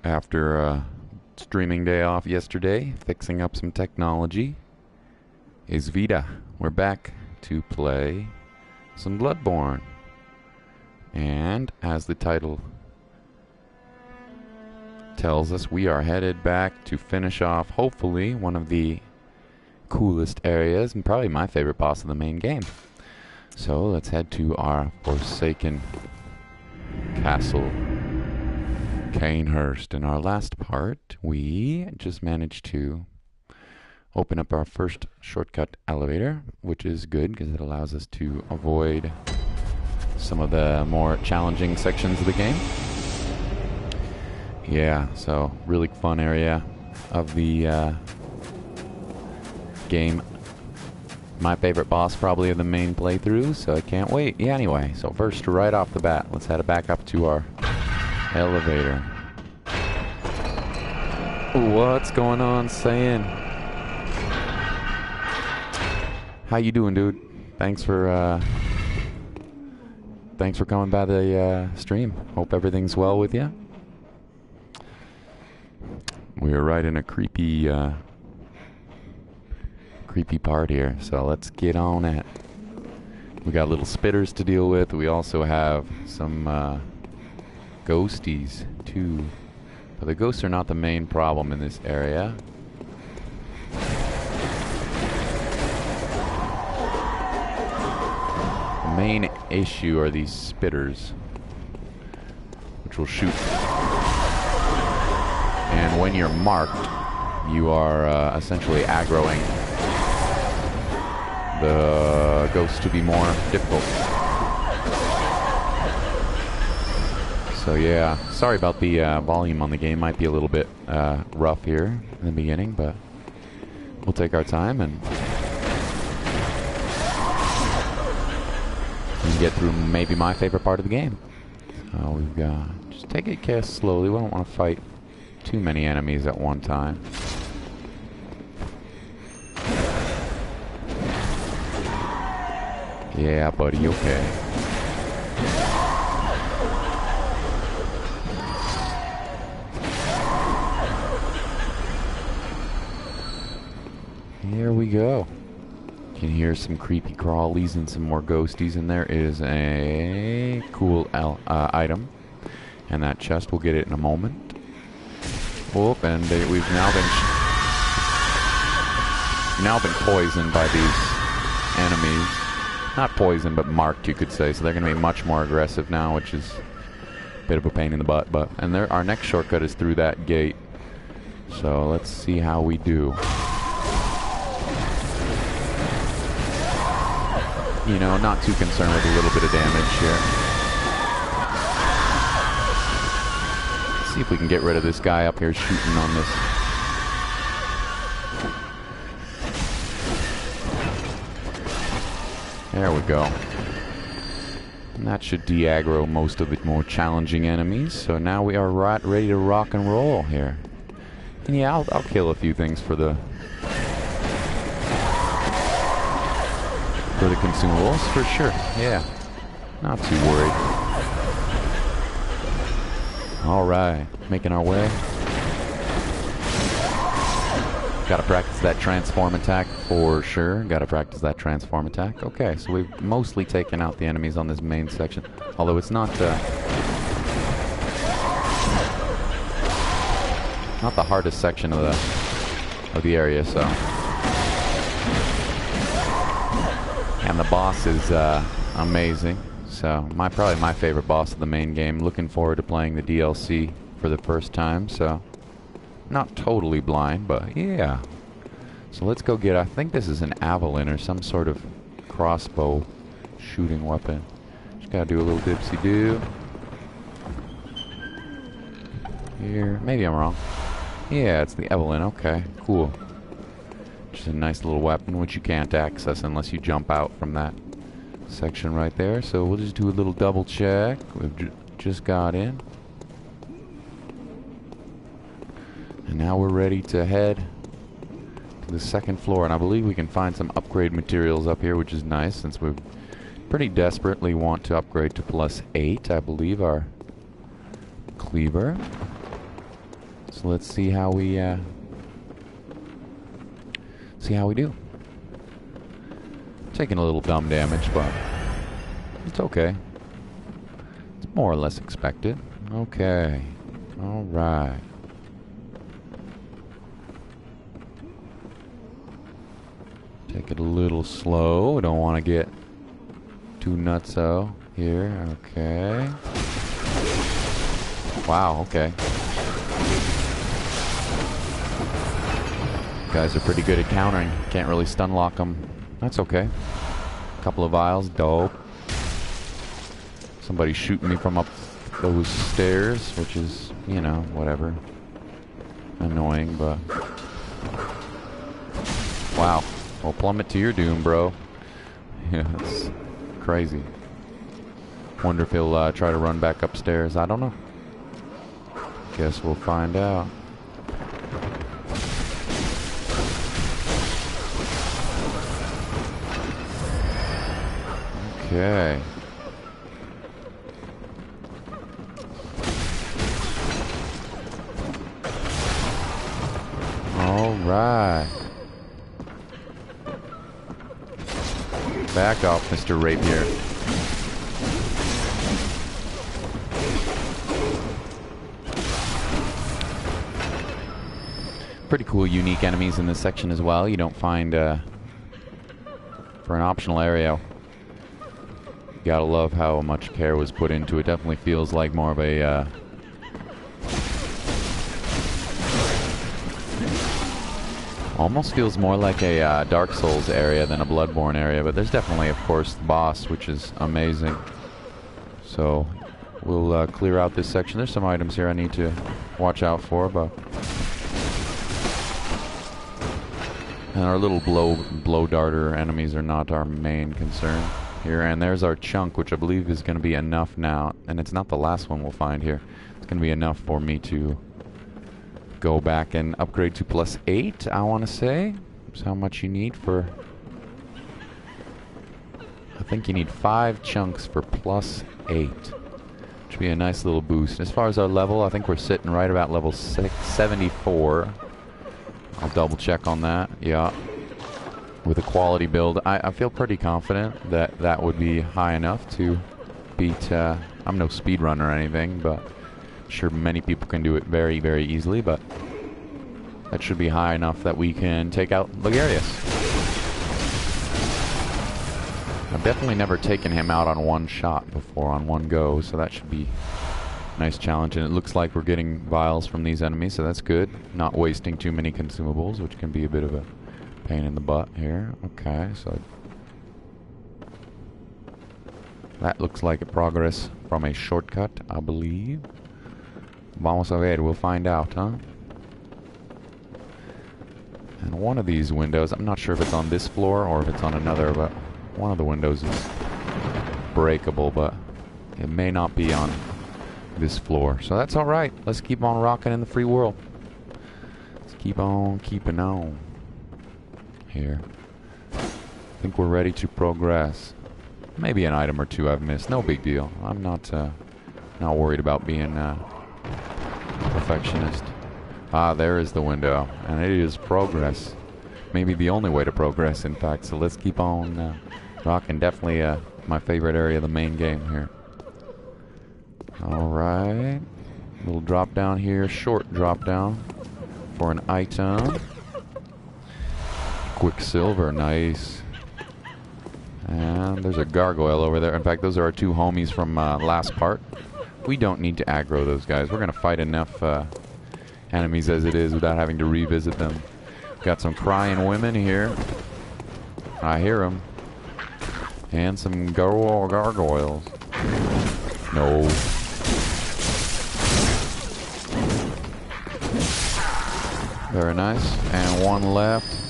after streaming day off yesterday, fixing up some technology. Is Vita. We're back to play some Bloodborne. And as the title tells us, we are headed back to finish off, hopefully, one of the coolest areas and probably my favorite boss of the main game. So let's head to our forsaken castle, Cainhurst. In our last part, we just managed to open up our first shortcut elevator, which is good because it allows us to avoid some of the more challenging sections of the game. Yeah, so really fun area of the game. My favorite boss probably of the main playthrough, so I can't wait. Yeah, anyway, so first, right off the bat, let's head back up to our elevator. What's going on, Saiyan? How you doing, dude? Thanks for coming by the stream. Hope everything's well with you. We are right in a creepy part here, so let's get on it. We got little spitters to deal with. We also have some ghosties too, but the ghosts are not the main problem in this area. The main issue are these spitters, which will shoot, and when you're marked, you are essentially aggroing the ghosts to be more difficult. So yeah, sorry about the volume on the game. Might be a little bit rough here in the beginning, but we'll take our time and get through maybe my favorite part of the game. So we've got, just take it slowly. We don't want to fight too many enemies at one time. Yeah, buddy, okay. Here we go. You can hear some creepy crawlies and some more ghosties, and there is a cool item. And that chest, we'll get it in a moment. Oh, and we've now been poisoned by these enemies. Not poisoned, but marked, you could say. So they're going to be much more aggressive now, which is a bit of a pain in the butt. And our next shortcut is through that gate. So let's see how we do. You know, not too concerned with a little bit of damage here. Let's see if we can get rid of this guy up here shooting on this. There we go. And that should de-aggro most of the more challenging enemies. So now we are ready to rock and roll here. And yeah, I'll kill a few things for the consumables, for sure. Yeah. Not too worried. Alright. Making our way. Gotta practice that transform attack for sure. Gotta practice that transform attack. Okay, so we've mostly taken out the enemies on this main section. Although it's not the hardest section of the area, so. And the boss is amazing. So probably my favorite boss of the main game. Looking forward to playing the DLC for the first time, so. Not totally blind, but yeah. So let's go get, I think this is an javelin or some sort of crossbow shooting weapon. Just gotta do a little dipsy-do. Here, maybe I'm wrong. Yeah, it's the javelin, okay, cool. Just a nice little weapon which you can't access unless you jump out from that section right there. So we'll just do a little double check. We've just got in. And now we're ready to head to the second floor, and I believe we can find some upgrade materials up here, which is nice since we pretty desperately want to upgrade to +8, I believe, our cleaver. So let's see how we do. Taking a little dumb damage, but it's okay. It's more or less expected. Okay. Alright. Take it a little slow. Don't want to get too nutso here. Okay. Wow, okay. Guys are pretty good at countering. Can't really stun lock them. That's okay. Couple of vials. Dope. Somebody shooting me from up those stairs, which is, you know, whatever. Annoying, but... Wow. Well, plummet to your doom, bro. Yeah, that's crazy. Wonder if he'll try to run back upstairs. I don't know. Guess we'll find out. Okay. All right. Back off, Mr. Rapier. Pretty cool, unique enemies in this section as well. You don't find, for an optional area. You gotta love how much care was put into it. Definitely feels like more of a, almost feels more like a Dark Souls area than a Bloodborne area, but there's definitely, of course, the boss, which is amazing. So, we'll clear out this section. There's some items here I need to watch out for, but... And our little blow darter enemies are not our main concern here. And there's our chunk, which I believe is going to be enough now. And it's not the last one we'll find here. It's going to be enough for me to go back and upgrade to +8, I want to say. That's how much you need for... I think you need 5 chunks for +8. Which would be a nice little boost. As far as our level, I think we're sitting right about level 74. I'll double check on that. Yeah. With a quality build, I feel pretty confident that that would be high enough to beat... I'm no speedrunner or anything, but I'm sure many people can do it very, very easily, but that should be high enough that we can take out Ligarius. I've definitely never taken him out on one shot before, on one go, so that should be a nice challenge. And it looks like we're getting vials from these enemies, so that's good. Not wasting too many consumables, which can be a bit of a pain in the butt here. Okay, so that looks like a progress from a shortcut, I believe. Vamos a ver, we'll find out, huh? And one of these windows, I'm not sure if it's on this floor or if it's on another, but one of the windows is breakable, but it may not be on this floor. So that's alright. Let's keep on rocking in the free world. Let's keep on keeping on. Here. I think we're ready to progress. Maybe an item or two I've missed. No big deal. I'm not worried about being a perfectionist. Ah, there is the window. And it is progress. Maybe the only way to progress, in fact. So let's keep on rocking. Definitely my favorite area of the main game here. Alright. Little drop down here. Short drop down for an item. Quicksilver, nice. And there's a gargoyle over there. In fact, those are our two homies from last part. We don't need to aggro those guys. We're going to fight enough enemies as it is without having to revisit them. Got some crying women here. I hear them. And some gargoyles. No. Very nice. And one left.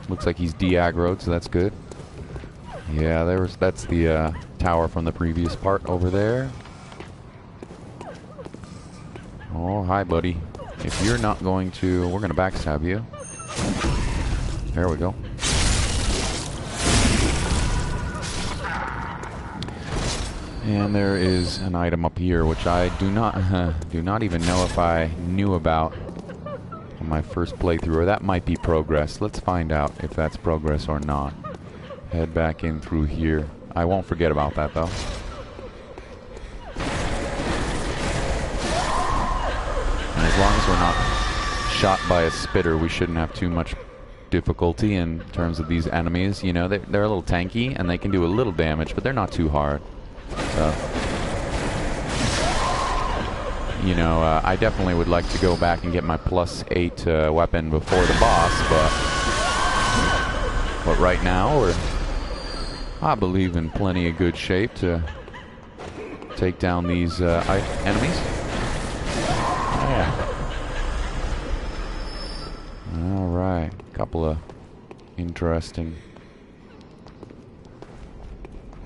Looks like he's de-aggroed, so that's good. Yeah, that's the tower from the previous part over there. Oh, hi, buddy. If you're not going to... We're going to backstab you. There we go. And there is an item up here, which I do not even know if I knew about on my first playthrough, or that might be progress. Let's find out if that's progress or not. Head back in through here. I won't forget about that, though. And as long as we're not shot by a spitter, we shouldn't have too much difficulty in terms of these enemies. You know, they're a little tanky, and they can do a little damage, but they're not too hard. So, you know, I definitely would like to go back and get my +8 weapon before the boss, but right now, I believe in plenty of good shape to take down these enemies. Yeah. Alright, couple of interesting.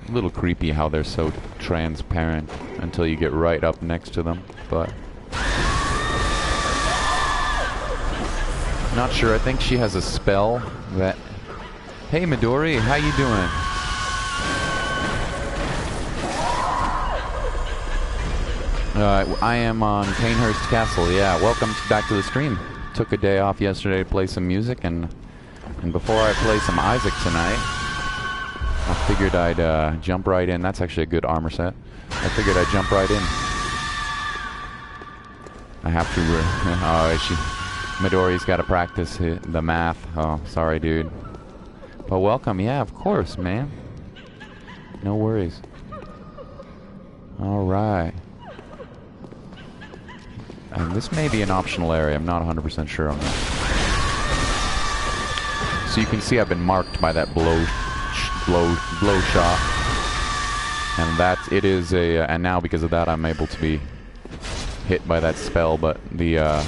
A little creepy how they're so transparent until you get right up next to them, but not sure. I think she has a spell that... Hey Midori, how you doing? I am on Cainhurst Castle, yeah. Welcome back to the stream. Took a day off yesterday to play some music, and before I play some Isaac tonight, I figured I'd jump right in. That's actually a good armor set. I figured I'd jump right in. I have to... Midori's got to practice the math. Oh, sorry, dude. But welcome. Yeah, of course, man. No worries. Alright. And this may be an optional area. I'm not 100% sure on that. So you can see I've been marked by that blow shot. And it is a... and now because of that I'm able to be hit by that spell, but the...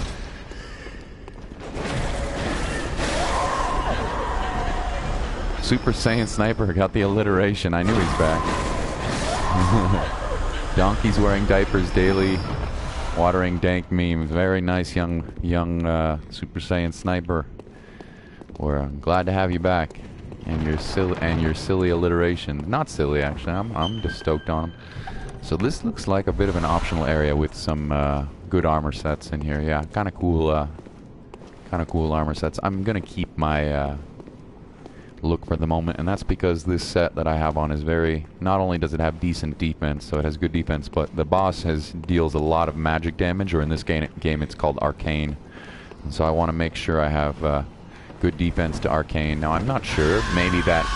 Super Saiyan Sniper got the alliteration. I knew he's back. Donkey's wearing diapers daily. Watering dank memes. Very nice young Super Saiyan Sniper. We're glad to have you back. And your silly alliteration. Not silly, actually. I'm just stoked on them. So this looks like a bit of an optional area with some good armor sets in here. Yeah, kind of cool armor sets. I'm gonna keep my look for the moment, and that's because this set that I have on is very... Not only does it have decent defense, so it has good defense, but the boss deals a lot of magic damage, or in this game it's called arcane. And so I want to make sure I have good defense to arcane. Now I'm not sure. Maybe that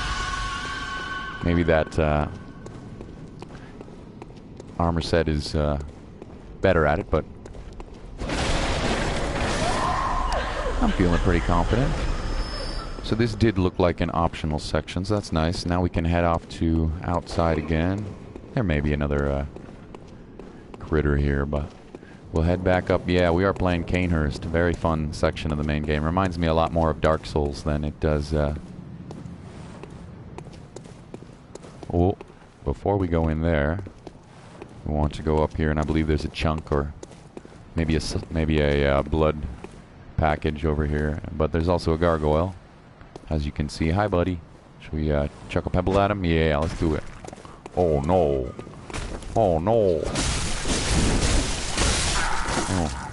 armor set is better at it, but I'm feeling pretty confident. So this did look like an optional section, so that's nice. Now we can head off to outside again. There may be another critter here, but we'll head back up. Yeah, we are playing Cainhurst. Very fun section of the main game. Reminds me a lot more of Dark Souls than it does... Oh, before we go in there, we want to go up here, and I believe there's a chunk or maybe a blood package over here. But there's also a gargoyle, as you can see. Hi, buddy. Should we chuck a pebble at him? Yeah, let's do it. Oh no! Oh no! Oh,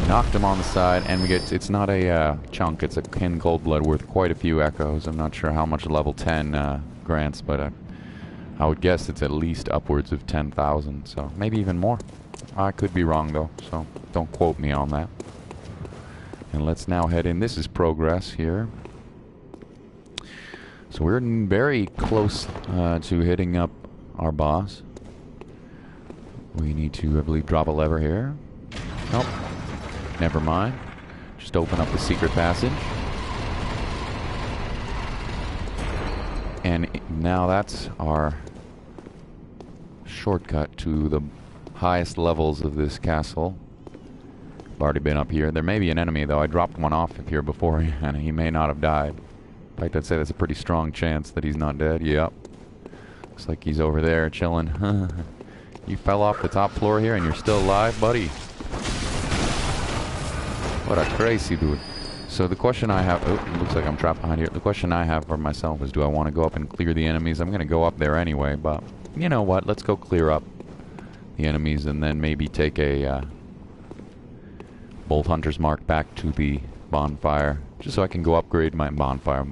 knocked him on the side, and we get. It's not a chunk. It's a kin gold blood worth quite a few echoes. I'm not sure how much level 10 grants, but I would guess it's at least upwards of 10,000. So maybe even more. I could be wrong though, so don't quote me on that. And let's now head in. This is progress here. So we're very close to hitting up our boss. We need to, I believe, drop a lever here. Nope. Never mind. Just open up the secret passage. And now that's our shortcut to the highest levels of this castle. I've already been up here. There may be an enemy, though. I dropped one off up here before, and he may not have died. In fact, I'd say that's a pretty strong chance that he's not dead. Yep. Looks like he's over there chilling. You fell off the top floor here and you're still alive, buddy. What a crazy dude. So the question I have... Oh, it looks like I'm trapped behind here. The question I have for myself is, do I want to go up and clear the enemies? I'm going to go up there anyway, but... You know what? Let's go clear up the enemies and then maybe take a... Bolt Hunter's Mark back to the bonfire, just so I can go upgrade my bonfire.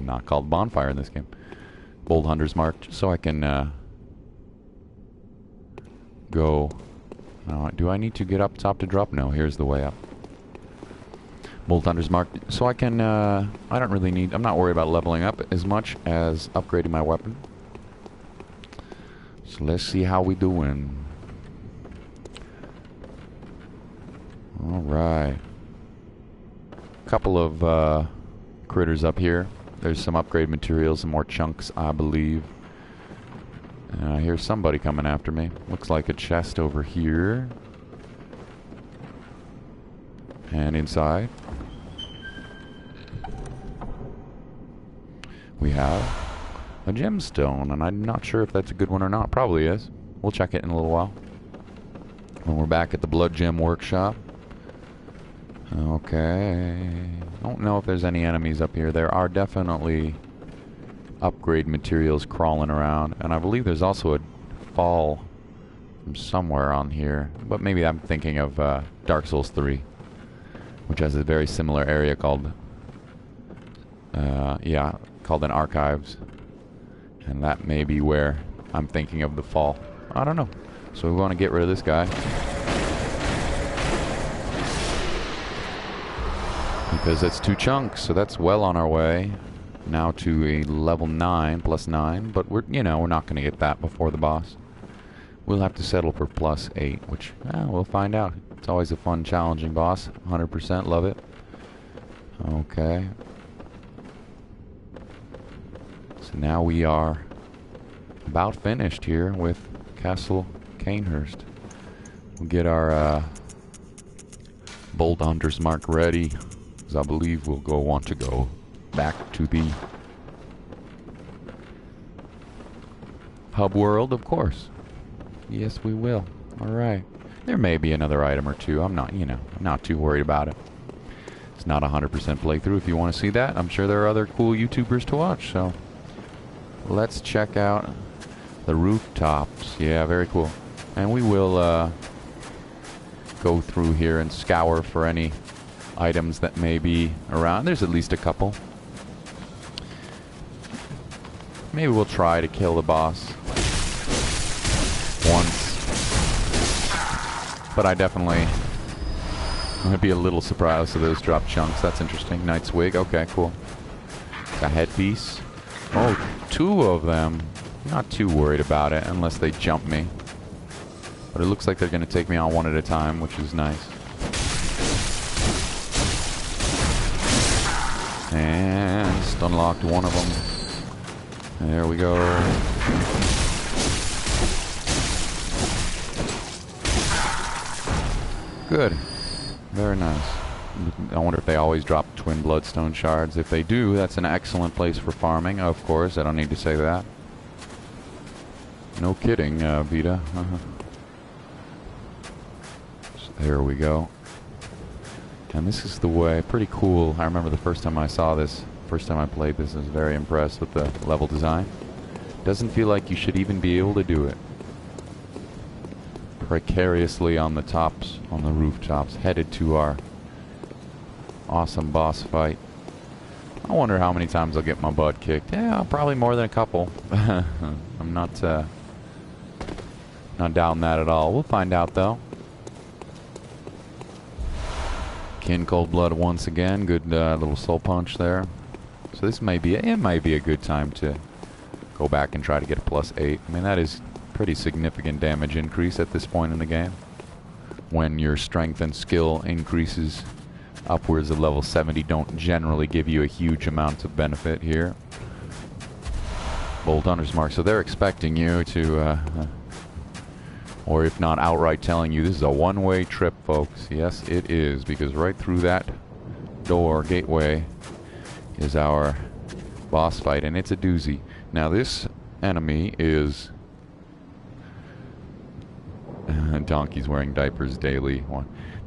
Not called bonfire in this game. Bold Hunter's Mark, just so I can go. Do I need to get up top to drop? No, here's the way up. Bold Hunter's Mark, so I can, I don't really need, I'm not worried about leveling up as much as upgrading my weapon. So let's see how we doing. Alright. Couple of critters up here. There's some upgrade materials, some more chunks, I believe. I hear somebody coming after me. Looks like a chest over here. And inside we have a gemstone, and I'm not sure if that's a good one or not. Probably is. We'll check it in a little while when we're back at the Blood Gem Workshop. Okay. I don't know if there's any enemies up here. There are definitely upgrade materials crawling around, and I believe there's also a fall from somewhere on here, but maybe I'm thinking of Dark Souls 3, which has a very similar area called called an Archives, and that may be where I'm thinking of the fall. I don't know. So we want to get rid of this guy because that's 2 chunks, so that's well on our way now to a level 9 plus 9, but we're not going to get that before the boss. We'll have to settle for plus 8, which we'll find out. It's always a fun, challenging boss. 100% love it. Okay. So now we are about finished here with Castle Cainhurst. We'll get our Bold Hunter's Mark ready, because I believe we'll want to go back to the hub world, of course. Yes, we will. Alright. There may be another item or two. I'm not too worried about it. It's not a 100% playthrough. If you want to see that, I'm sure there are other cool YouTubers to watch, so let's check out the rooftops. Yeah, very cool. And we will go through here and scour for any items that may be around. There's at least a couple. Maybe we'll try to kill the boss once. But I definitely might be a little surprised if those drop chunks. That's interesting. Knight's Wig. Okay, cool. It's a headpiece. Oh, 2 of them. Not too worried about it unless they jump me. But it looks like they're going to take me on one at a time, which is nice. And just unlocked one of them. There we go. Good. Very nice. I wonder if they always drop twin bloodstone shards. If they do, that's an excellent place for farming, of course. I don't need to say that. No kidding, Vita. So there we go. And this is the way. Pretty cool. I remember the first time I saw this, first time I played this, I was very impressed with the level design. Doesn't feel like you should even be able to do it. Precariously on the tops, on the rooftops, headed to our awesome boss fight. I wonder how many times I'll get my butt kicked. Yeah, probably more than a couple. I'm not doubting that at all. We'll find out though. Kin Cold Blood once again. Good little soul punch there. So this may be a good time to go back and try to get a plus 8. I mean, that is pretty significant damage increase at this point in the game. When your strength and skill increases upwards of level 70, don't generally give you a huge amount of benefit here. Bold Hunter's Mark. So they're expecting you to, or if not outright telling you, this is a one-way trip, folks. Yes, it is, because right through that door, gateway, is our boss fight, and it's a doozy. Now this enemy is... Donkey's wearing diapers daily.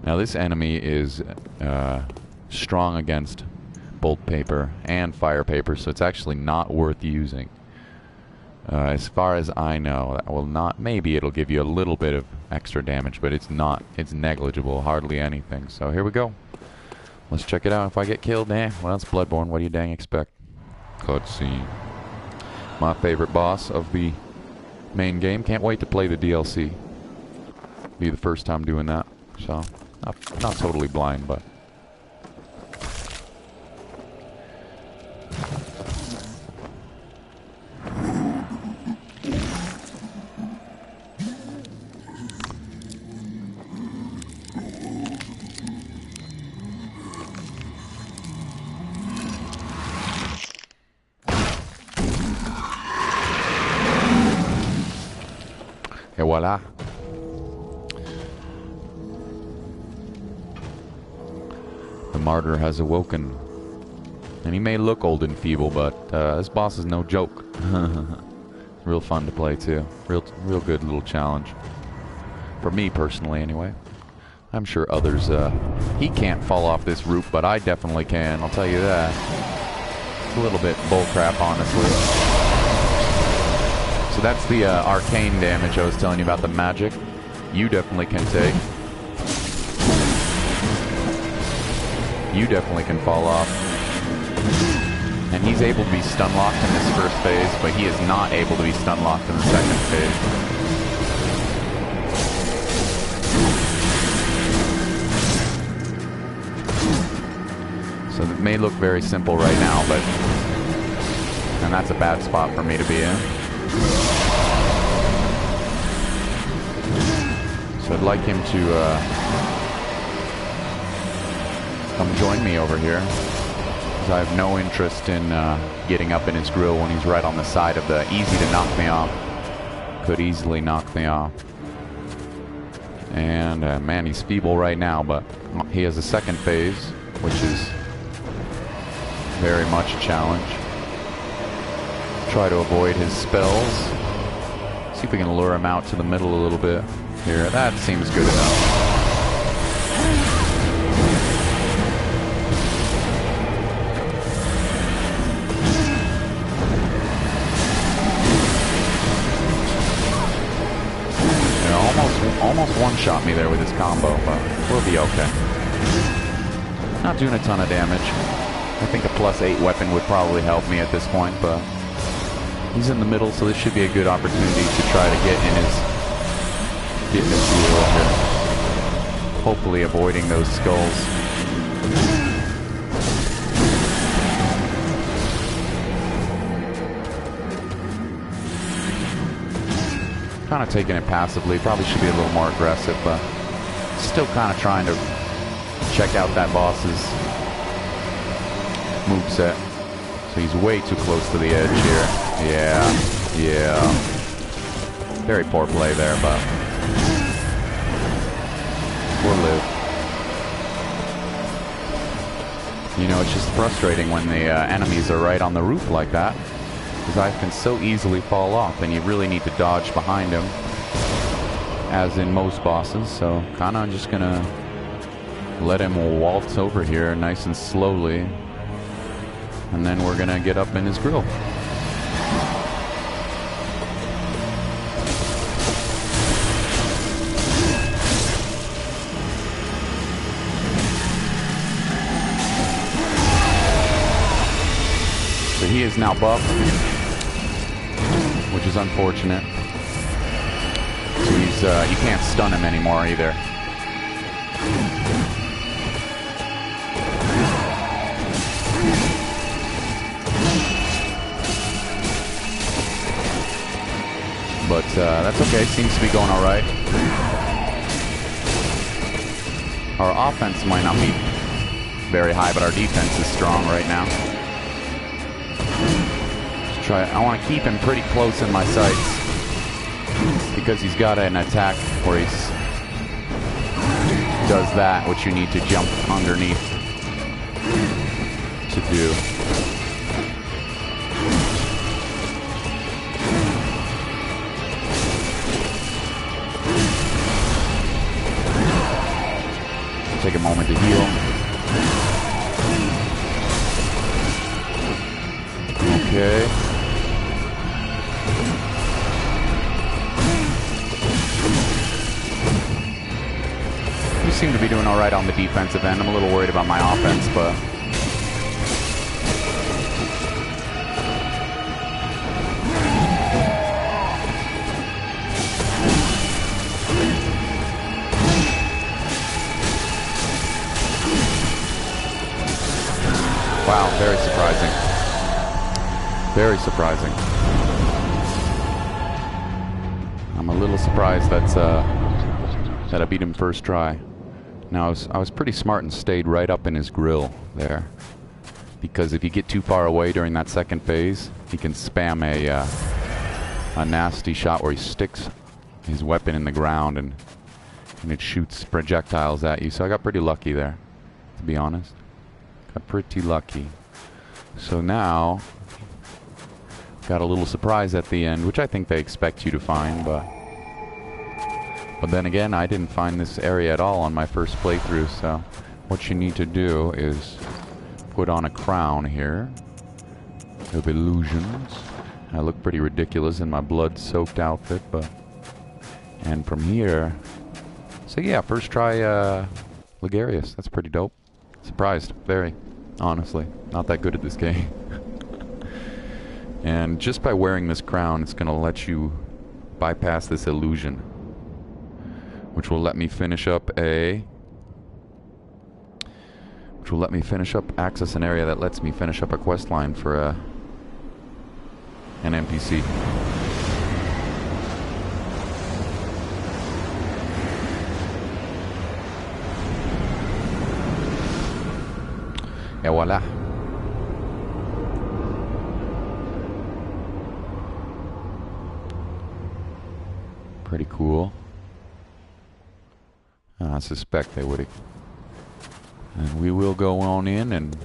Now this enemy is strong against bolt paper and fire paper, so it's actually not worth using. As far as I know, that will not. Maybe it'll give you a little bit of extra damage, but it's not. It's negligible, hardly anything. So here we go. Let's check it out. If I get killed, well, it's Bloodborne. What do you dang expect? Cutscene. My favorite boss of the main game. Can't wait to play the DLC. Be the first time doing that. So, not totally blind, but... Et voila. The Martyr has awoken. And he may look old and feeble, but this boss is no joke. Real fun to play too. Real good little challenge. For me personally anyway. I'm sure others, he can't fall off this roof, but I definitely can, I'll tell you that. It's a little bit bullcrap, honestly. So that's the arcane damage I was telling you about, the magic. You definitely can take. You definitely can fall off. And he's able to be stun locked in this first phase, but he is not able to be stun locked in the second phase. So it may look very simple right now, but... And that's a bad spot for me to be in. So I'd like him to come join me over here, because I have no interest in getting up in his grill when he's right on the side of the easy to knock me off. Could easily knock me off. And man, he's feeble right now, but he has a second phase, which is very much a challenge. Try to avoid his spells. See if we can lure him out to the middle a little bit here. That seems good enough. Yeah, almost one-shot me there with his combo, but we'll be okay. Not doing a ton of damage. I think a +8 weapon would probably help me at this point, but he's in the middle, so this should be a good opportunity to try to get in his wheel here. Hopefully avoiding those skulls. Kind of taking it passively. Probably should be a little more aggressive, but still kind of trying to check out that boss's moveset. So he's way too close to the edge here. Yeah. Very poor play there, but we'll live. You know, it's just frustrating when the enemies are right on the roof like that, because I can so easily fall off, and you really need to dodge behind him, as in most bosses. So kind of just gonna let him waltz over here nice and slowly, and then we're gonna get up in his grill. So he is now buffed, which is unfortunate. So he's you can't stun him anymore either. But that's okay. Seems to be going all right. Our offense might not be very high, but our defense is strong right now. Let's try. I want to keep him pretty close in my sights, because he's got an attack where he does that, which you need to jump underneath to do. Take a moment to heal. Okay. seem to be doing all right on the defensive end. I'm a little worried about my offense, but... Wow, very surprising. Very surprising. I'm a little surprised that I beat him first try. Now I was pretty smart and stayed right up in his grill there, because if you get too far away during that second phase, he can spam a nasty shot where he sticks his weapon in the ground and it shoots projectiles at you. So I got pretty lucky there, to be honest. Got pretty lucky. So now got a little surprise at the end, which I think they expect you to find, but then again, I didn't find this area at all on my first playthrough. So what you need to do is put on a crown here of illusions. I look pretty ridiculous in my blood-soaked outfit, but... And from here... So yeah, first try Ligarius. That's pretty dope. Surprised. Very. Honestly. Not that good at this game. And just by wearing this crown, it's going to let you bypass this illusion, which will let me finish up access an area that lets me finish up a quest line for an NPC. Et voila. Pretty cool. I suspect they would. And we will go on in and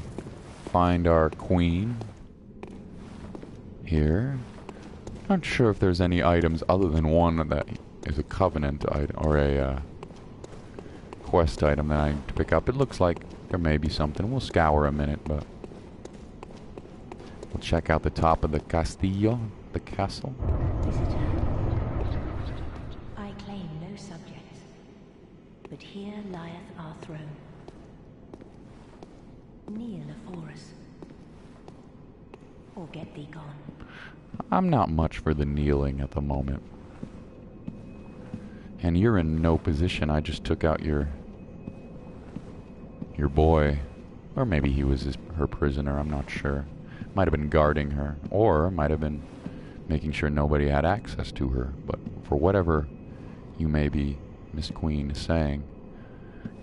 find our queen here. Not sure if there's any items other than one that is a covenant item or a quest item that I need to pick up. It looks like there may be something. We'll scour a minute, but we'll check out the top of the castillo, the castle. Visitor, I claim no subjects, but here lieth our throne. Kneel afore us, or get thee gone. I'm not much for the kneeling at the moment. And you're in no position. I just took out your boy. Or maybe he was her prisoner, I'm not sure. Might have been guarding her. Or might have been making sure nobody had access to her. But for whatever you may be, Miss Queen, saying,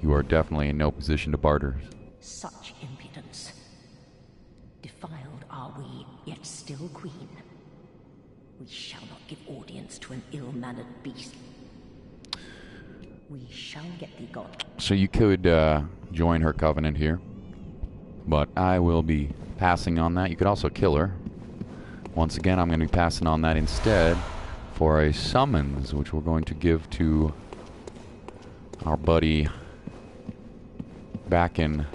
you are definitely in no position to barter. Such impudence. Defiled are we, yet still queen. We shall not give audience to an ill-mannered beast. We shall get thee gone. So you could join her covenant here, but I will be passing on that. You could also kill her. Once again, I'm going to be passing on that instead for a summons, which we're going to give to our buddy back in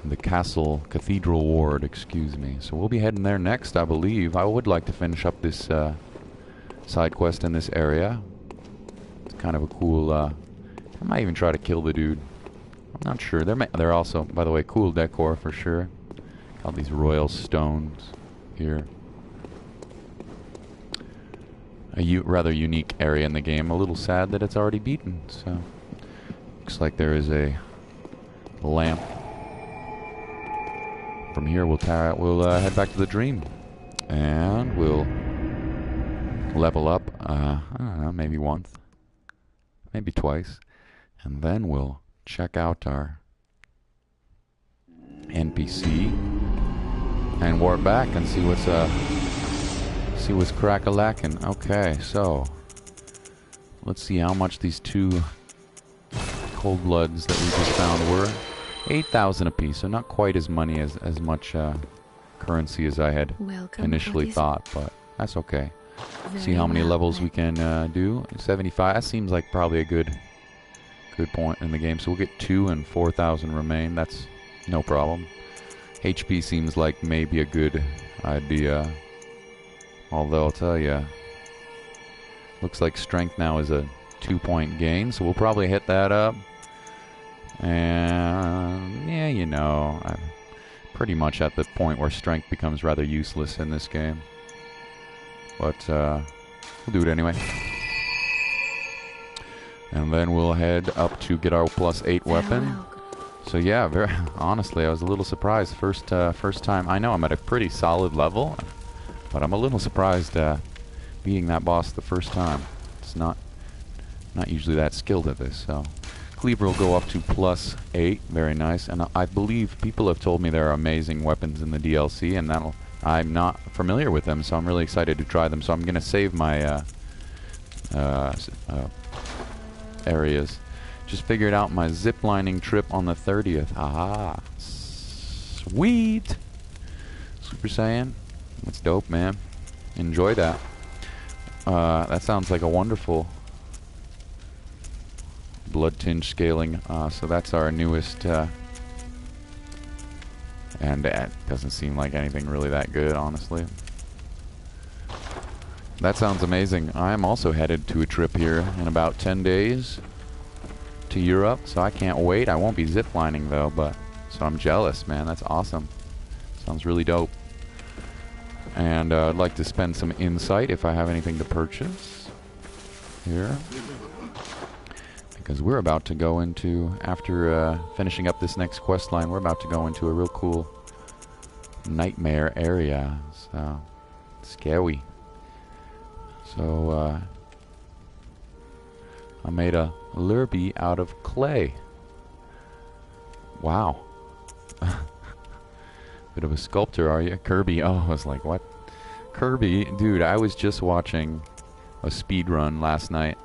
the castle cathedral ward, excuse me. So we'll be heading there next, I believe. I would like to finish up this side quest in this area. It's kind of a cool I might even try to kill the dude. I'm not sure. They're also, by the way, cool decor for sure. Got these royal stones here. A rather unique area in the game. A little sad that it's already beaten. So looks like there is a lamp. From here, we'll head back to the dream, and we'll level up. I don't know, maybe once, maybe twice, and then we'll check out our NPC and warp back and see what's crack-a-lackin'. Okay, so let's see how much these two cold bloods that we just found were. 8,000 apiece, so not quite as much currency as I had initially thought, but that's okay. See how many levels we can do. 75. That seems like probably a good point in the game. So we'll get 2 and 4,000 remain. That's no problem. HP seems like maybe a good idea. Although I'll tell you, looks like strength now is a 2-point gain, so we'll probably hit that up. And yeah, you know, I'm pretty much at the point where strength becomes rather useless in this game. But we'll do it anyway. And then we'll head up to get our +8 weapon. So yeah, very honestly, I was a little surprised. First time. I know I'm at a pretty solid level, but I'm a little surprised beating that boss the first time. It's not usually that skilled at this. So Cleaver will go up to +8. Very nice. And I believe people have told me there are amazing weapons in the DLC, and I'm not familiar with them, so I'm really excited to try them. So I'm gonna save my areas. Just figured out my ziplining trip on the 30th. Aha. Sweet. Super Saiyan. That's dope, man. Enjoy that. That sounds like a wonderful blood tinge scaling. So that's our newest. And it doesn't seem like anything really that good, honestly. That sounds amazing. I am also headed to a trip here in about 10 days to Europe, so I can't wait. I won't be ziplining though, but so I'm jealous, man. That's awesome. Sounds really dope. And I'd like to spend some insight if I have anything to purchase here, because we're about to go into, after finishing up this next quest line, we're about to go into a real cool nightmare area. So scary. So I made a Lurby out of clay. Wow. Bit of a sculptor, are you? Kirby. Oh, I was like, what? Kirby? Dude, I was just watching a speed run last night.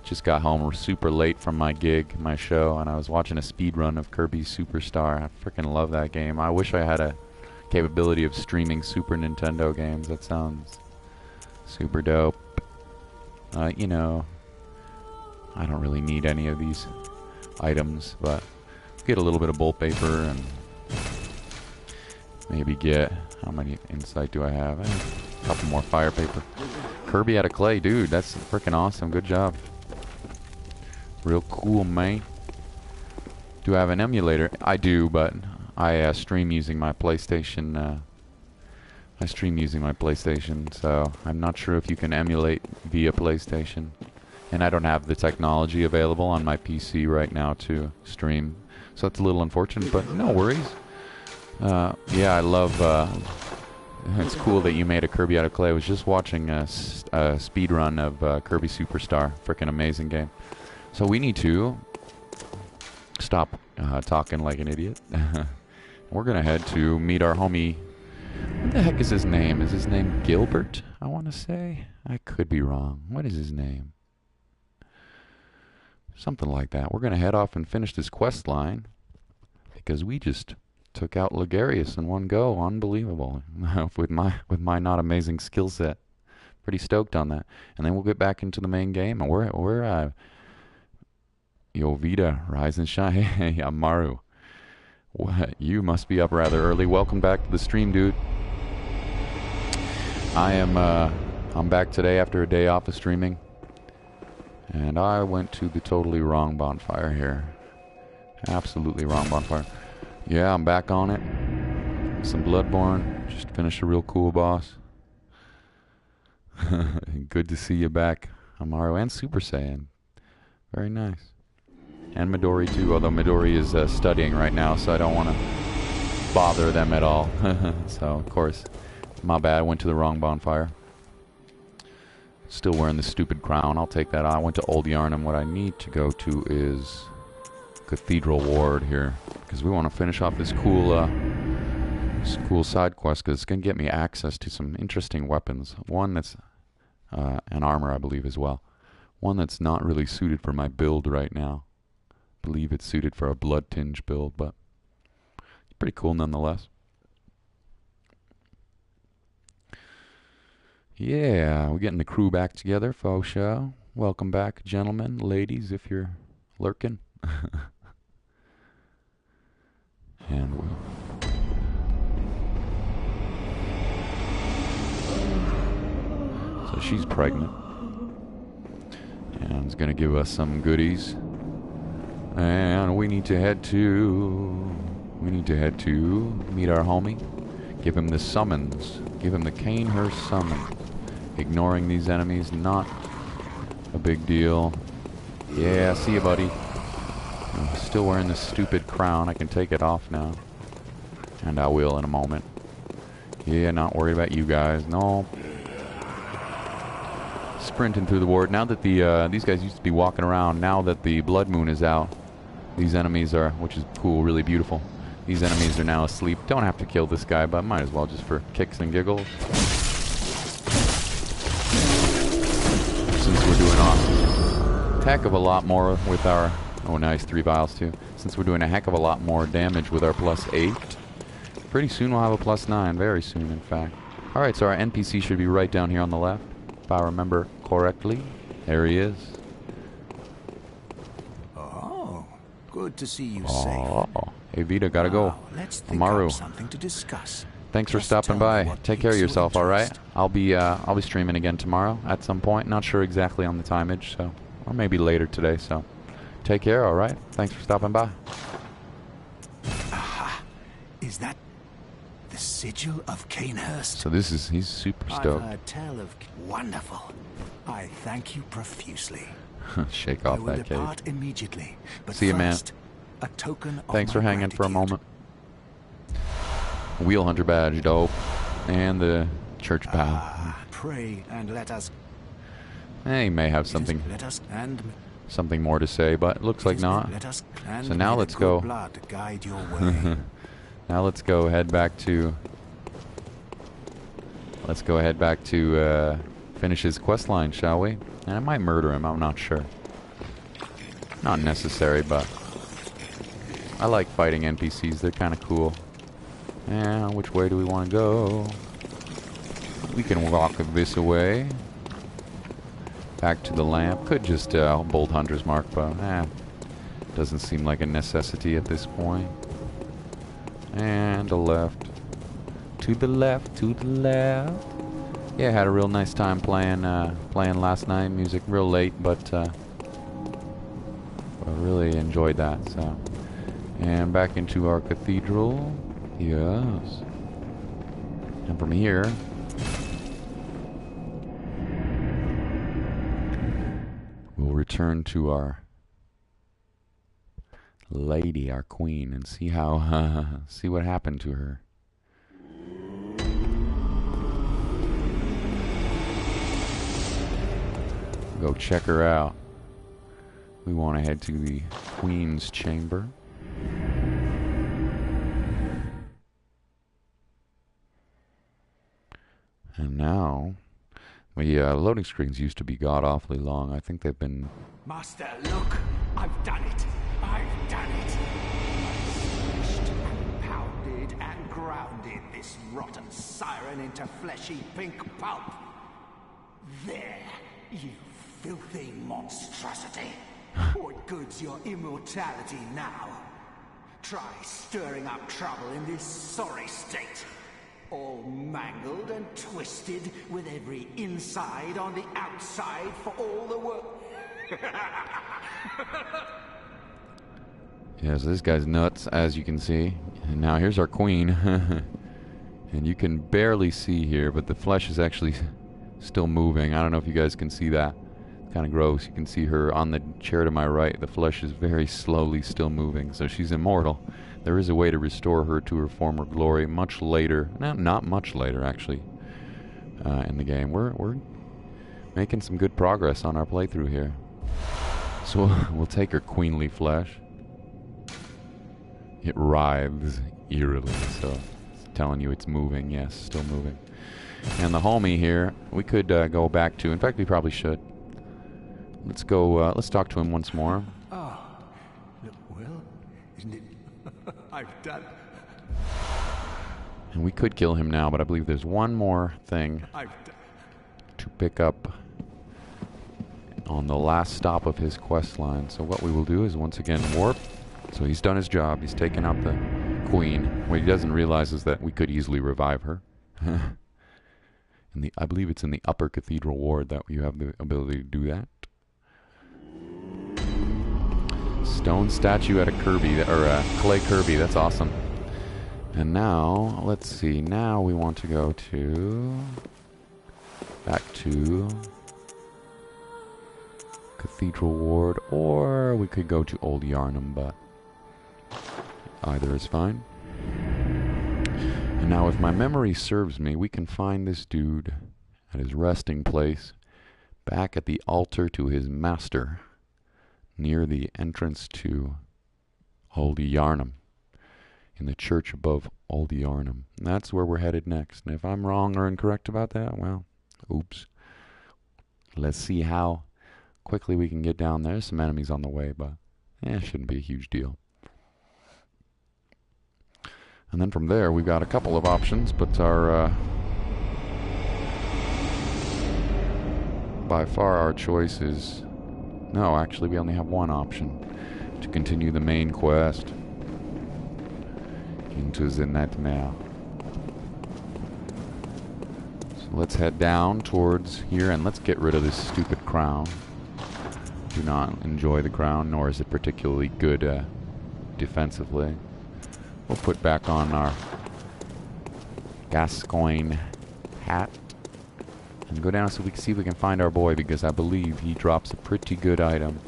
Just got home super late from my gig, my show, and I was watching a speed run of Kirby Superstar. I freaking love that game. I wish I had a capability of streaming Super Nintendo games. That sounds super dope. You know, I don't really need any of these items, but get a little bit of bolt paper and maybe get, how many insight do I have? A couple more fire paper. Kirby out of clay, dude, that's freaking awesome. Good job. Real cool, man. Do I have an emulator? I do, but I stream using my PlayStation. I stream using my PlayStation, so I'm not sure if you can emulate via PlayStation. And I don't have the technology available on my PC right now to stream, so that's a little unfortunate, but no worries. Yeah, I love... it's cool that you made a Kirby out of clay. I was just watching a speed run of Kirby Superstar. Freaking amazing game. So we need to stop talking like an idiot. We're gonna head to meet our homie. What the heck is his name? Is his name Gilbert? I want to say. I could be wrong. What is his name? Something like that. We're gonna head off and finish this quest line because we just took out Ligarius in one go. Unbelievable. with my not amazing skill set. Pretty stoked on that. And then we'll get back into the main game, and we're Yovita, rise and shine. Hey, Amaru. What? You must be up rather early. Welcome back to the stream, dude. I'm back today after a day off of streaming. And I went to the totally wrong bonfire here. Absolutely wrong bonfire. Yeah, I'm back on it. Some Bloodborne. Just finished a real cool boss. Good to see you back, Amaru, and Super Saiyan. Very nice. And Midori too, although Midori is studying right now, so I don't want to bother them at all. So, of course, my bad, I went to the wrong bonfire. Still wearing the stupid crown, I'll take that. I went to Old Yarnum. What I need to go to is Cathedral Ward here, because we want to finish off this cool side quest, because it's going to get me access to some interesting weapons. One that's, an armor, I believe, as well. One that's not really suited for my build right now. I believe it's suited for a blood tinge build, but it's pretty cool nonetheless. Yeah, we're getting the crew back together, faux show. Welcome back, gentlemen, ladies, if you're lurking. And we'll... So she's pregnant. And it's gonna give us some goodies. And we need to head to meet our homie. Give him the summons. Give him the Cainhurst summon. Ignoring these enemies, not a big deal. Yeah, see you, buddy. I'm still wearing this stupid crown. I can take it off now. And I will in a moment. Yeah, not worried about you guys. No. Sprinting through the ward. Now that these guys used to be walking around, now that the blood moon is out, these enemies are, which is cool, really beautiful. These enemies are now asleep. Don't have to kill this guy, but might as well just for kicks and giggles. Since we're doing a heck of a lot more with our... Oh, nice, 3 vials too. Since we're doing a heck of a lot more damage with our +8, pretty soon we'll have a +9. Very soon, in fact. Alright, so our NPC should be right down here on the left, if I remember correctly. There he is. Oh, good to see you safe. Hey, Vita, gotta go. Let's think Amaru. up something to discuss. Thanks for Just stopping tell by. me what Take care of piques your yourself, alright? interest. I'll be streaming again tomorrow at some point. Not sure exactly on the timage, so... Or maybe later today, so... Take care, alright? Thanks for stopping by. Aha! Is that the sigil of Cainhurst? So this is... He's super I've stoked. heard tell of... Wonderful. I thank you profusely. Shake I off will that cape. depart immediately. But See you, man. first, a token of Thanks for my hanging for a gratitude. moment. Wheel Hunter badge, dope. And the church bow. Pray and let us... He may have something Let us and... something more to say, but it looks like not. Let us and So now may the let's good go. Blood guide your way. Now let's go head back to... Let's go head back to finish his quest line, shall we? And I might murder him, I'm not sure. Not necessary, but... I like fighting NPCs, they're kind of cool. Yeah, which way do we want to go? We can walk this way. Back to the lamp. Could just bolt Hunter's Mark, but doesn't seem like a necessity at this point. And a left. To the left, to the left. Yeah, had a real nice time playing last night. Music real late, but I really enjoyed that. So, and back into our cathedral. Yes. And from here, we'll return to our lady, our queen, and see how see what happened to her. Go check her out. We want to head to the Queen's chamber. And now, the loading screens used to be god-awfully long. I think they've been... Master, look! I've done it! I've done it! I've smashed and pounded and grounded this rotten siren into fleshy pink pulp. There, you filthy monstrosity. What good's your immortality now? Try stirring up trouble in this sorry state. All mangled and twisted, with every inside on the outside for all the world. Yeah, so this guy's nuts, as you can see. And now here's our queen. And you can barely see here, but the flesh is actually still moving. I don't know if you guys can see that. Kind of gross. You can see her on the chair to my right. The flesh is very slowly still moving, so she's immortal. There is a way to restore her to her former glory much later. No, not much later, actually, in the game. We're making some good progress on our playthrough here. So we'll take her queenly flesh. It writhes eerily, so it's telling you it's moving. Yes, still moving. And the homie here, we could go back to. In fact, we probably should. Let's go. Let's talk to him once more. Oh, look, well, isn't it? I've done. And we could kill him now, but I believe there's one more thing to pick up on the last stop of his quest line. So what we will do is once again warp. So he's done his job. He's taken out the queen. What he doesn't realize is that we could easily revive her. I believe it's in the upper cathedral ward that you have the ability to do that. Stone statue at a Kirby, or a clay Kirby. That's awesome. And now, let's see. Now we want to go to... back to... Cathedral Ward, or we could go to Old Yarnum, but either is fine. And now, if my memory serves me, we can find this dude at his resting place, back at the altar to his master, near the entrance to Old Yarnum, in the church above Old Yarnum. And that's where we're headed next. And if I'm wrong or incorrect about that, well, oops. Let's see how quickly we can get down there. Some enemies on the way, but it shouldn't be a huge deal. And then from there, we've got a couple of options, but our by far our choice is... No, actually, we only have one option. To continue the main quest into the nightmare. So let's head down towards here, and let's get rid of this stupid crown. Do not enjoy the crown, nor is it particularly good defensively. We'll put back on our Gascoigne hat and go down so we can see if we can find our boy, because I believe he drops a pretty good item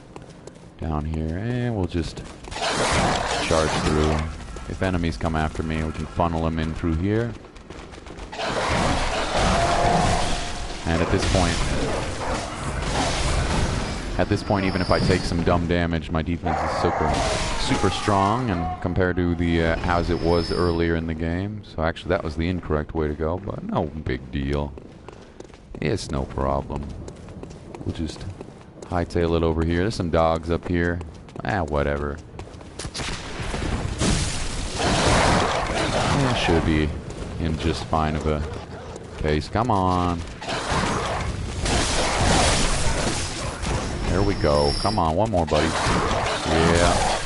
down here. And we'll just charge through. If enemies come after me, we can funnel them in through here. And at this point, even if I take some dumb damage, my defense is super strong, and compared to the as it was earlier in the game. So actually, that was the incorrect way to go, but no big deal. It's no problem. We'll just hightail it over here. There's some dogs up here. Whatever. Yeah, should be in just fine of a case. Come on. There we go. Come on, one more, buddy. Yeah.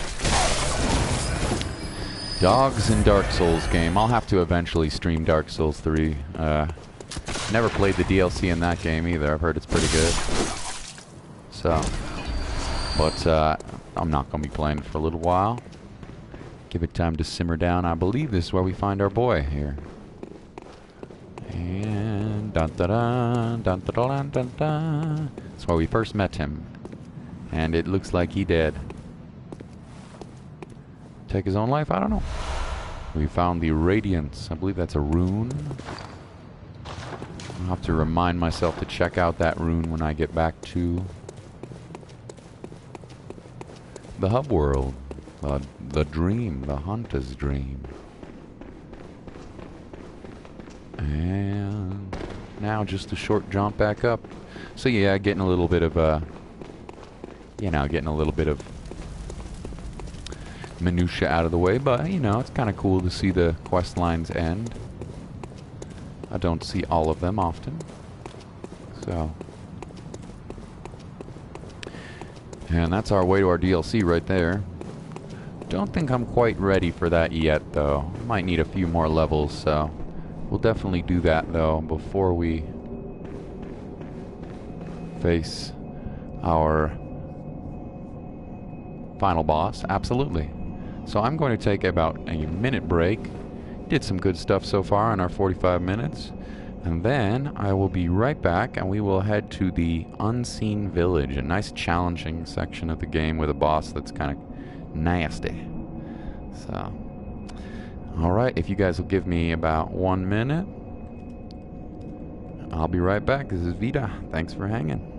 Dogs in Dark Souls game. I'll have to eventually stream Dark Souls 3. Never played the DLC in that game either. I've heard it's pretty good. So, but I'm not going to be playing it for a little while. Give it time to simmer down. I believe this is where we find our boy here. And dun da dun dun da dun dun dun. That's where we first met him. And it looks like he did. Take his own life? I don't know. We found the Radiance. I believe that's a rune. I'll have to remind myself to check out that rune when I get back to the hub world. The dream. The hunter's dream. And now just a short jump back up. So yeah, getting a little bit of getting a little bit of minutia out of the way, but you know, it's kind of cool to see the quest lines end. I don't see all of them often. So, and that's our way to our DLC right there. Don't think I'm quite ready for that yet, though. Might need a few more levels, so we'll definitely do that, though, before we face our final boss. Absolutely. So I'm going to take about a minute break. Did some good stuff so far in our 45 minutes. And then I will be right back, and we will head to the Unseen Village, a nice challenging section of the game with a boss that's kind of nasty. So, alright, if you guys will give me about 1 minute, I'll be right back. This is Vita. Thanks for hanging.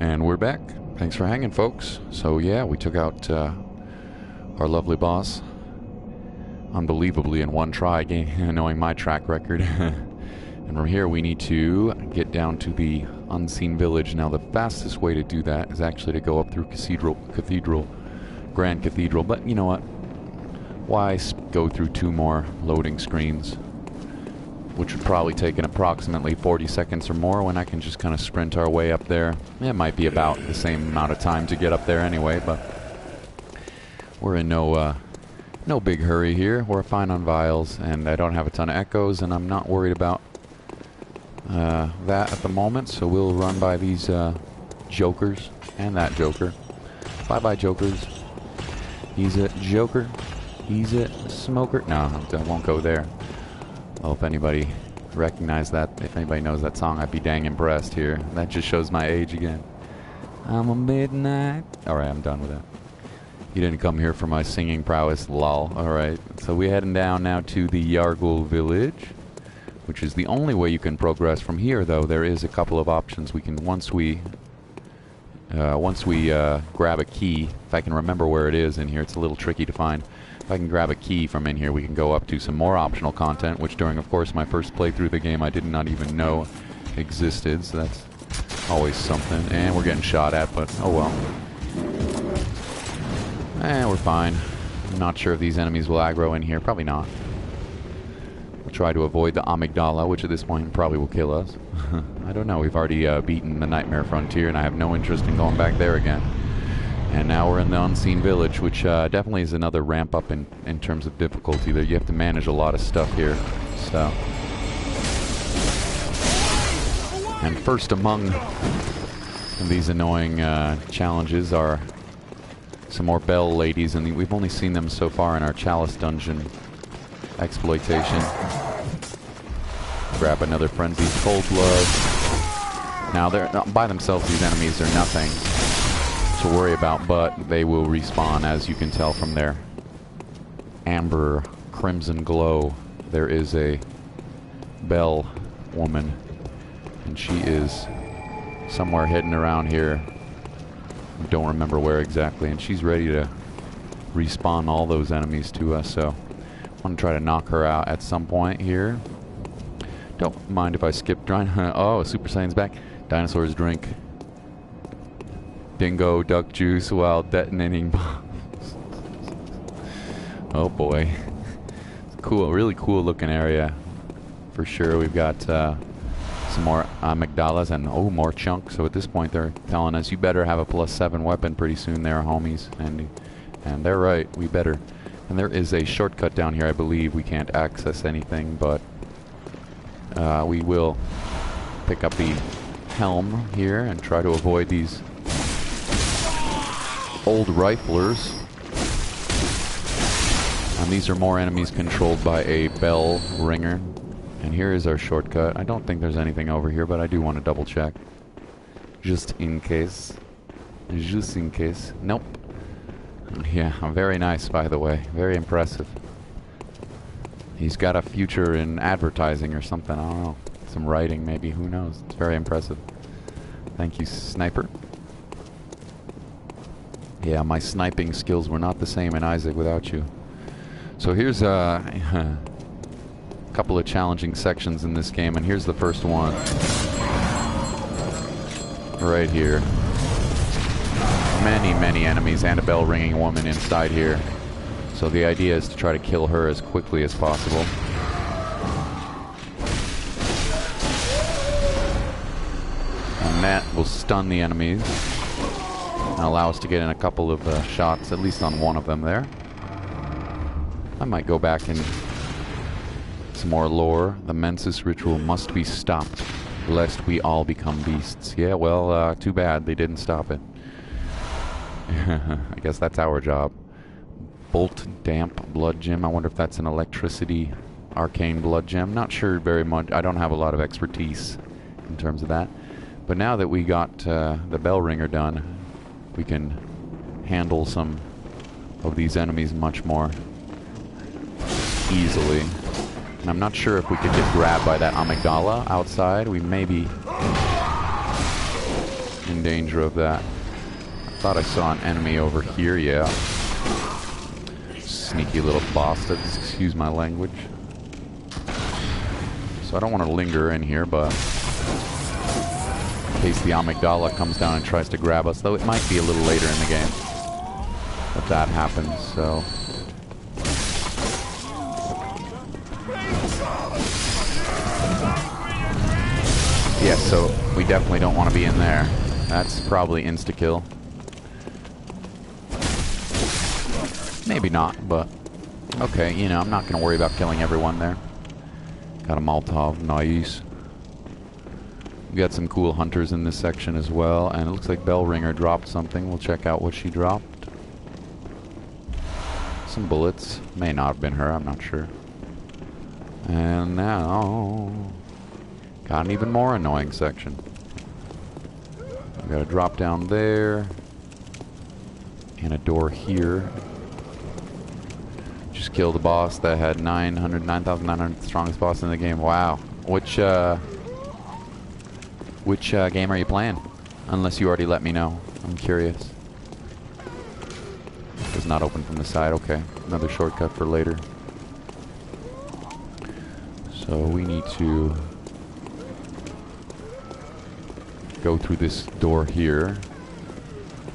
And we're back. Thanks for hanging, folks. So yeah, we took out our lovely boss unbelievably in one try, knowing my track record. And from here we need to get down to the unseen village. Now the fastest way to do that is actually to go up through Grand Cathedral. But you know what? Why go through 2 more loading screens, which would probably take an approximately 40 seconds or more, when I can just kind of sprint our way up there. It might be about the same amount of time to get up there anyway, but we're in no big hurry here. We're fine on vials, and I don't have a ton of echoes, and I'm not worried about that at the moment, so we'll run by these jokers and that joker. Bye-bye, jokers. He's a joker. He's a smoker. No, I won't go there. Well, if anybody recognized that, if anybody knows that song, I'd be dang impressed here. That just shows my age again. I'm a midnight. Alright, I'm done with that. You didn't come here for my singing prowess, lol. Alright, so we're heading down now to the Yargul village, which is the only way you can progress from here, though. There is a couple of options. We can, once we grab a key, if I can remember where it is in here, it's a little tricky to find. If I can grab a key from in here, we can go up to some more optional content, which during, of course, my first playthrough of the game, I did not even know existed, so that's always something. And we're getting shot at, but oh well. And we're fine. I'm not sure if these enemies will aggro in here. Probably not. We'll try to avoid the amygdala, which at this point probably will kill us. I don't know. We've already beaten the Nightmare Frontier, and I have no interest in going back there again. And now we're in the Unseen Village, which definitely is another ramp up in terms of difficulty. That you have to manage a lot of stuff here. So, and first among these annoying challenges are some more bell ladies, and we've only seen them so far in our Chalice dungeon exploitation. Grab another Frenzied Cold Blood. Now they're by themselves, these enemies are nothing to worry about, but they will respawn, as you can tell from their amber crimson glow. There is a bell woman, and she is somewhere hidden around here. I don't remember where exactly, and she's ready to respawn all those enemies to us, so I want to try to knock her out at some point here. Don't mind if I skip oh, Super Saiyan's back. Dinosaurs drink dingo duck juice while detonating bombs. Oh boy. Cool, really cool looking area for sure. We've got some more amygdalas and more chunks. So at this point they're telling us you better have a +7 weapon pretty soon there, homies. And they're right, we better. And there is a shortcut down here. I believe we can't access anything, but we will pick up the helm here and try to avoid these old riflers. And these are more enemies controlled by a bell ringer. And here is our shortcut. I don't think there's anything over here, but I do want to double check. Just in case. Just in case. Nope. Yeah, very nice, by the way. Very impressive. He's got a future in advertising or something. I don't know. Some writing, maybe. Who knows? It's very impressive. Thank you, Sniper. Yeah, my sniping skills were not the same in Isaac without you. So here's a couple of challenging sections in this game, and here's the first one. Right here. Many, many enemies and a bell ringing woman inside here. So the idea is to try to kill her as quickly as possible. And that will stun the enemies and allow us to get in a couple of shots, at least on one of them there. I might go back and some more lore. The Mensis ritual must be stopped, lest we all become beasts. Yeah, well, too bad they didn't stop it. I guess that's our job. Bolt Damp Blood Gem. I wonder if that's an electricity arcane blood gem. Not sure very much. I don't have a lot of expertise in terms of that. But now that we got the bell ringer done, we can handle some of these enemies much more easily. And I'm not sure if we could get grabbed by that amygdala outside. We maybe in danger of that. I thought I saw an enemy over here, yeah. Sneaky little bastards, excuse my language. So I don't want to linger in here, but in case the amygdala comes down and tries to grab us, though it might be a little later in the game that that happens, so... Yeah, so we definitely don't want to be in there. That's probably insta-kill. Maybe not, but okay, you know, I'm not going to worry about killing everyone there. Got a Molotov, nice. We got some cool hunters in this section as well, and it looks like Bellringer dropped something. We'll check out what she dropped. Some bullets. May not have been her, I'm not sure. And now... got an even more annoying section. We got a drop down there. And a door here. Just killed a boss that had 9,900 strongest boss in the game. Wow. Which game are you playing? Unless you already let me know. I'm curious. Does not open from the side. Okay. Another shortcut for later. So we need to go through this door here.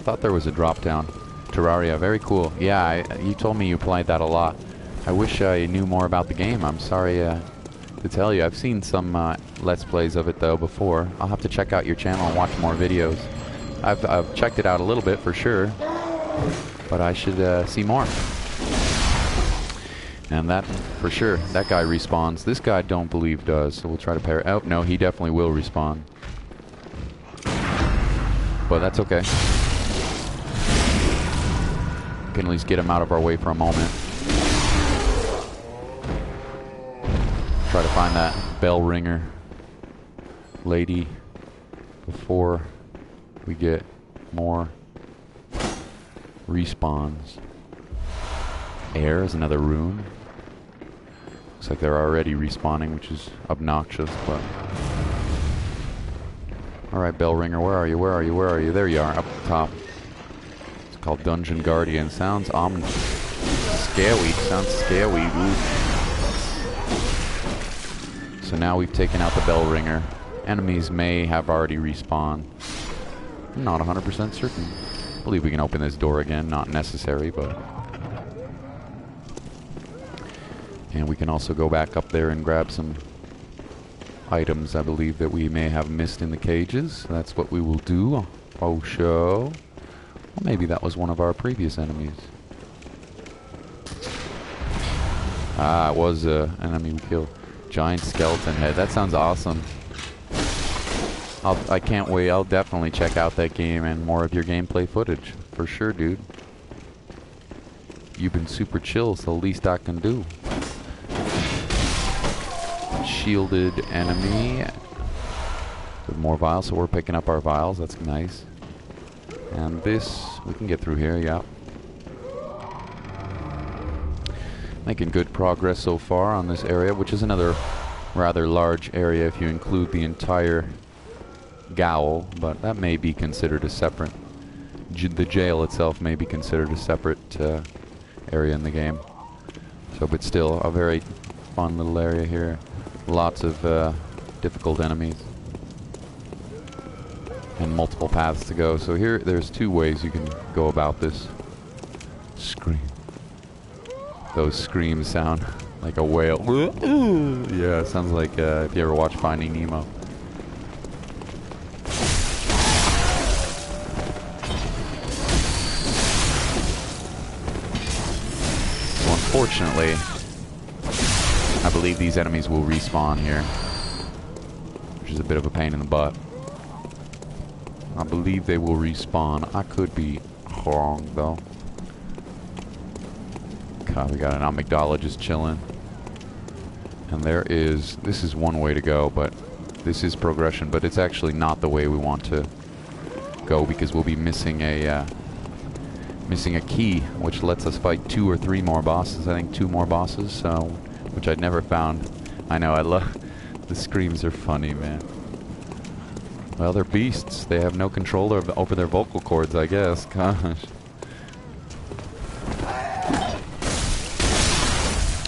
Thought there was a drop down. Terraria, very cool. Yeah, you told me you played that a lot. I wish I knew more about the game. I'm sorry to tell you. I've seen some Let's Plays of it, though, before. I'll have to check out your channel and watch more videos. I've checked it out a little bit, for sure. But I should see more. And that, for sure, that guy respawns. This guy I don't believe does, so we'll try to pair... Oh, no, he definitely will respawn. But that's okay. We can at least get him out of our way for a moment. Try to find that bell ringer lady before we get more respawns. Air is another rune. Looks like they're already respawning, which is obnoxious, but... Alright, bell ringer, where are you? Where are you? Where are you? There you are, up top. It's called Dungeon Guardian. Sounds scary. Sounds scary. Ooh. So now we've taken out the bell ringer. Enemies may have already respawned. I'm not 100% certain. I believe we can open this door again. Not necessary, but... And we can also go back up there and grab some items, I believe, that we may have missed in the cages. That's what we will do. Oh, show. Well, maybe that was one of our previous enemies. Ah, it was an enemy we killed. Giant skeleton head. That sounds awesome. I can't wait. I'll definitely check out that game and more of your gameplay footage. For sure, dude. You've been super chill, so the least I can do. Shielded enemy. With more vials, so we're picking up our vials. That's nice. And this, we can get through here, yeah. Making good progress so far on this area, which is another rather large area if you include the entire gaol, but that may be considered a separate... the jail itself may be considered a separate area in the game. So, but still, a very fun little area here. Lots of difficult enemies. And multiple paths to go. So here, there's two ways you can go about this. Scream. Those screams sound like a whale. Yeah, it sounds like if you ever watch Finding Nemo. So unfortunately, I believe these enemies will respawn here, which is a bit of a pain in the butt. I believe they will respawn. I could be wrong, though. God, we got an amygdala just chilling. And there is... This is one way to go, but this is progression. But it's actually not the way we want to go, because we'll be missing a key, which lets us fight 2 or 3 more bosses. I think 2 more bosses, so... Which I'd never found. I know, I love... The screams are funny, man. Well, they're beasts. They have no control over their vocal cords, I guess. Gosh.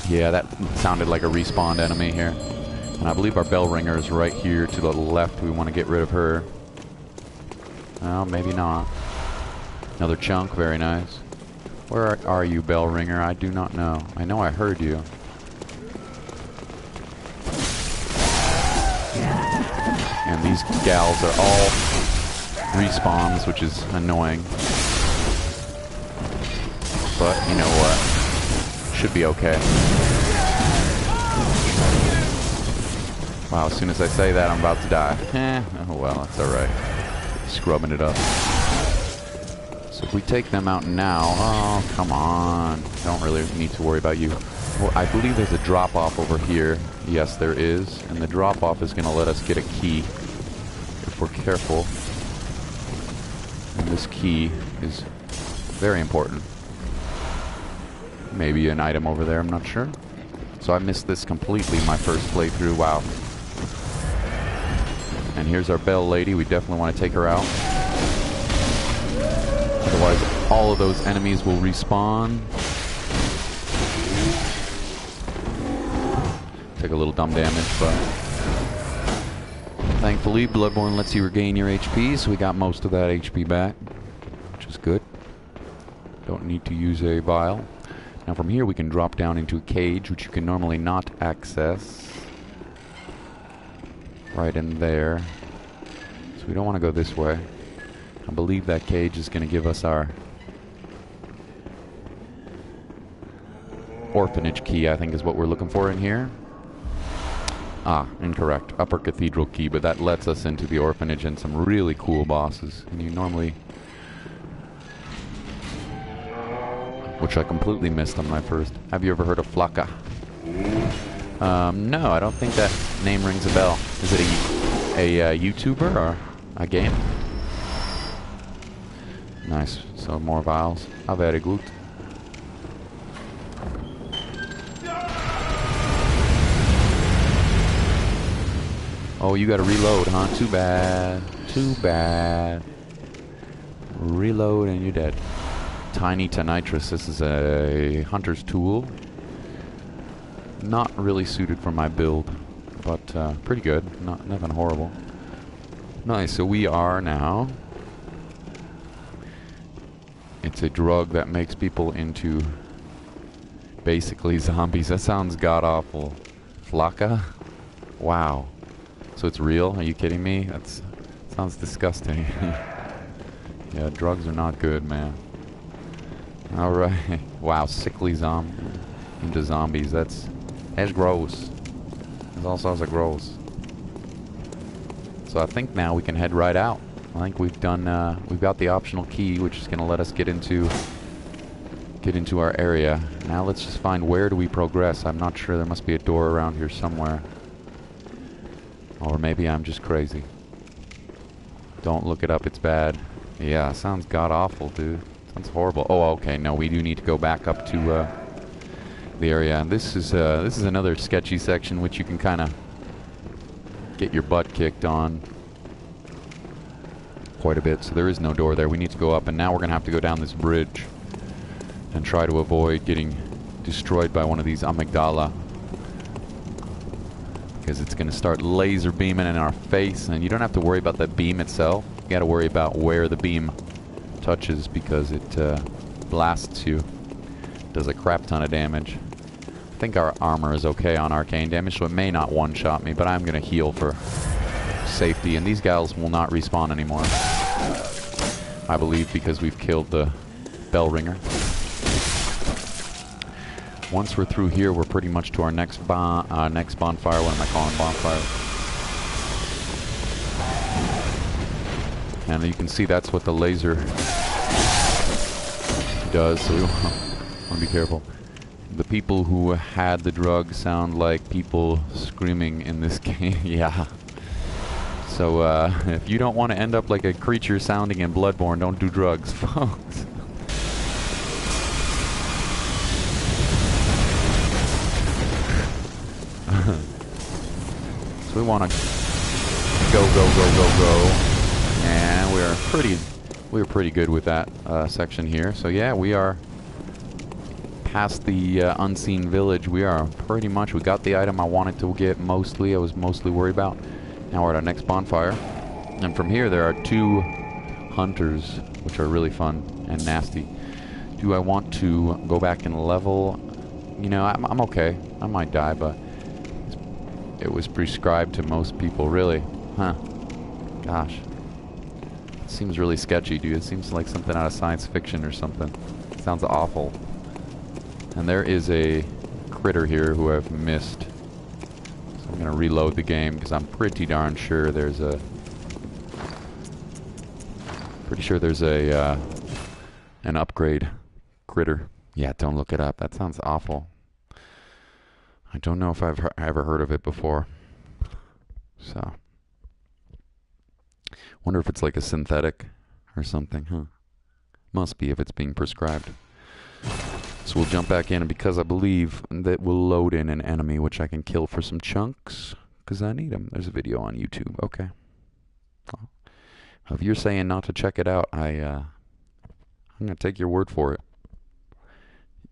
Yeah, that sounded like a respawned enemy here. And I believe our bell ringer is right here to the left. We want to get rid of her. Well, maybe not. Another chunk, very nice. Where are you, bell ringer? I do not know. I know I heard you. And these gals are all respawns, which is annoying. But you know what? Should be okay. Wow, as soon as I say that, I'm about to die. Oh well, that's alright. Scrubbing it up. So if we take them out now... Oh, come on. Don't really need to worry about you. Well, I believe there's a drop-off over here. Yes, there is. And the drop-off is going to let us get a key. If we're careful. And this key is very important. Maybe an item over there, I'm not sure. So I missed this completely my first playthrough. Wow. And here's our bell lady. We definitely want to take her out. Otherwise, all of those enemies will respawn. Take a little dumb damage, but thankfully, Bloodborne lets you regain your HP, so we got most of that HP back, which is good. Don't need to use a vial. Now from here we can drop down into a cage, which you can normally not access. Right in there. So we don't want to go this way. I believe that cage is going to give us our orphanage key, I think is what we're looking for in here. Ah, incorrect. Upper cathedral key, but that lets us into the orphanage and some really cool bosses. And you normally... Which I completely missed on my first. Have you ever heard of Flaka? No, I don't think that name rings a bell. Is it a YouTuber or a game? Nice. So more vials. Ah, very good. Oh, you gotta reload, huh? Too bad. Too bad. Reload and you're dead. Tiny Tonitrus. This is a hunter's tool. Not really suited for my build, but pretty good. Nothing horrible. Nice. So we are now... It's a drug that makes people into basically zombies. That sounds god-awful. Flaka? Wow. So it's real? Are you kidding me? That sounds disgusting. Yeah, drugs are not good, man. Alright. Wow, sickly zombie into zombies. That's gross. It all sounds like gross. So I think now we can head right out. I think we've done, we've got the optional key, which is going to let us get into our area. Now let's just find where do we progress. I'm not sure. There must be a door around here somewhere. Or maybe I'm just crazy. Don't look it up. It's bad. Yeah, sounds god-awful, dude. Sounds horrible. Oh, okay. No, we do need to go back up to the area. And this is another sketchy section which you can kind of get your butt kicked on quite a bit. So there is no door there. We need to go up, and now we're going to have to go down this bridge and try to avoid getting destroyed by one of these amygdala, because it's going to start laser beaming in our face, and you don't have to worry about the beam itself. You got to worry about where the beam touches, because it blasts you. Does a crap ton of damage. I think our armor is okay on arcane damage, so it may not one-shot me, but I'm going to heal for safety, and these gals will not respawn anymore, I believe, because we've killed the bell ringer. Once we're through here, we're pretty much to our next bonfire. What am I calling bonfire? And you can see that's what the laser does, so we want to be careful. The people who had the drug sound like people screaming in this game. Yeah. So if you don't want to end up like a creature sounding in Bloodborne, don't do drugs, folks. So we want to Go, go, go, go, go. And we were pretty good with that section here. So yeah, we are past the unseen village. We are pretty much, we got the item I wanted to get mostly. I was mostly worried about. Now we're at our next bonfire. And from here there are 2 hunters, which are really fun and nasty. Do I want to go back and level? You know, I'm okay. I might die, but it was prescribed to most people, really. Huh. Gosh. It seems really sketchy, dude. It seems like something out of science fiction or something. It sounds awful. And there is a critter here who I've missed. So I'm going to reload the game because I'm pretty darn sure there's a... Pretty sure there's a an upgrade critter. Yeah, don't look it up. That sounds awful. I don't know if I've ever heard of it before. So, wonder if it's like a synthetic or something, huh? Must be if it's being prescribed. So we'll jump back in, and because I believe that we'll load in an enemy which I can kill for some chunks, because I need them. There's a video on YouTube. Okay. Well, if you're saying not to check it out, I'm gonna take your word for it.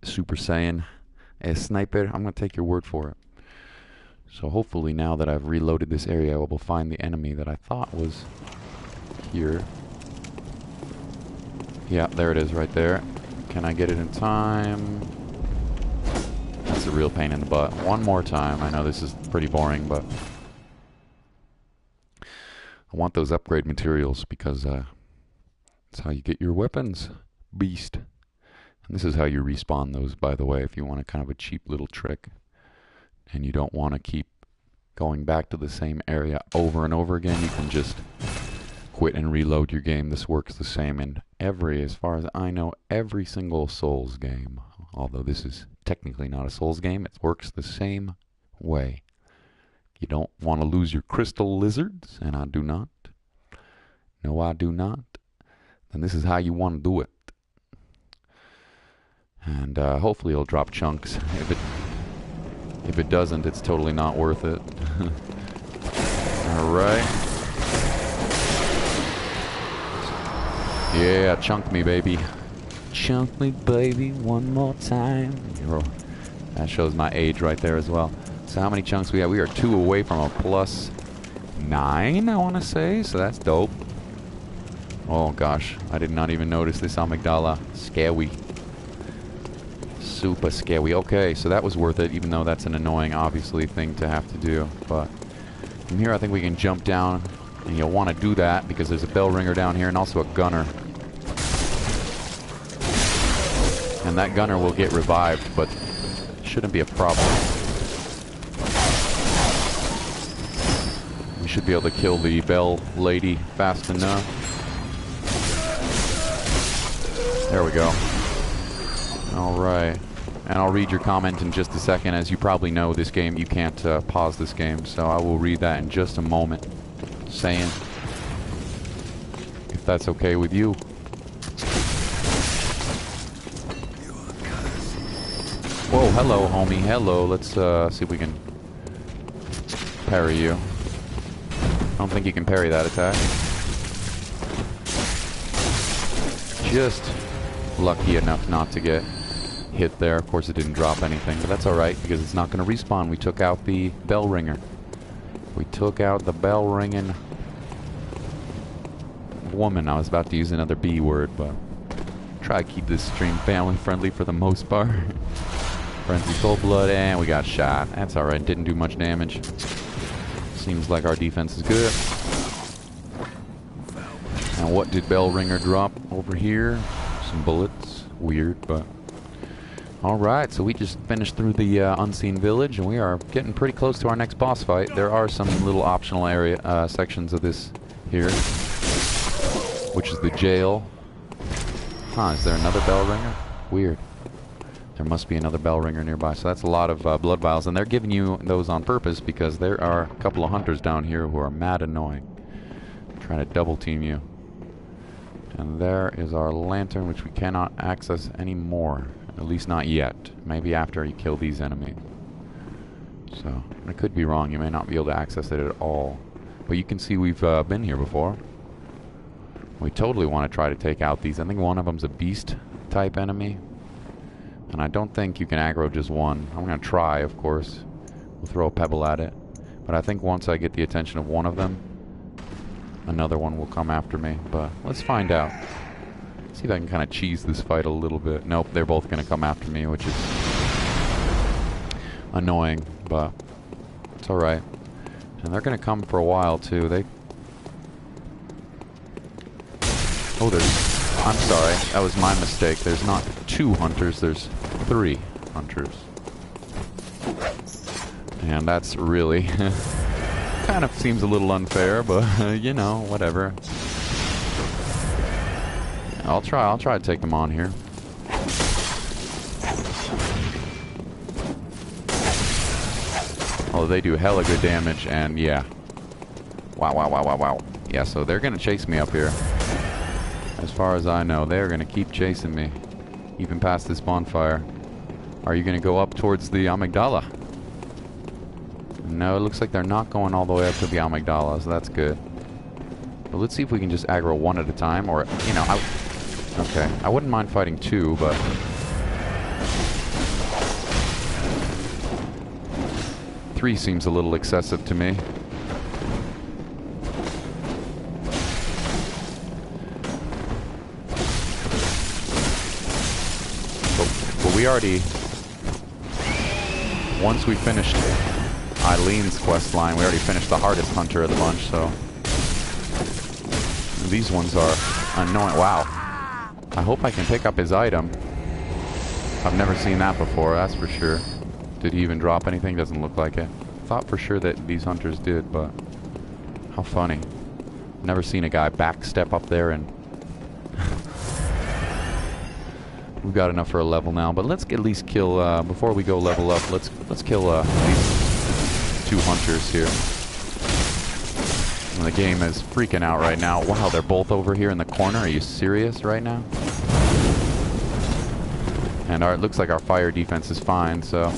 Super Saiyan, a sniper. I'm gonna take your word for it. So hopefully now that I've reloaded this area, I will find the enemy that I thought was here. Yeah, there it is, right there. Can I get it in time? That's a real pain in the butt. One more time. I know this is pretty boring, but I want those upgrade materials because that's how you get your weapons, beast. And this is how you respawn those, by the way, if you want a kind of a cheap little trick and you don't want to keep going back to the same area over and over again. You can just quit and reload your game. This works the same in as far as I know, every single Souls game. Although this is technically not a Souls game, it works the same way. You don't want to lose your crystal lizards, and I do not. No, I do not. And this is how you want to do it. And hopefully it'll drop chunks. If it doesn't, it's totally not worth it. Alright. Yeah, chunk me, baby. Chunk me, baby, one more time. That shows my age right there as well. So how many chunks we have? We are 2 away from a +9, I want to say. So that's dope. Oh gosh, I did not even notice this amygdala. Scary. Super scary. Okay, so that was worth it, even though that's an annoying, obviously, thing to have to do. But from here, I think we can jump down, and you'll want to do that because there's a bell ringer down here and also a gunner. And that gunner will get revived, but shouldn't be a problem. We should be able to kill the bell lady fast enough. There we go. Alright. And I'll read your comment in just a second. As you probably know, this game, you can't pause this game, so I will read that in just a moment. Saying, if that's okay with you. Whoa, hello, homie. Hello. Let's see if we can parry you. I don't think you can parry that attack. Just lucky enough not to get hit there. Of course, it didn't drop anything, but that's alright because it's not going to respawn. We took out the bell ringer. We took out the bell ringing woman. I was about to use another B word, but try to keep this stream family friendly for the most part. Frenzy full blood, and we got shot. That's alright. Didn't do much damage. Seems like our defense is good. And what did bell ringer drop over here? Some bullets. Weird, but alright, so we just finished through the unseen village, and we are getting pretty close to our next boss fight. There are some little optional area sections of this here, which is the jail. Huh, is there another bell ringer? Weird. There must be another bell ringer nearby, so that's a lot of blood vials, and they're giving you those on purpose because there are a couple of hunters down here who are mad annoying. Trying to double team you. And there is our lantern, which we cannot access anymore. At least not yet. Maybe after you kill these enemies. So, I could be wrong. You may not be able to access it at all. But you can see we've been here before. We totally want to try to take out these. I think one of them's a beast type enemy. And I don't think you can aggro just one. I'm going to try, of course. We'll throw a pebble at it. But I think once I get the attention of one of them, another one will come after me. But let's find out. See if I can kind of cheese this fight a little bit. Nope, they're both going to come after me, which is annoying, but it's alright. And they're going to come for a while, too. Oh, I'm sorry. That was my mistake. There's not 2 hunters, there's 3 hunters. And that's really... kind of seems a little unfair, but, you know, whatever. I'll try to take them on here. Oh, they do hella good damage, and yeah. Wow. Yeah, so they're gonna chase me up here. As far as I know, they're gonna keep chasing me. Even past this bonfire. Are you gonna go up towards the amygdala? No, it looks like they're not going all the way up to the amygdala, so that's good. But let's see if we can just aggro one at a time, or, you know, okay, I wouldn't mind fighting 2, but... Three seems a little excessive to me. But we already... Once we finished Eileen's quest line, we already finished the hardest hunter of the bunch, so... These ones are annoying. Wow. I hope I can pick up his item. I've never seen that before, that's for sure. Did he even drop anything? Doesn't look like it. Thought for sure that these hunters did, but... How funny. Never seen a guy backstep up there and... We've got enough for a level now, but let's at least kill, before we go level up, let's kill, these 2 hunters here. And the game is freaking out right now. Wow, they're both over here in the corner. Are you serious right now? And it looks like our fire defense is fine, so...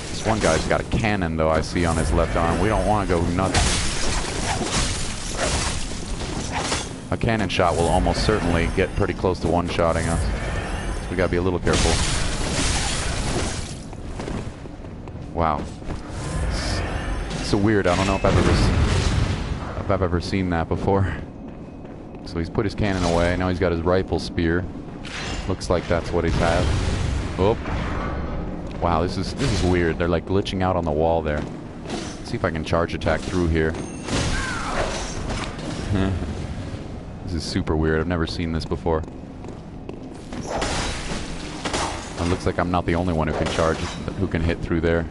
This one guy's got a cannon, though, I see on his left arm. We don't want to go nuts. A cannon shot will almost certainly get pretty close to one-shotting us. So we gotta be a little careful. Wow. It's so weird. I don't know if I've ever seen that before. So he's put his cannon away. Now he's got his rifle spear. Looks like that's what he's had. Oh. Wow, this is weird. They're like glitching out on the wall there. Let's see if I can charge attack through here. This is super weird. I've never seen this before. It looks like I'm not the only one who can hit through there.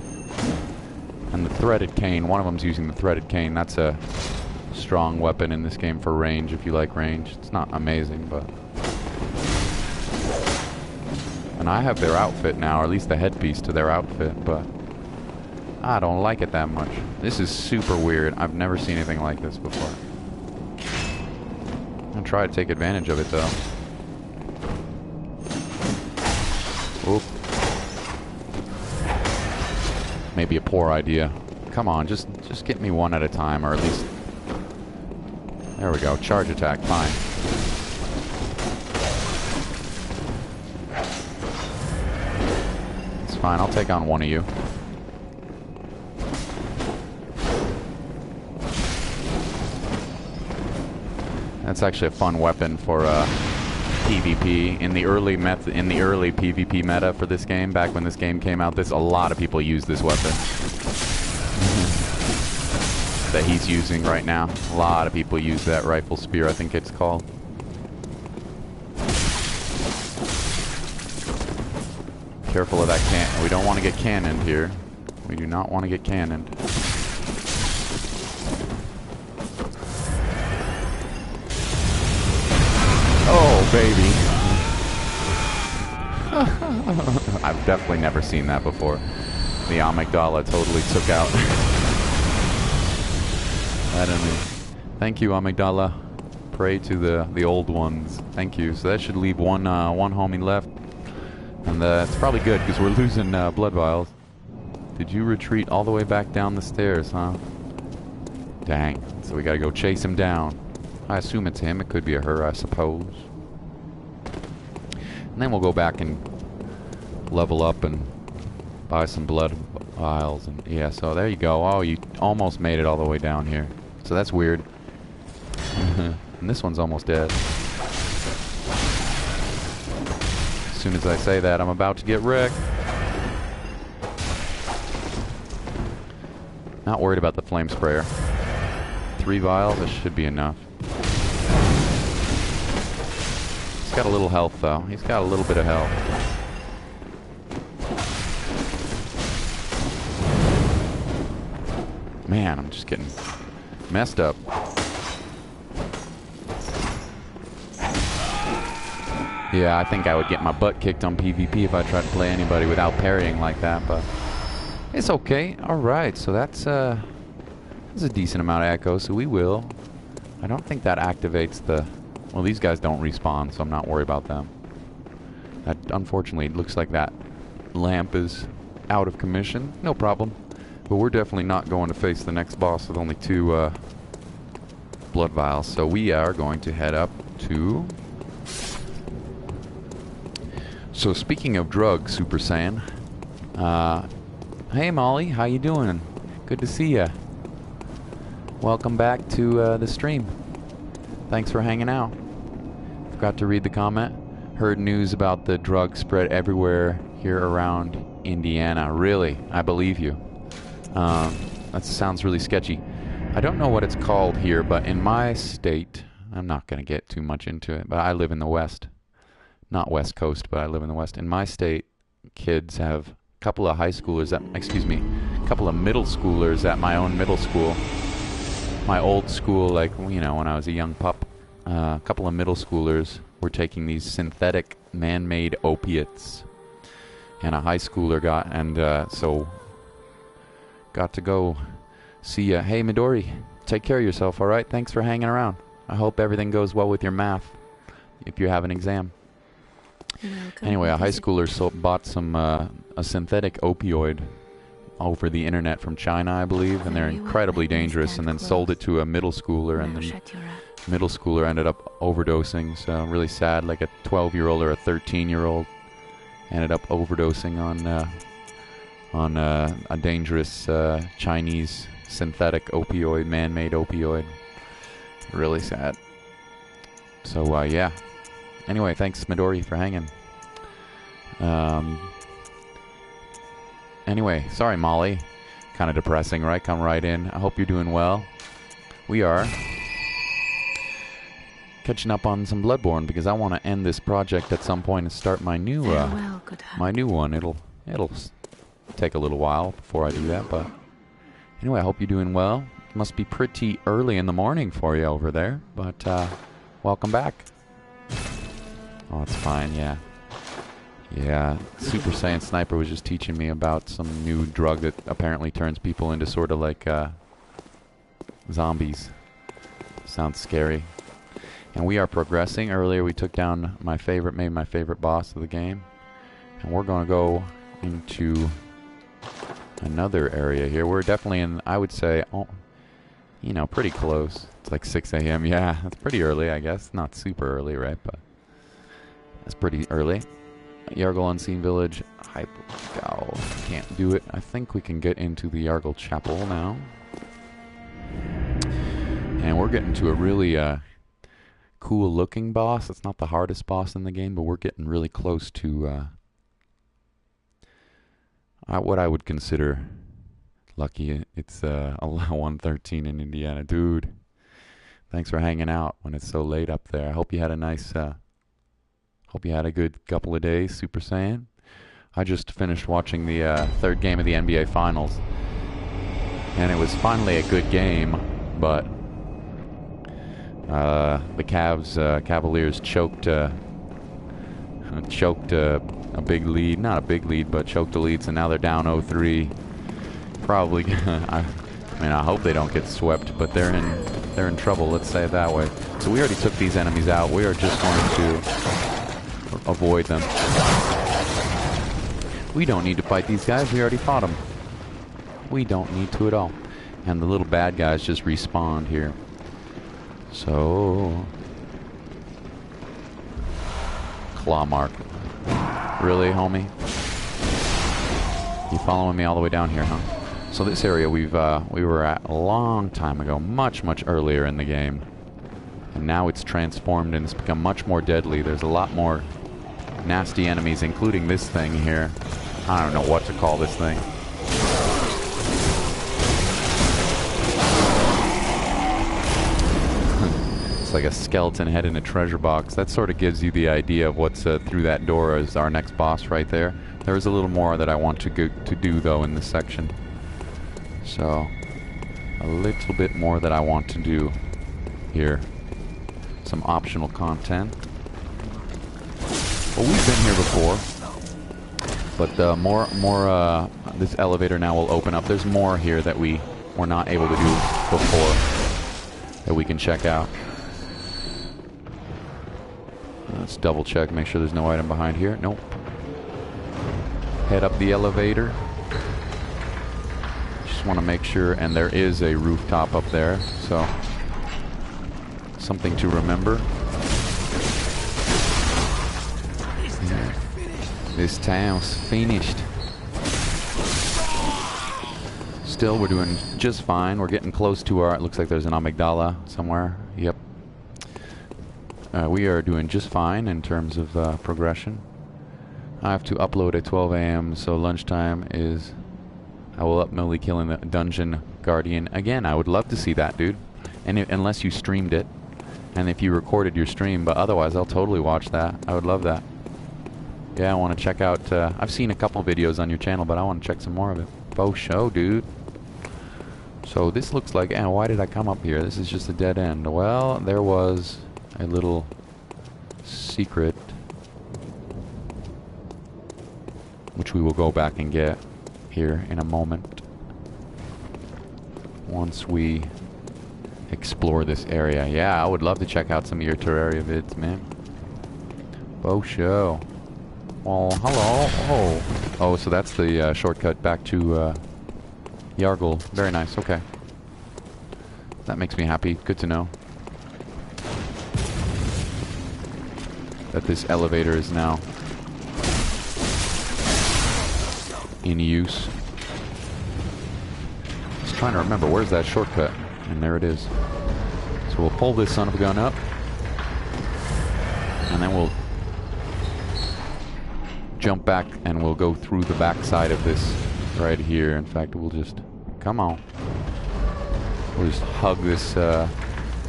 And the threaded cane, one of them's using the threaded cane. That's a strong weapon in this game for range, if you like range. It's not amazing, but... And I have their outfit now, or at least the headpiece to their outfit, but... I don't like it that much. This is super weird. I've never seen anything like this before. I'm gonna try to take advantage of it, though. Oop. Maybe a poor idea. Come on, just get me one at a time, or at least... There we go. Charge attack. Fine. It's fine. I'll take on one of you. That's actually a fun weapon for PvP. In the early PvP meta for this game, back when this game came out, a lot of people use this weapon. That he's using right now. A lot of people use that rifle spear, I think it's called. Careful of that cannon. We don't want to get cannoned here. We do not want to get cannoned. Oh, baby. I've definitely never seen that before. The amygdala totally took out that enemy. Thank you, amygdala. Pray to the old ones. Thank you. So that should leave one homie left. And it's probably good, because we're losing blood vials. Did you retreat all the way back down the stairs, huh? Dang. So we gotta go chase him down. I assume it's him. It could be a her, I suppose. And then we'll go back and level up and buy some blood vials. And yeah, so there you go. Oh, you almost made it all the way down here. So that's weird. And this one's almost dead. As soon as I say that, I'm about to get wrecked. Not worried about the flame sprayer. 3 vials, that should be enough. He's got a little health, though. He's got a little bit of health. Man, I'm just getting messed up. Yeah, I think I would get my butt kicked on PvP if I tried to play anybody without parrying like that, but it's okay. Alright, so that's a decent amount of echo, so we will. I don't think that activates the... Well, these guys don't respawn, so I'm not worried about them. That, unfortunately, it looks like that lamp is out of commission. No problem. But we're definitely not going to face the next boss with only 2 blood vials, so we are going to head up to... So speaking of drugs, Super Saiyan, hey Molly, how you doing? Good to see ya. Welcome back to the stream. Thanks for hanging out. Forgot to read the comment. Heard news about the drug spread everywhere here around Indiana. Really? I believe you. That sounds really sketchy. I don't know what it's called here, but in my state, I'm not going to get too much into it, but I live in the West. Not West Coast, but I live in the West. In my state, kids have a couple of high schoolers at, excuse me, a couple of middle schoolers at my own middle school. My old school, like, you know, when I was a young pup, a couple of middle schoolers were taking these synthetic man-made opiates. And a high schooler got, and so got to go see ya. Hey, Midori, take care of yourself, all right? Thanks for hanging around. I hope everything goes well with your math if you have an exam. Anyway, a high schooler bought some a synthetic opioid over the internet from China, I believe, and they're incredibly dangerous, and then sold it to a middle schooler, and the middle schooler ended up overdosing, so really sad, like a 12-year-old or a 13-year-old ended up overdosing on a dangerous Chinese synthetic opioid, man-made opioid. Really sad. So, yeah. Anyway, thanks, Midori, for hanging. Anyway, sorry, Molly. Kind of depressing, right? Come right in. I hope you're doing well. We are. Catching up on some Bloodborne, because I want to end this project at some point and start my new, my new one. It'll take a little while before I do that, but... Anyway, I hope you're doing well. It must be pretty early in the morning for you over there, but, welcome back. Oh, it's fine, yeah. Yeah, Super Saiyan Sniper was just teaching me about some new drug that apparently turns people into sort of like, zombies. Sounds scary. And we are progressing. Earlier we took down maybe my favorite boss of the game. And we're going to go into another area here. We're definitely in, I would say, you know, pretty close. It's like 6 a.m. Yeah, that's pretty early, I guess. Not super early, right? But that's pretty early. Yargle Unseen Village. Hypergal. Can't do it. I think we can get into the Yargle Chapel now. And we're getting to a really cool looking boss. It's not the hardest boss in the game, but we're getting really close to what I would consider lucky. It's 113 in Indiana. Dude, thanks for hanging out when it's so late up there. I hope you had a nice... Hope you had a good couple of days, Super Saiyan. I just finished watching the third game of the NBA Finals. And it was finally a good game, but the Cavaliers choked a big lead. Not a big lead, but choked a lead, so now they're down 0-3. Probably, I hope they don't get swept, but they're in trouble, let's say it that way. So we already took these enemies out. We are just going to avoid them. We don't need to fight these guys. We already fought them. We don't need to at all. And the little bad guys just respawned here. So... Claw mark. Really, homie? You following me all the way down here, huh? So this area we were at a long time ago, much earlier in the game. And now it's transformed and it's become much more deadly. There's a lot more nasty enemies, including this thing here. I don't know what to call this thing. It's like a skeleton head in a treasure box. That sort of gives you the idea of what's through that door as our next boss right there. There is a little more that I want to do though in this section. So, a little bit more that I want to do here. Some optional content. Well, we've been here before, but this elevator now will open up. There's more here that we were not able to do before that we can check out. Let's double check, make sure there's no item behind here. Nope. Head up the elevator. Just want to make sure, and there is a rooftop up there, so something to remember. Yeah. This town's finished. Still, we're doing just fine. We're getting close to our... It looks like there's an amygdala somewhere. Yep. We are doing just fine in terms of progression. I have to upload at 12 a.m. so lunchtime is... I will ultimately killing the dungeon guardian again. I would love to see that, dude. And unless you streamed it, and if you recorded your stream, but otherwise I'll totally watch that. I would love that. Yeah, I want to check out... I've seen a couple videos on your channel, but I want to check some more of it. Faux show, dude. So this looks like... why did I come up here? This is just a dead end. Well, there was a little secret, which we will go back and get here in a moment. Once we explore this area. Yeah, I would love to check out some of your Terraria vids, man. Faux show. Oh, hello. Oh, so that's the shortcut back to Yargle. Very nice. Okay. That makes me happy. Good to know that this elevator is now in use. Just trying to remember, where's that shortcut? And there it is. So we'll pull this son of a gun up, and then we'll jump back and we'll go through the back side of this right here. In fact, we'll just... Come on. We'll just hug this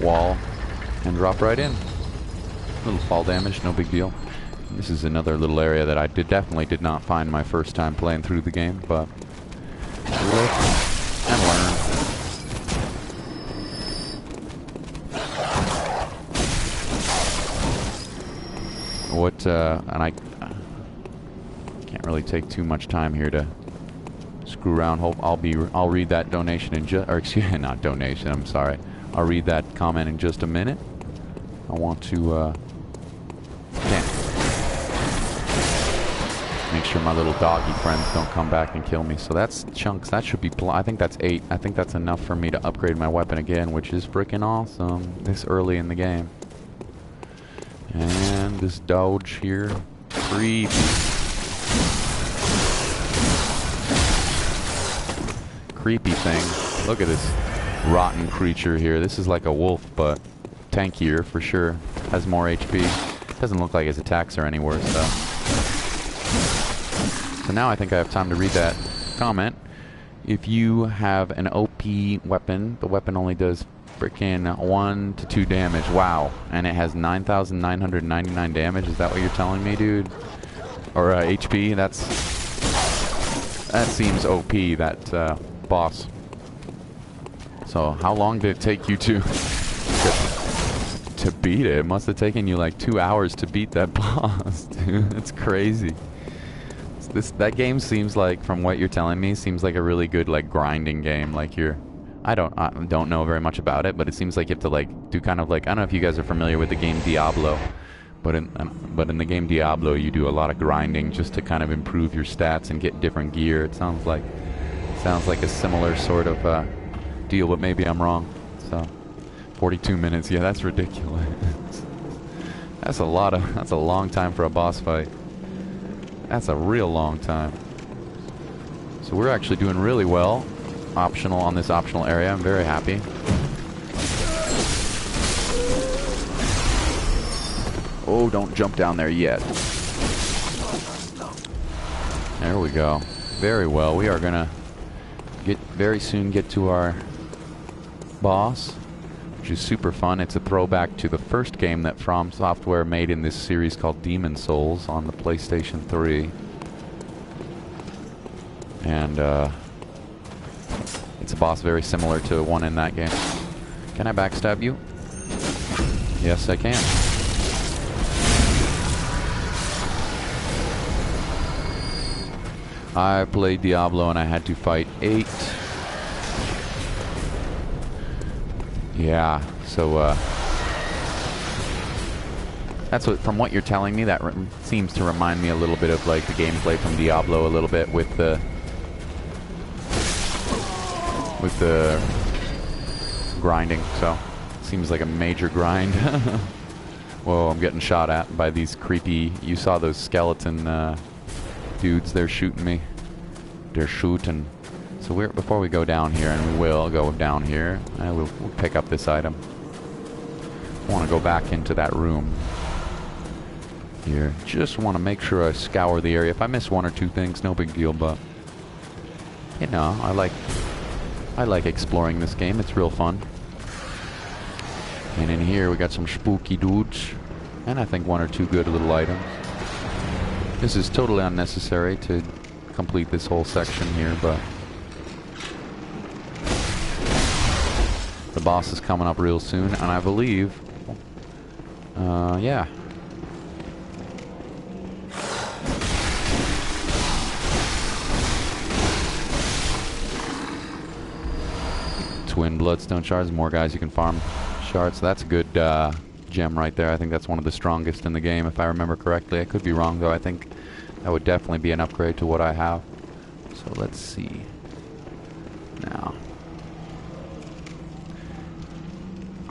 wall and drop right in. A little fall damage, no big deal. This is another little area that I definitely did not find my first time playing through the game, but live and learn. What, and I can't really take too much time here to screw around. I'll read that donation in just, or excuse me, not donation, I'm sorry. I'll read that comment in just a minute. I want to, make sure my little doggy friends don't come back and kill me. So that's chunks. That should be... I think that's 8. I think that's enough for me to upgrade my weapon again, which is freaking awesome this early in the game. And this dodge here. Creepy. Creepy thing. Look at this rotten creature here. This is like a wolf, but tankier for sure. Has more HP. Doesn't look like his attacks are any worse, though. So now I think I have time to read that comment. If you have an OP weapon, the weapon only does freaking 1 to 2 damage. Wow. And it has 9,999 damage. Is that what you're telling me, dude? Or HP? That seems OP, that boss. So how long did it take you to beat it? It must have taken you like 2 hours to beat that boss, dude. That's crazy. That game seems like, from what you're telling me, seems like a really good like grinding game. Like I don't know very much about it, but it seems like you have to like do kind of like, I don't know if you guys are familiar with the game Diablo, but in the game Diablo you do a lot of grinding just to kind of improve your stats and get different gear. It sounds like a similar sort of deal, but maybe I'm wrong. So, 42 minutes. Yeah, that's ridiculous. That's a long time for a boss fight. That's a real long time. So we're actually doing really well. Optional on this optional area. I'm very happy. Oh, don't jump down there yet. There we go. Very well. We are gonna very soon get to our boss, which is super fun. It's a throwback to the first game that From Software made in this series called Demon Souls on the PlayStation 3. And it's a boss very similar to one in that game. Can I backstab you? Yes, I can. I played Diablo and I had to fight 8. Yeah, so that's what, from what you're telling me, that seems to remind me a little bit of like the gameplay from Diablo a little bit with the grinding. So seems like a major grind. Whoa, I'm getting shot at by these creepy, you saw those skeleton dudes, they're shooting me. They're shooting. So before we go down here, and we will go down here, we'll pick up this item. I want to go back into that room here. Just want to make sure I scour the area. If I miss one or two things, no big deal, but you know, I like exploring this game. It's real fun. And in here we got some spooky dudes, and I think one or two good little items. This is totally unnecessary to complete this whole section here, but the boss is coming up real soon, and I believe, yeah. Twin bloodstone shards, more guys you can farm shards. That's a good gem right there. I think that's one of the strongest in the game, if I remember correctly. I could be wrong, though. I think that would definitely be an upgrade to what I have. So let's see. Now,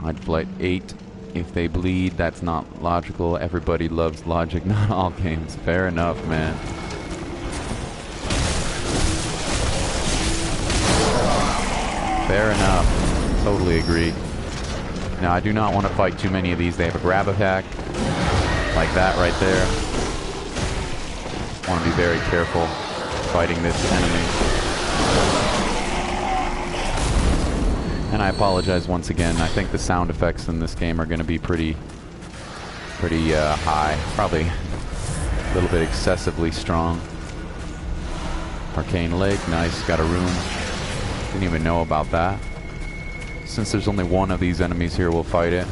I'd flight 8. If they bleed, that's not logical. Everybody loves logic, not all games. Fair enough, man. Fair enough. Totally agree. Now, I do not want to fight too many of these. They have a grab attack, like that right there. I want to be very careful fighting this enemy. And I apologize once again. I think the sound effects in this game are going to be pretty high. Probably a little bit excessively strong. Arcane Lake, nice. Got a rune. Didn't even know about that. Since there's only one of these enemies here, we'll fight it.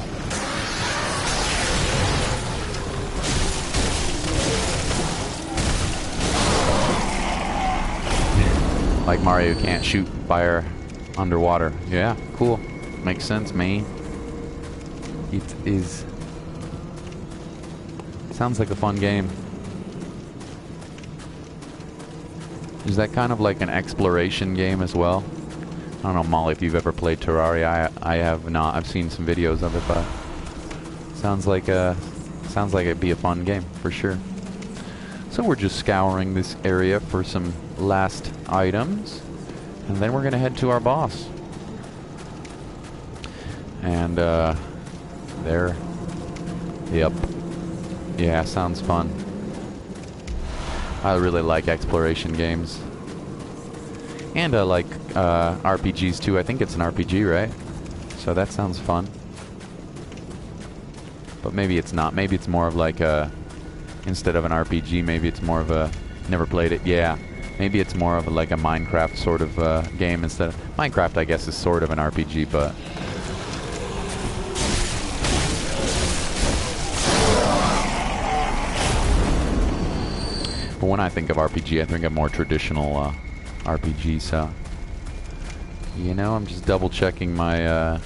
Like Mario can't shoot fire underwater. Yeah, cool. Makes sense, man. It is. Sounds like a fun game. Is that kind of like an exploration game as well? I don't know, Molly, if you've ever played Terraria. I have not. I've seen some videos of it, but sounds like it'd be a fun game for sure. So we're just scouring this area for some last items, and then we're gonna head to our boss. And there. Yep. Yeah, sounds fun. I really like exploration games. And I like RPGs too. I think it's an RPG, right? So that sounds fun. But maybe it's not. Maybe it's more of like a, instead of an RPG, maybe it's more of a, never played it. Yeah. Maybe it's more of a, like a Minecraft sort of game instead of, Minecraft I guess is sort of an RPG, but when I think of RPG, I think of more traditional RPG, so you know, I'm just double checking my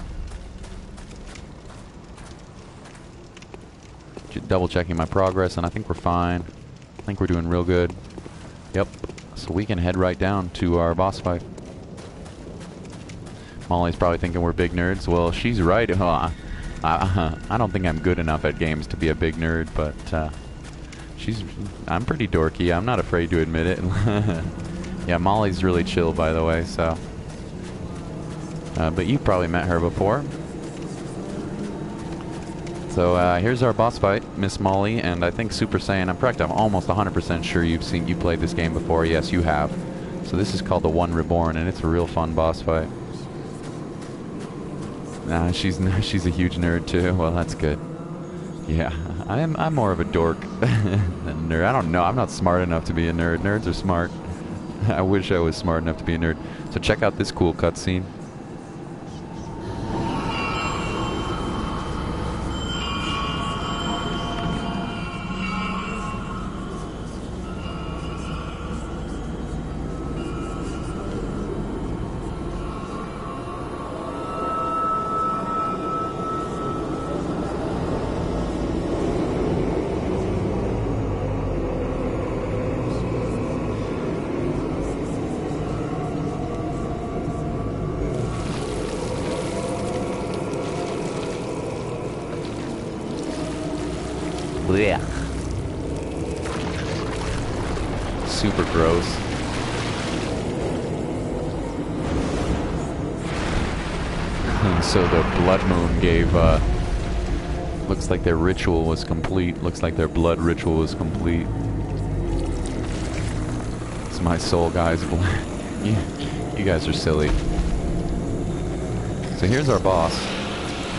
progress, and I think we're fine. I think we're doing real good. Yep. So we can head right down to our boss fight. Molly's probably thinking we're big nerds. Well, she's right. I don't think I'm good enough at games to be a big nerd, but I'm pretty dorky. I'm not afraid to admit it. Yeah, Molly's really chill, by the way, so. But you've probably met her before. So here's our boss fight, Miss Molly, and I think Super Saiyan. I'm almost 100% sure you played this game before. Yes, you have. So this is called the One Reborn, and it's a real fun boss fight. Nah, she's a huge nerd too. Well, that's good. Yeah, I'm more of a dork than a nerd. I don't know. I'm not smart enough to be a nerd. Nerds are smart. I wish I was smart enough to be a nerd. So check out this cool cutscene. Blech. Super gross. So the Blood Moon gave, looks like their ritual was complete. Looks like their blood ritual was complete. It's my soul, guys. You guys are silly. So here's our boss,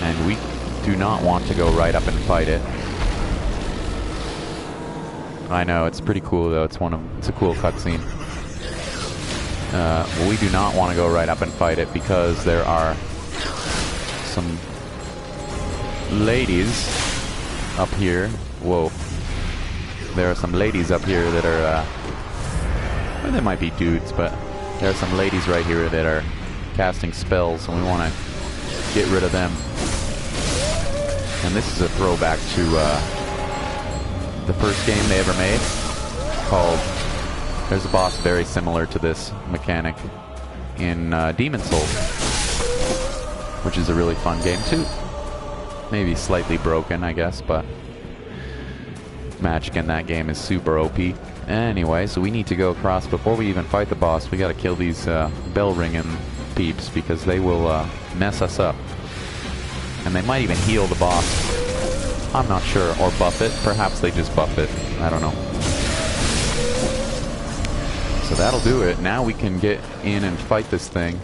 and we do not want to go right up and fight it. I know, it's pretty cool though. It's a cool cutscene. Well, we do not want to go right up and fight it because there are some ladies up here. Whoa. There are some ladies up here that are, well, they might be dudes, but there are some ladies right here that are casting spells, and we want to get rid of them. And this is a throwback to, the first game they ever made, called, there's a boss very similar to this mechanic in Demon Souls, which is a really fun game too. Maybe slightly broken, I guess, but magic in that game is super OP. Anyway, so we need to go across. Before we even fight the boss, we gotta kill these bell ringing peeps, because they will mess us up. And they might even heal the boss. I'm not sure, or buff it. Perhaps they just buff it. I don't know. So that'll do it. Now we can get in and fight this thing.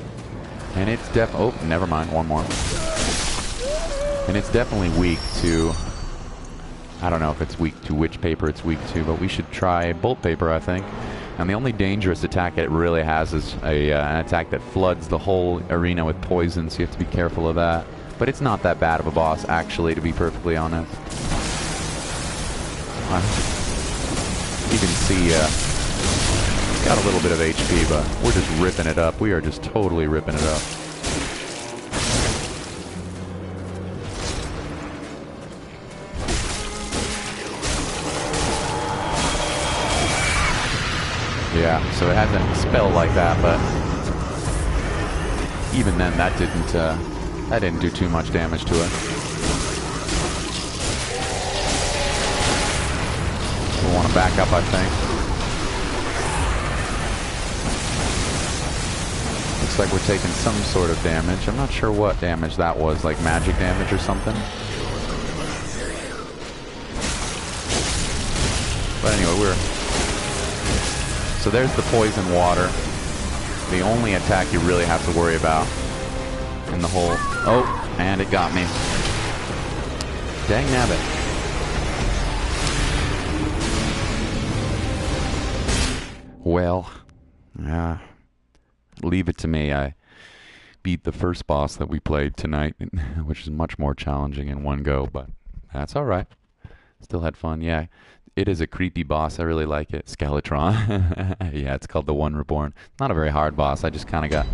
And it's oh, never mind. One more. And it's definitely weak to, I don't know if it's weak to which paper it's weak to, but we should try bolt paper, I think. And the only dangerous attack it really has is an attack that floods the whole arena with poison, so you have to be careful of that. But it's not that bad of a boss, actually, to be perfectly honest. You can see it's got a little bit of HP, but we're just ripping it up. We are just totally ripping it up. Yeah, so it has a spell like that, but even then, that didn't do too much damage to it. We'll want to back up, I think. Looks like we're taking some sort of damage. I'm not sure what damage that was, like magic damage or something. But anyway, so there's the poison water. The only attack you really have to worry about in the whole... Oh, and it got me. Dang nabbit. Well, leave it to me. I beat the first boss that we played tonight, which is much more challenging in one go, but that's alright. Still had fun, yeah. It is a creepy boss. I really like it. Skeletron. Yeah, it's called the One Reborn. Not a very hard boss. I just kind of got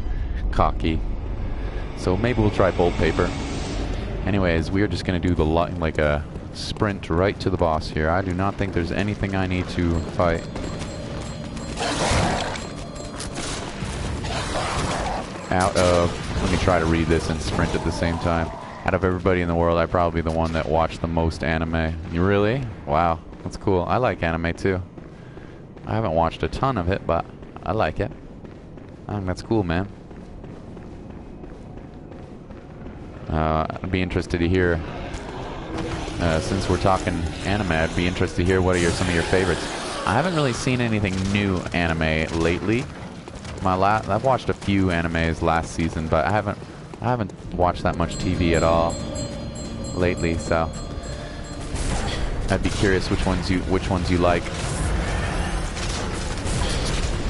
cocky. So maybe we'll try bolt paper. Anyways, we are just going to do like a sprint right to the boss here. I do not think there's anything I need to fight. Out of Let me try to read this and sprint at the same time. Out of everybody in the world, I'm probably the one that watched the most anime. You really? Wow, that's cool. I like anime too. I haven't watched a ton of it, but I like it. I think that's cool, man. I'd be interested to hear, since we're talking anime, I'd be interested to hear what are some of your favorites. I haven't really seen anything new anime lately. I've watched a few animes last season, but I haven't watched that much TV at all lately. So I'd be curious which ones you like.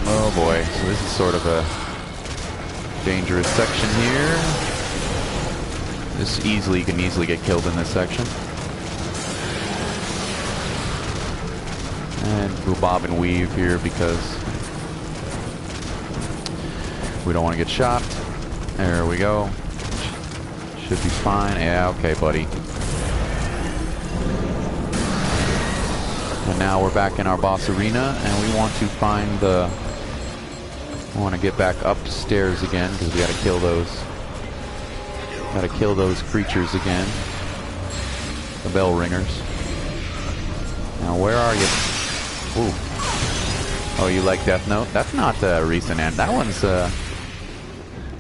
Oh boy, so this is sort of a dangerous section here. You can easily get killed in this section. And we'll bob and weave here because we don't want to get shot. There we go. Should be fine. Yeah, okay, buddy. And now we're back in our boss arena, and we want to find the... I want to get back upstairs again because we got to kill those. Got to kill those creatures again. The bell ringers. Now, where are you? Ooh. Oh, you like Death Note? That's not a recent anime. That one's,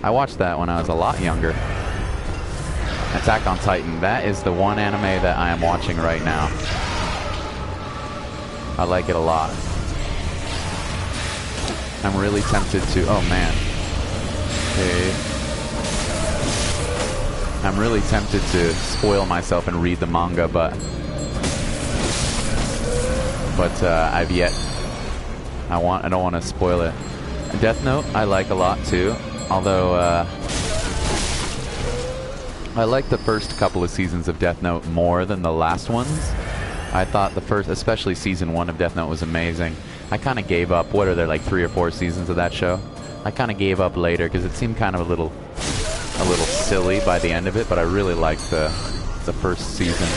I watched that when I was a lot younger. Attack on Titan. That is the one anime that I am watching right now. I like it a lot. I'm really tempted to... Oh, man. Okay. I'm really tempted to spoil myself and read the manga, but I've yet. I don't want to spoil it. Death Note I like a lot too, although I like the first couple of seasons of Death Note more than the last ones. I thought the first, especially season 1 of Death Note, was amazing. I kind of gave up. What are there, like 3 or 4 seasons of that show? I kind of gave up later because it seemed kind of a little silly by the end of it, but I really liked the first season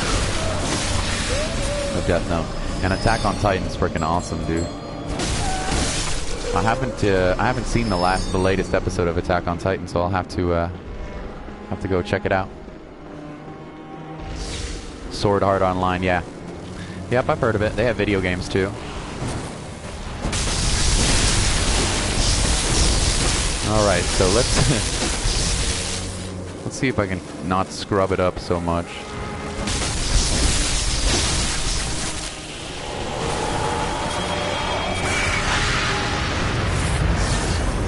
of Death Note. And Attack on Titan's freaking awesome, dude. I haven't seen the latest episode of Attack on Titan, so I'll have to go check it out. Sword Art Online, yeah. Yep, I've heard of it. They have video games too. Alright, so let's see if I can not scrub it up so much.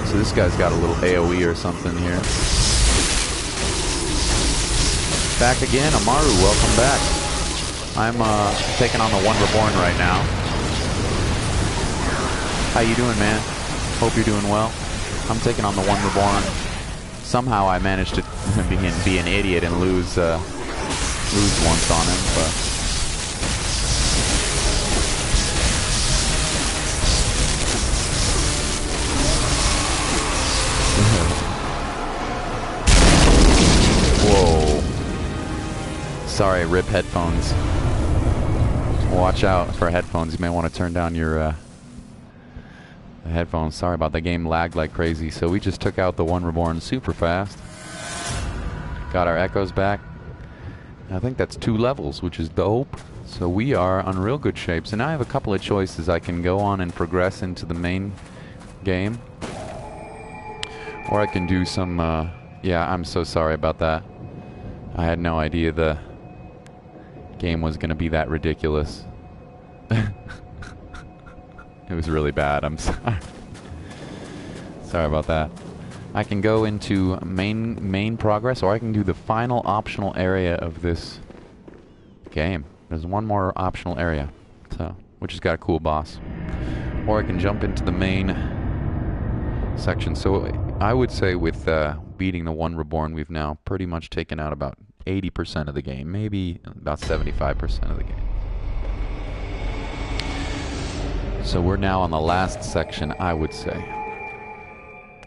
So this guy's got a little AoE or something here. Back again, Amaru, welcome back. I'm taking on the One Reborn right now. How you doing, man? Hope you're doing well. I'm taking on the One Reborn. Somehow I managed to be an idiot and lose once on him, but whoa. Sorry, rip headphones. Watch out for headphones. You may want to turn down your headphones. Sorry about the game lagged like crazy. So we just took out the One Reborn super fast. Got our echoes back. I think that's 2 levels, which is dope. So we are on real good shape. So now I have a couple of choices. I can go on and progress into the main game, or I can do some yeah, I'm so sorry about that. I had no idea the game was gonna be that ridiculous. It was really bad. I'm sorry. Sorry about that. I can go into main progress, or I can do the final optional area of this game. There's one more optional area, so which has got a cool boss. Or I can jump into the main section. So I would say with beating the One Reborn, we've now pretty much taken out about 80% of the game, maybe about 75% of the game. So we're now on the last section, I would say,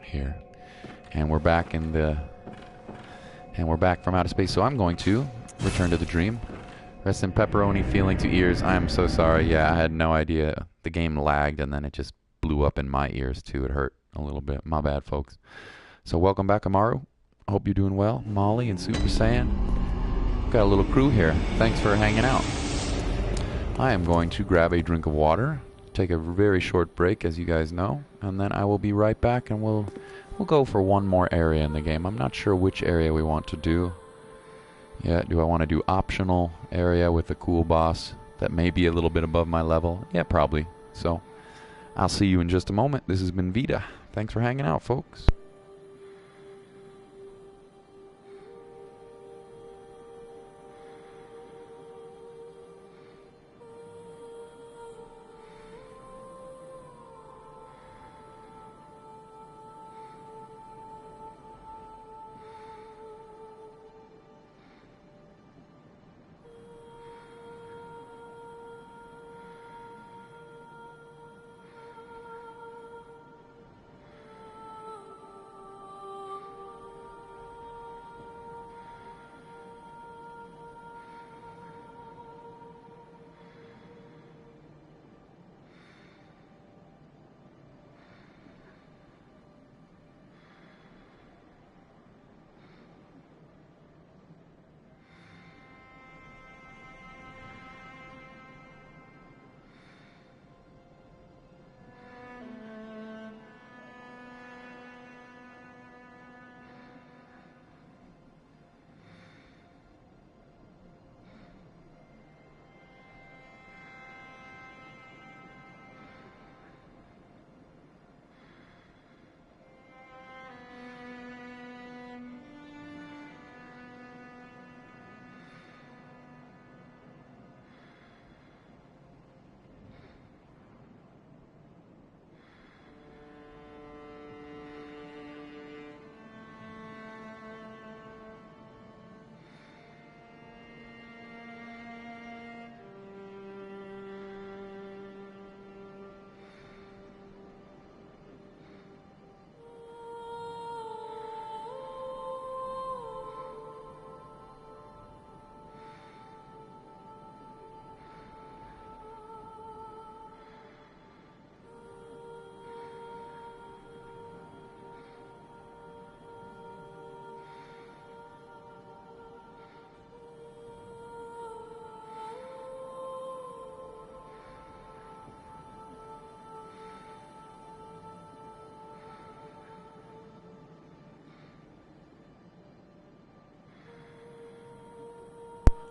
here, and we're back in the, and we're back from outer space. So I'm going to return to the dream. Rest in pepperoni, feeling to ears. I am so sorry. Yeah, I had no idea. The game lagged, and then it just blew up in my ears too. It hurt a little bit. My bad, folks. So welcome back, Amaru. Hope you're doing well. Molly and Super Saiyan. Got a little crew here. Thanks for hanging out. I am going to grab a drink of water, take a very short break, as you guys know, and then I will be right back, and we'll go for one more area in the game. I'm not sure which area we want to do. Yeah, do I want to do optional area with a cool boss that may be a little bit above my level? Yeah, probably. So, I'll see you in just a moment. This has been Vita. Thanks for hanging out, folks.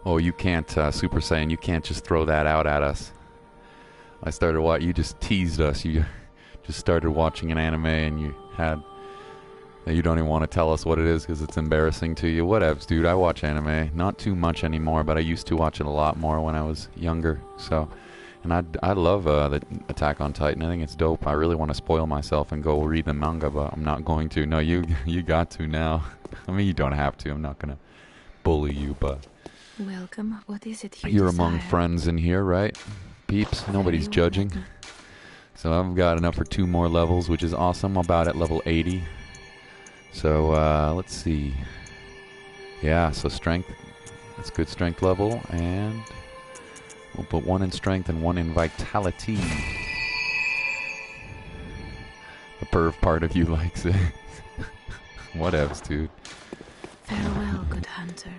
Oh, you can't, Super Saiyan, you can't just throw that out at us. I started you just teased us. You just started watching an anime and you don't even want to tell us what it is because it's embarrassing to you. Whatevs, dude. I watch anime. Not too much anymore, but I used to watch it a lot more when I was younger. So, and I love the Attack on Titan. I think it's dope. I really want to spoil myself and go read the manga, but I'm not going to. No, you got to now. I mean, you don't have to. I'm not going to bully you, but... Welcome. What is it You're among friends in here, right? Peeps, nobody's judging. So I've got enough for 2 more levels, which is awesome. I'm about at level 80. So, let's see. Yeah, so strength. That's good strength level. And we'll put 1 in strength and 1 in vitality. The perv part of you likes it. Whatevs, dude. Farewell, good hunter.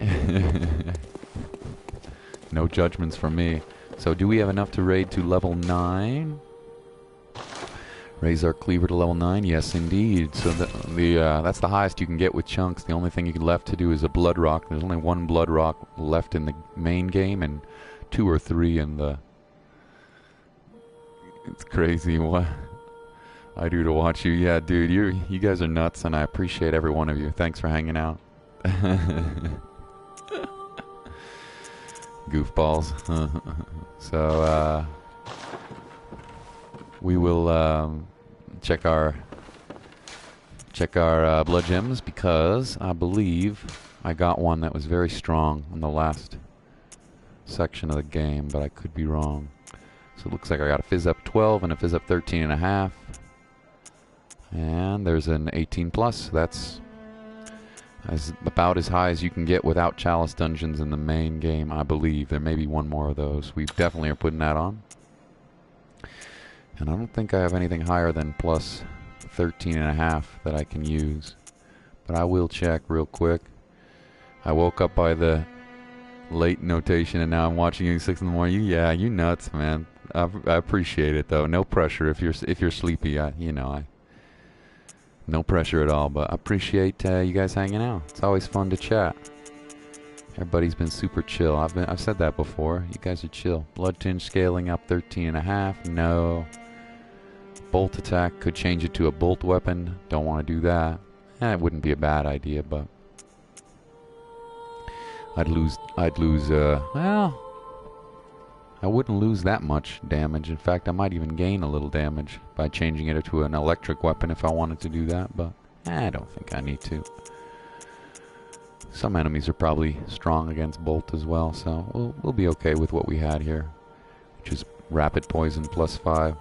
No judgments from me. So do we have enough to raid to level 9? Raise our cleaver to level 9? Yes, indeed. So that's the highest you can get with chunks. The only thing you left to do is a blood rock. There's only 1 blood rock left in the main game and 2 or 3 in the... It's crazy what I do to watch you. Yeah, dude, you guys are nuts, and I appreciate every one of you. Thanks for hanging out. Goofballs. So, we will check our blood gems because I believe I got one that was very strong in the last section of the game, but I could be wrong. So it looks like I got a Fizz Up 12 and a Fizz Up 13.5. And there's an 18 plus. That's about as high as you can get without chalice dungeons in the main game, I believe. There may be 1 more of those. We definitely are putting that on. And I don't think I have anything higher than plus 13.5 that I can use. but I will check real quick. I woke up by the late notation, and now I'm watching you 6 in the morning. You nuts, man. I appreciate it though. No pressure if you're sleepy. No pressure at all. But I appreciate you guys hanging out. It's always fun to chat. Everybody's been super chill. I've said that before. You guys are chill. Blood tinge scaling up 13.5. No. Bolt attack could change it to a bolt weapon. Don't want to do that. It wouldn't be a bad idea, but I'd lose. Well, I wouldn't lose that much damage. In fact, I might even gain a little damage by changing it to an electric weapon if I wanted to do that. But I don't think I need to. Some enemies are probably strong against bolt as well, so we'll be okay with what we had here, which is rapid poison +5.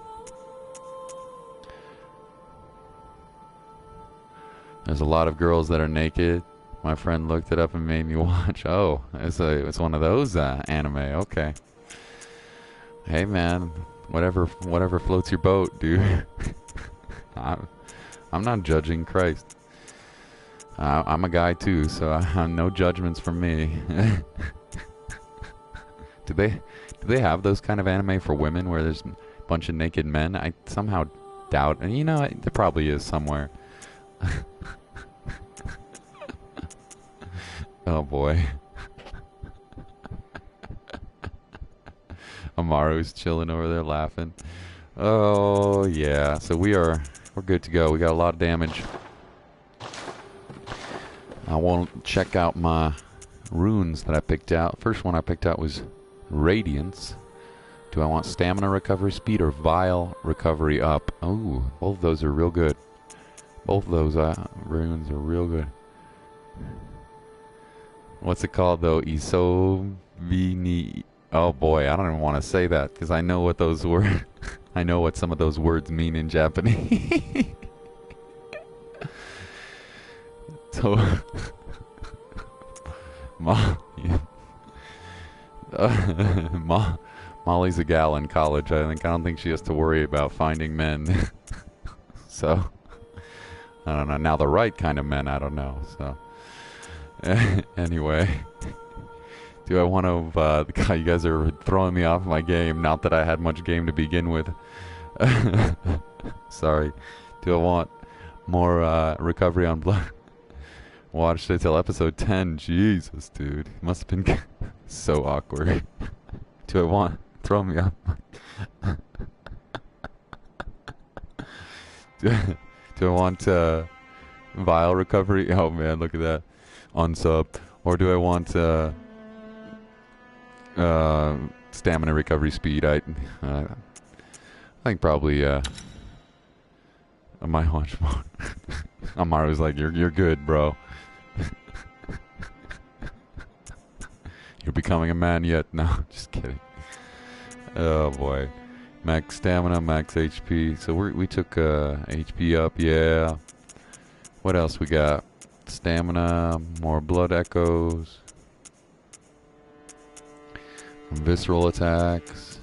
There's a lot of girls that are naked. My friend looked it up and made me watch. Oh, it's one of those anime. Okay. Hey man, whatever floats your boat, dude. I'm not judging, Christ. I'm a guy too, so no judgments from me. Do they have those kind of anime for women where there's a bunch of naked men? I somehow doubt, and there probably is somewhere. Oh boy. Amaru's chilling over there laughing. Oh yeah, so we're good to go. We got a lot of damage. I want to check out my runes that I picked out. First one I picked out was Radiance. Do I want stamina recovery speed or Vile recovery up? Oh, both of those are real good. Both of those runes are real good. What's it called though? Isovini. Oh boy, I don't even want to say that because I know what those words. I know what some of those words mean in Japanese. So, Molly's a gal in college. I don't think she has to worry about finding men. So, I don't know. Now the right kind of men, I don't know. So, anyway, do I want to? You guys are throwing me off my game. Not that I had much game to begin with. Sorry. Do I want more recovery on blood? Watched it till episode 10. Jesus, dude. Must have been so awkward. Do I want... Throw me off. Do I want Vile recovery? Oh man, look at that. Unsub. Or do I want stamina recovery speed? I think probably I might watch more. Amaru's like, you're good, bro. You're becoming a man yet? No, just kidding. Oh boy. Max stamina, max HP. So we took HP up, yeah. What else we got? Stamina, more blood echoes. Visceral attacks.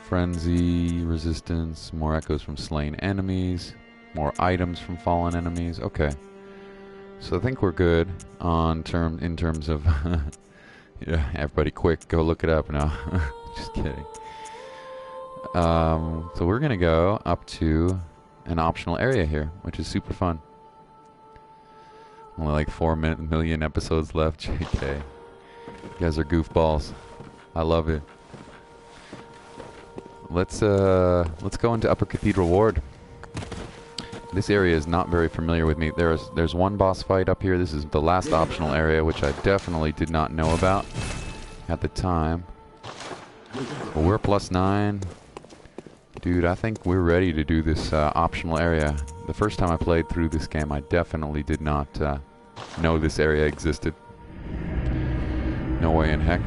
Frenzy, resistance, more echoes from slain enemies. More items from fallen enemies. Okay. So I think we're good in terms of yeah, everybody quick, go look it up now. Just kidding. So we're gonna go up to an optional area here, which is super fun. Only like 4 million episodes left. JK. You guys are goofballs. I love it. Let's go into Upper Cathedral Ward. This area is not very familiar with me. There's one boss fight up here. This is the last optional area, which I definitely did not know about at the time. But we're +9. Dude, I think we're ready to do this optional area. The first time I played through this game, I definitely did not know this area existed. No way in heck.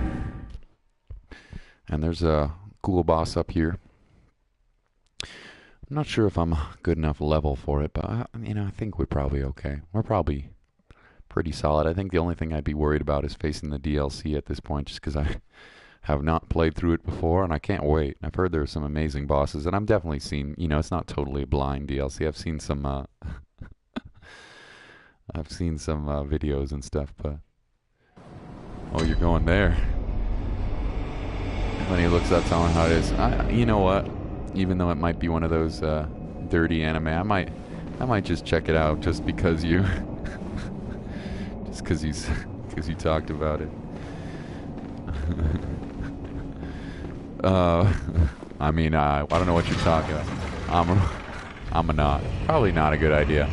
And there's a cool boss up here. I'm not sure if I'm a good enough level for it, but I think we're probably okay. We're probably pretty solid. I think the only thing I'd be worried about is facing the DLC at this point, just because I have not played through it before, and I can't wait. I've heard there are some amazing bosses, and I've definitely seen, it's not totally a blind DLC. I've seen some I've seen some videos and stuff, but... Oh, you're going there. When he looks up, telling how it is. You know what? Even though it might be one of those dirty anime, I might just check it out just because you... just because you talked about it. I mean, I don't know what you're talking about. Probably not a good idea.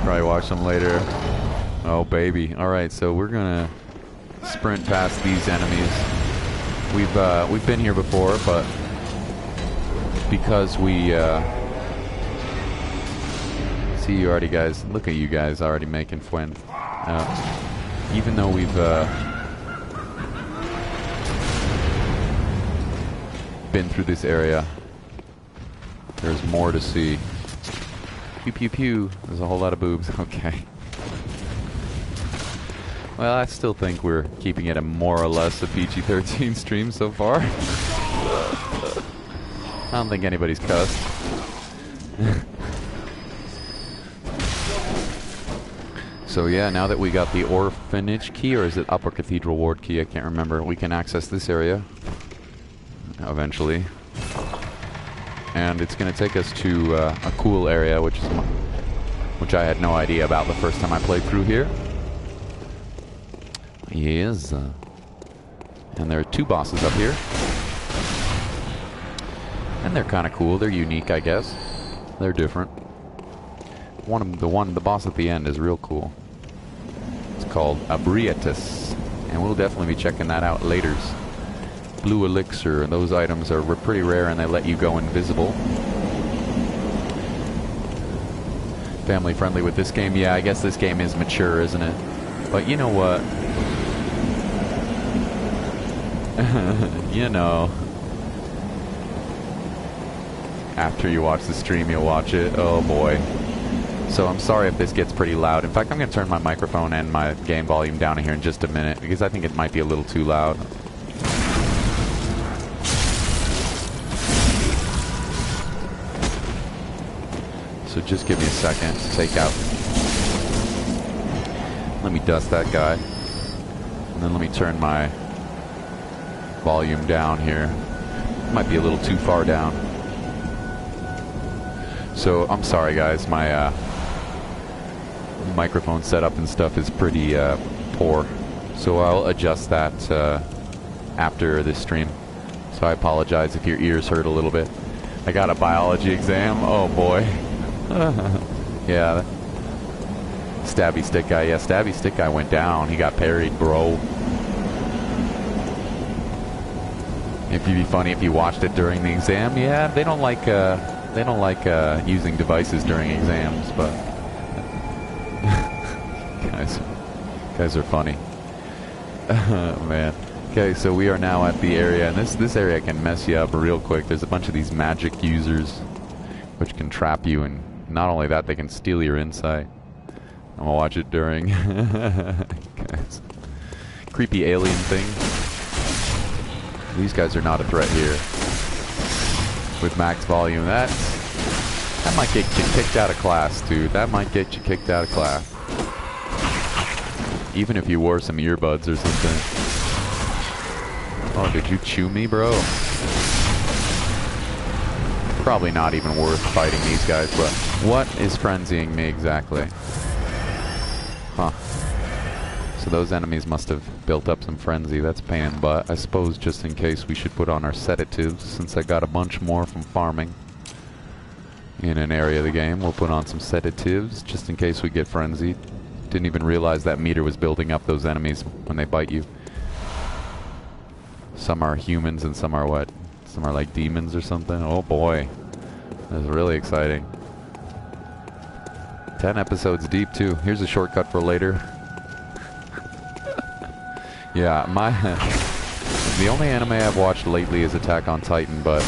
Probably watch them later. Oh baby. Alright, so we're gonna sprint past these enemies. We've been here before, but because we see you already guys, look at you guys already making fun. Even though we've been through this area, there's more to see. Pew pew pew. There's a whole lot of boobs. Okay. Well, I still think we're keeping it a more or less a PG-13 stream so far. I don't think anybody's cussed. So yeah, now that we got the orphanage key, or is it Upper Cathedral Ward key? I can't remember. We can access this area eventually. And it's going to take us to a cool area, which I had no idea about the first time I played through here. Yes. And there are 2 bosses up here. And they're kind of cool. They're unique, I guess. They're different. The boss at the end is real cool. It's called Ebrietas. And we'll definitely be checking that out later. Blue elixir, and those items are pretty rare and they let you go invisible. Family friendly with this game. Yeah, I guess this game is mature, isn't it? But you know what? You know. After you watch the stream, you'll watch it. Oh boy. So I'm sorry if this gets pretty loud. In fact, I'm going to turn my microphone and my game volume down here in just a minute because I think it might be a little too loud. So just give me a second to take out. Let me dust that guy. And then let me turn my volume down here. Might be a little too far down. So I'm sorry guys, my microphone setup and stuff is pretty poor. So I'll adjust that after this stream. So I apologize if your ears hurt a little bit. I got a biology exam. Oh boy. Yeah. Stabby stick guy. Yeah, stabby stick guy went down. He got parried, bro. It'd be funny if you watched it during the exam. Yeah, they don't like using devices during exams, but guys are funny. Man. Okay, so we are now at the area, and this area can mess you up real quick. There's a bunch of these magic users, which can trap you, and not only that, they can steal your insight. I'm gonna watch it during. Guys. Creepy alien thing. These guys are not a threat here. With max volume, that might get you kicked out of class, dude. That might get you kicked out of class. Even if you wore some earbuds or something. Oh, did you chew me, bro? Probably not even worth fighting these guys, but what is frenzying me exactly? Huh. So those enemies must have built up some frenzy. That's a pain in the butt. I suppose just in case we should put on our sedatives, since I got a bunch more from farming in an area of the game. We'll put on some sedatives just in case we get frenzied. Didn't even realize that meter was building up those enemies when they bite you. Some are humans and some are what? Some are like demons or something. Oh boy. That's really exciting. 10 episodes deep too. Here's a shortcut for later. Yeah, the only anime I've watched lately is Attack on Titan, but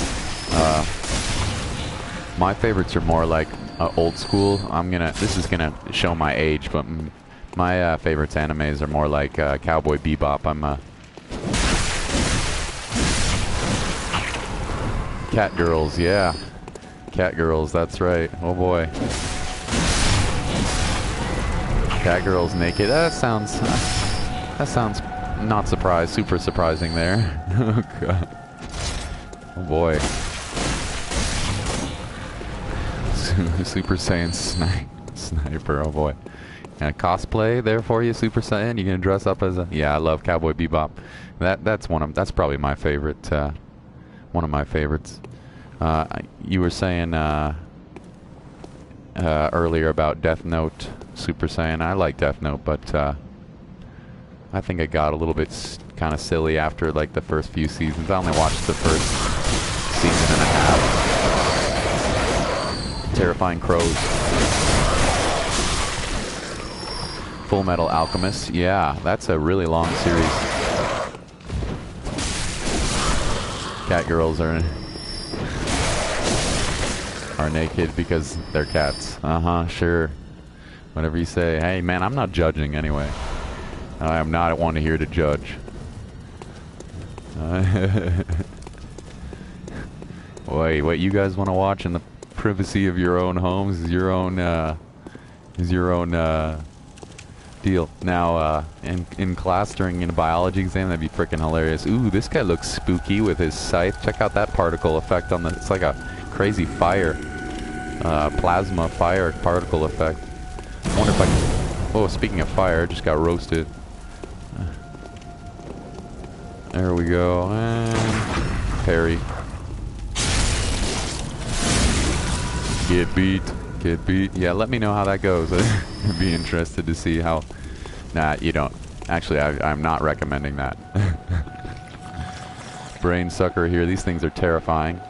my favorites are more like old school. This is gonna show my age, but my favorites animes are more like Cowboy Bebop. Cat girls, yeah. Cat girls, that's right. Oh boy. Cat girls naked. That sounds not surprised. Super surprising there. Oh god. Oh boy. Super Saiyan sniper. Oh boy. And cosplay there for you, Super Saiyan. You gonna dress up as a? Yeah, I love Cowboy Bebop. That's probably my favorite. One of my favorites. You were saying earlier about Death Note, Super Saiyan. I like Death Note, but I think it got a little bit kind of silly after like the first few seasons. I only watched the first season and a half. Terrifying Crows. Full Metal Alchemist. Yeah, that's a really long series. Cat girls are naked because they're cats. Sure. Whatever you say. Hey man, I'm not judging anyway. I am not one here to judge. Wait, what you guys want to watch in the privacy of your own homes is your own deal. Now, in class during a biology exam, that'd be freaking hilarious. Ooh, this guy looks spooky with his scythe. Check out that particle effect on the. It's like a crazy fire, plasma fire particle effect. I wonder if I can. Oh, speaking of fire, I just got roasted. There we go. And parry. Get beat. Get beat. Yeah, let me know how that goes. I'd be interested to see how. Nah, you don't. Actually, I'm not recommending that. Brain sucker here. These things are terrifying.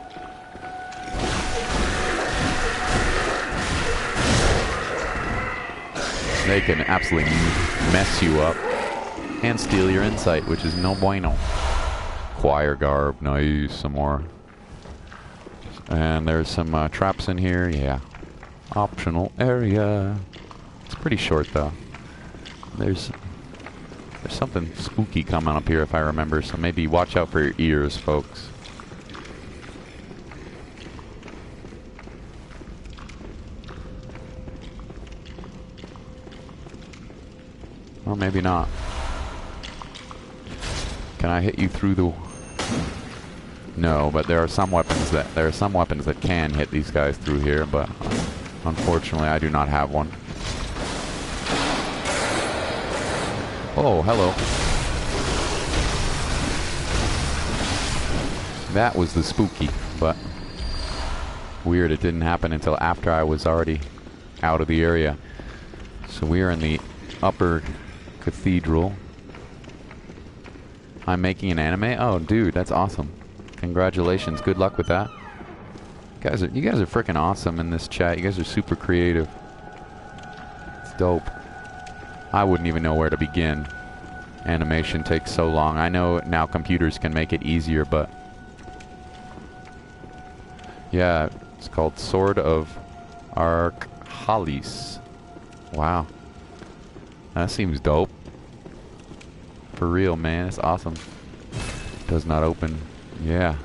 They can absolutely mess you up and steal your insight, which is no bueno. Choir garb. Nice. Some more. And there's some traps in here. Yeah. Optional area. It's pretty short though. There's something spooky coming up here if I remember, so maybe watch out for your ears, folks. Or maybe not. Can I hit you through the... No, but there are some weapons that can hit these guys through here, but unfortunately I do not have one. Oh, hello. That was the spooky, but weird it didn't happen until after I was already out of the area. So we are in the upper cathedral. I'm making an anime? Oh, dude, that's awesome. Congratulations. Good luck with that. You guys are freaking awesome in this chat. You guys are super creative. It's dope. I wouldn't even know where to begin. Animation takes so long. I know now computers can make it easier, but... Yeah, it's called Sword of Arkhalis. Wow. That seems dope. For real, man. It's awesome. Does not open. Yeah.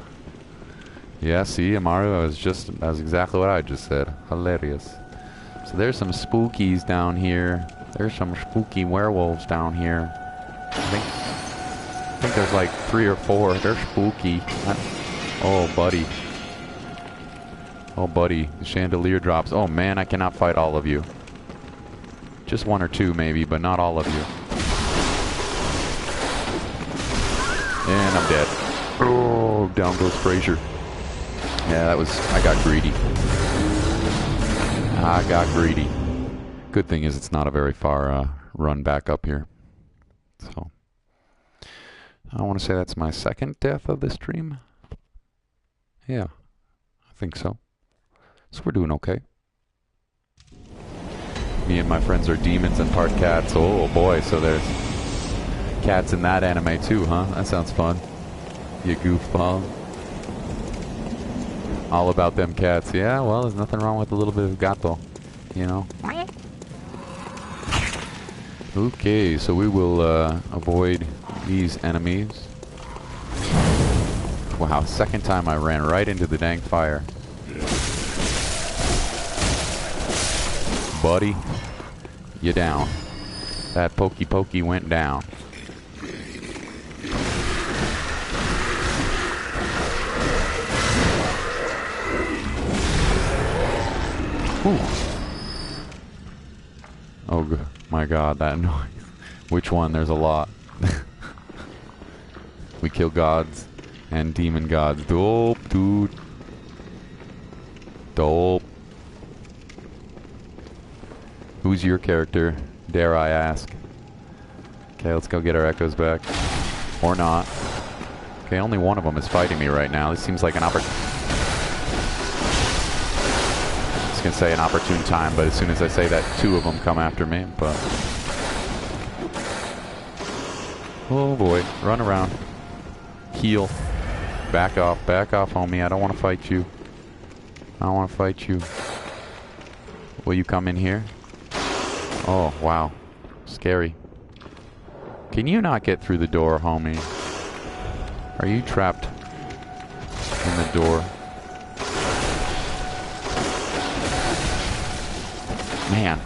Yeah, see, Amaru, that's exactly what I just said. Hilarious. So there's some spookies down here. There's some spooky werewolves down here. I think there's like 3 or 4. They're spooky. Oh, buddy. Oh, buddy. The chandelier drops. Oh, man, I cannot fight all of you. Just 1 or 2, maybe, but not all of you. And I'm dead. Oh, down goes Fraser. Yeah, I got greedy. I got greedy. Good thing is it's not a very far run back up here. So, I want to say that's my second death of the stream. Yeah, I think so. So we're doing okay. Me and my friends are demons and part cats. Oh boy, so there's cats in that anime too, huh? That sounds fun. You goofball. All about them cats. Yeah, well, there's nothing wrong with a little bit of gato, you know? Okay, so we will avoid these enemies. Wow, second time I ran right into the dang fire. Buddy, you down. That pokey went down. Ooh. Oh my god, that noise. Which one? There's a lot. We kill gods and demon gods. Dope, dude. Dope. Who's your character, dare I ask? Okay, let's go get our echoes back. Or not. Okay, only one of them is fighting me right now. This seems like an opportunity. I was gonna say an opportune time, but as soon as I say that, two of them come after me, but... Oh boy, run around. Heal. Back off, homie. I don't want to fight you. I don't want to fight you. Will you come in here? Oh, wow. Scary. Can you not get through the door, homie? Are you trapped in the door? Man,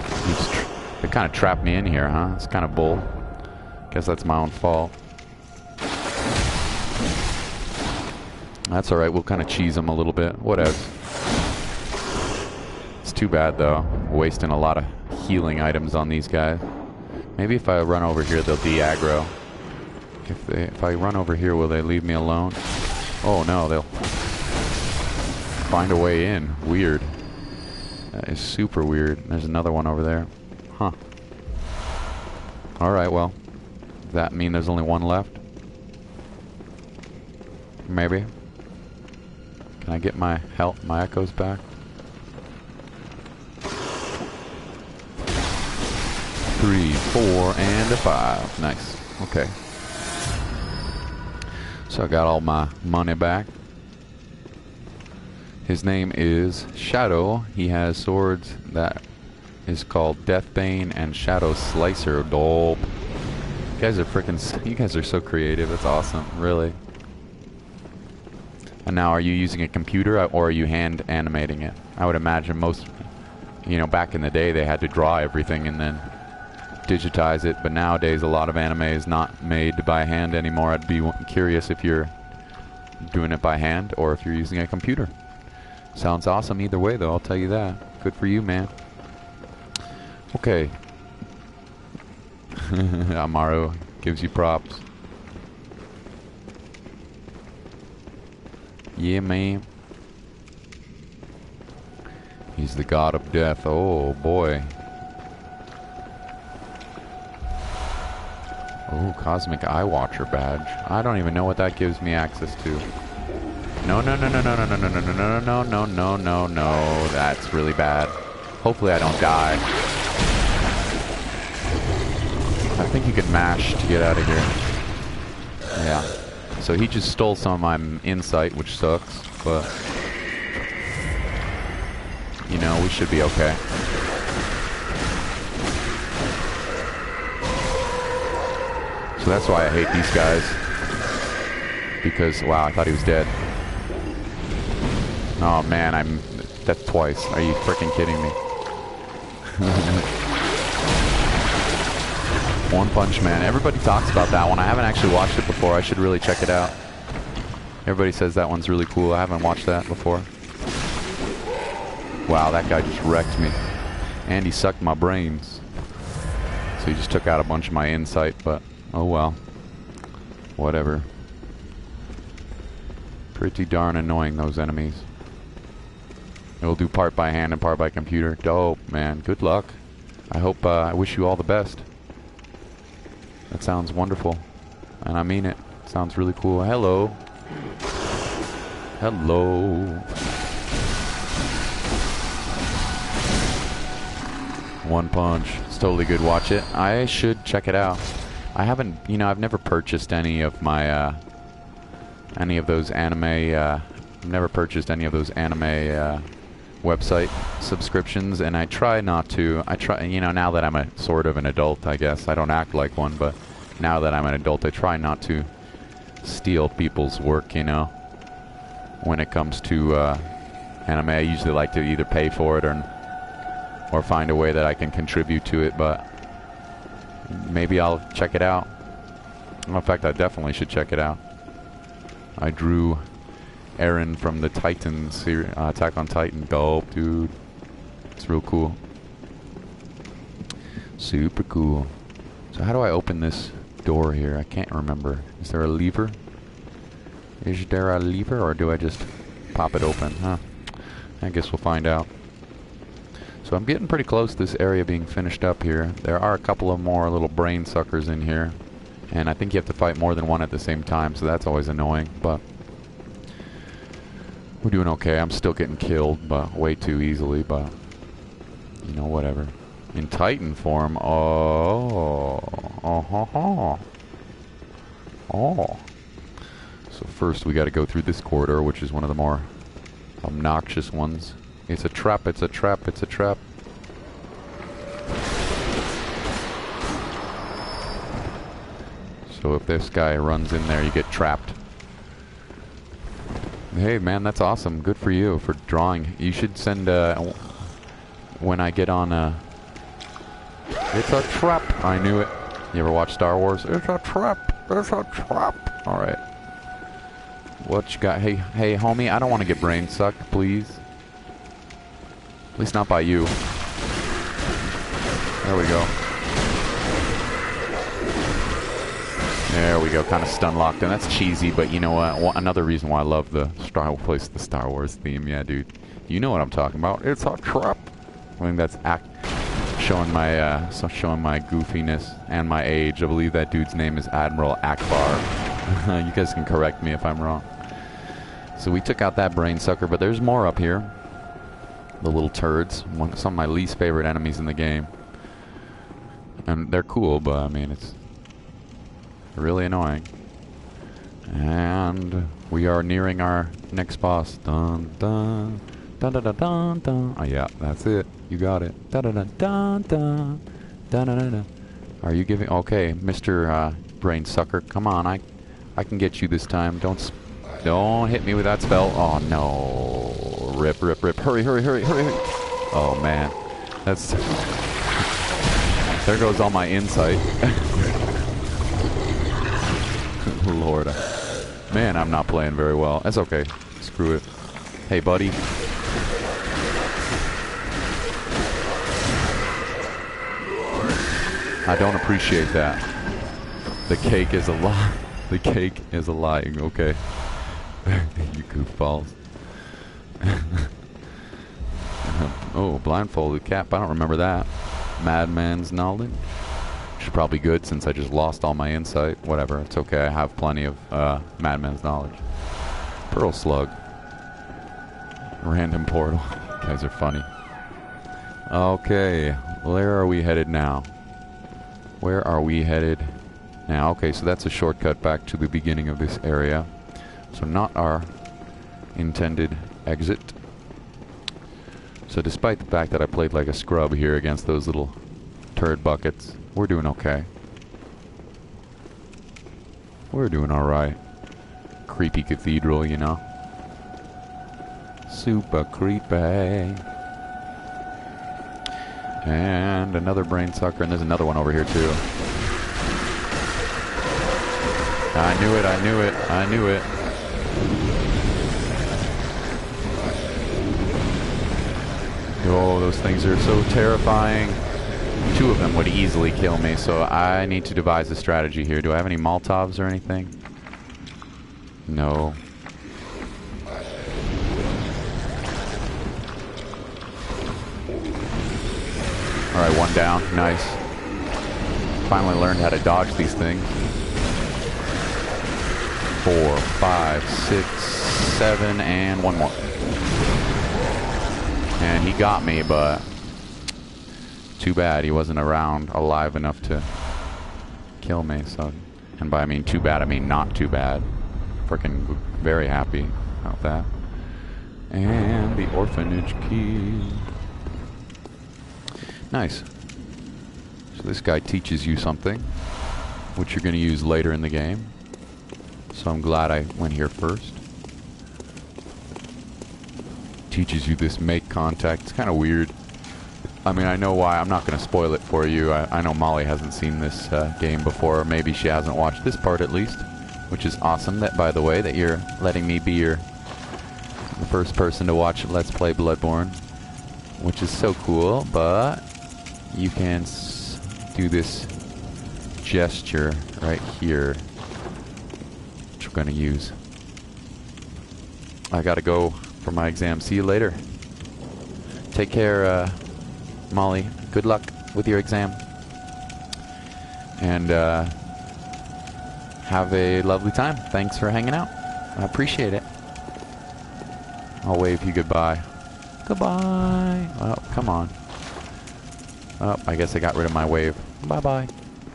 they kind of trapped me in here, huh? It's kind of bull. Guess that's my own fault. That's alright, we'll kind of cheese them a little bit. Whatever. It's too bad, though. Wasting a lot of healing items on these guys. Maybe if I run over here, they'll de-aggro. If I run over here, will they leave me alone? Oh no, they'll find a way in. Weird. That is super weird. There's another one over there. Huh. Alright, well. Does that mean there's only one left? Maybe. Can I get my health, my echoes back? 3, 4, and a 5. Nice. Okay. So I got all my money back. His name is Shadow. He has swords that is called Deathbane and Shadow Slicer. Dope. You guys are freaking... You guys are so creative. That's awesome. Really. And now, are you using a computer or are you hand animating it? I would imagine most... You know, back in the day, they had to draw everything and then digitize it, but nowadays a lot of anime is not made by hand anymore. I'd be curious if you're doing it by hand or if you're using a computer. Sounds awesome either way, though, I'll tell you that. Good for you, man. Okay. Amaru gives you props. Yeah, man. He's the god of death. Oh, boy. Oh, Cosmic Eye Watcher badge. I don't even know what that gives me access to. No, no, no, no, no, no, no, no, no, no, no, no, no, no, no. That's really bad. Hopefully I don't die. I think you can mash to get out of here. Yeah. So he just stole some of my insight, which sucks, but... You know, we should be okay. So that's why I hate these guys. Because, wow, I thought he was dead. Oh man, I'm death twice. Are you freaking kidding me? One Punch Man. Everybody talks about that one. I haven't actually watched it before. I should really check it out. Everybody says that one's really cool. I haven't watched that before. Wow, that guy just wrecked me. And he sucked my brains. So he just took out a bunch of my insight, but oh well. Whatever. Pretty darn annoying, those enemies. It will do part by hand and part by computer. Dope, man. Good luck. I hope, I wish you all the best. That sounds wonderful. And I mean it. Sounds really cool. Hello. Hello. One Punch. It's totally good. Watch it. I should check it out. I haven't, you know, I've never purchased any of my, any of those anime, I've never purchased any of those anime, website subscriptions, and I try not to. I try, you know, now that I'm a sort of an adult, I guess. I don't act like one, but now that I'm an adult, I try not to steal people's work, you know. when it comes to anime. I usually like to either pay for it or find a way that I can contribute to it, but maybe I'll check it out. Well, in fact, I definitely should check it out. I drew Eren from the Titan series, Attack on Titan. Dope, dude. It's real cool. Super cool. So how do I open this door here? I can't remember. Is there a lever? Is there a lever, or do I just pop it open? Huh. I guess we'll find out. So I'm getting pretty close to this area being finished up here. There are a couple of more little brain suckers in here. And I think you have to fight more than one at the same time, so that's always annoying. But we're doing okay. I'm still getting killed, but way too easily, but you know, whatever. In Titan form, oh. So first we gotta go through this corridor, which is one of the more obnoxious ones. It's a trap, it's a trap, it's a trap. So if this guy runs in there, you get trapped. Hey man, that's awesome. Good for you for drawing. You should send when I get on it's a trap. I knew it. You ever watch Star Wars? It's a trap. It's a trap. Alright. What you got? Hey, homie, I don't want to get brain sucked, please. At least not by you. There we go. There we go. Kind of stun locked, and that's cheesy, but you know what? Another reason why I love the Star Wars theme. Yeah, dude. You know what I'm talking about. It's a trap. I think that's showing my goofiness and my age. I believe that dude's name is Admiral Akbar. You guys can correct me if I'm wrong. So we took out that brain sucker, but there's more up here. The little turds. Some of my least favorite enemies in the game. And they're cool, but I mean, it's really annoying. And we are nearing our next boss. Dun dun dun dun dun dun dun. Oh yeah, that's it. You got it. Dun dun dun dun dun dun dun dun. Are you giving? Okay, Mr. Brain Sucker, come on. I can get you this time. Don't hit me with that spell. Oh no! Rip, rip, rip! Hurry, hurry, hurry, hurry! Hurry. Oh man, that's. There goes all my insight. Lord. Man, I'm not playing very well. That's okay. Screw it. Hey, buddy. I don't appreciate that. The cake is a lie. The cake is a lying, okay? You goofballs. Oh, blindfolded cap. I don't remember that. Madman's knowledge. Which is probably good since I just lost all my insight. Whatever, it's okay. I have plenty of Madman's knowledge. Pearl slug. Random portal. You guys are funny. Okay, where are we headed now? Where are we headed now? Okay, so that's a shortcut back to the beginning of this area. So not our intended exit. So despite the fact that I played like a scrub here against those little turd buckets, we're doing okay. We're doing alright. Creepy cathedral, you know. Super creepy. And another brain sucker, and there's another one over here too. I knew it, I knew it, I knew it. Oh, those things are so terrifying. Two of them would easily kill me, so I need to devise a strategy here. Do I have any Molotovs or anything? No. Alright, one down. Nice. Finally learned how to dodge these things. 4, 5, 6, 7, and one more. And he got me, but too bad he wasn't around alive enough to kill me. So, and by I mean too bad, I mean not too bad. Freaking very happy about that. And the orphanage key. Nice. So this guy teaches you something, which you're going to use later in the game. So I'm glad I went here first. teaches you this make contact. It's kind of weird. I mean, I know why. I'm not going to spoil it for you. I know Molly hasn't seen this game before. Or maybe she hasn't watched this part at least, which is awesome. That, by the way, that you're letting me be the first person to watch Let's Play Bloodborne, which is so cool. But you can do this gesture right here, which we're going to use. I got to go for my exam. See you later. Take care, Molly. Good luck with your exam. And have a lovely time. Thanks for hanging out. I appreciate it. I'll wave you goodbye. Goodbye. Oh, come on. Oh, I guess I got rid of my wave. Bye-bye.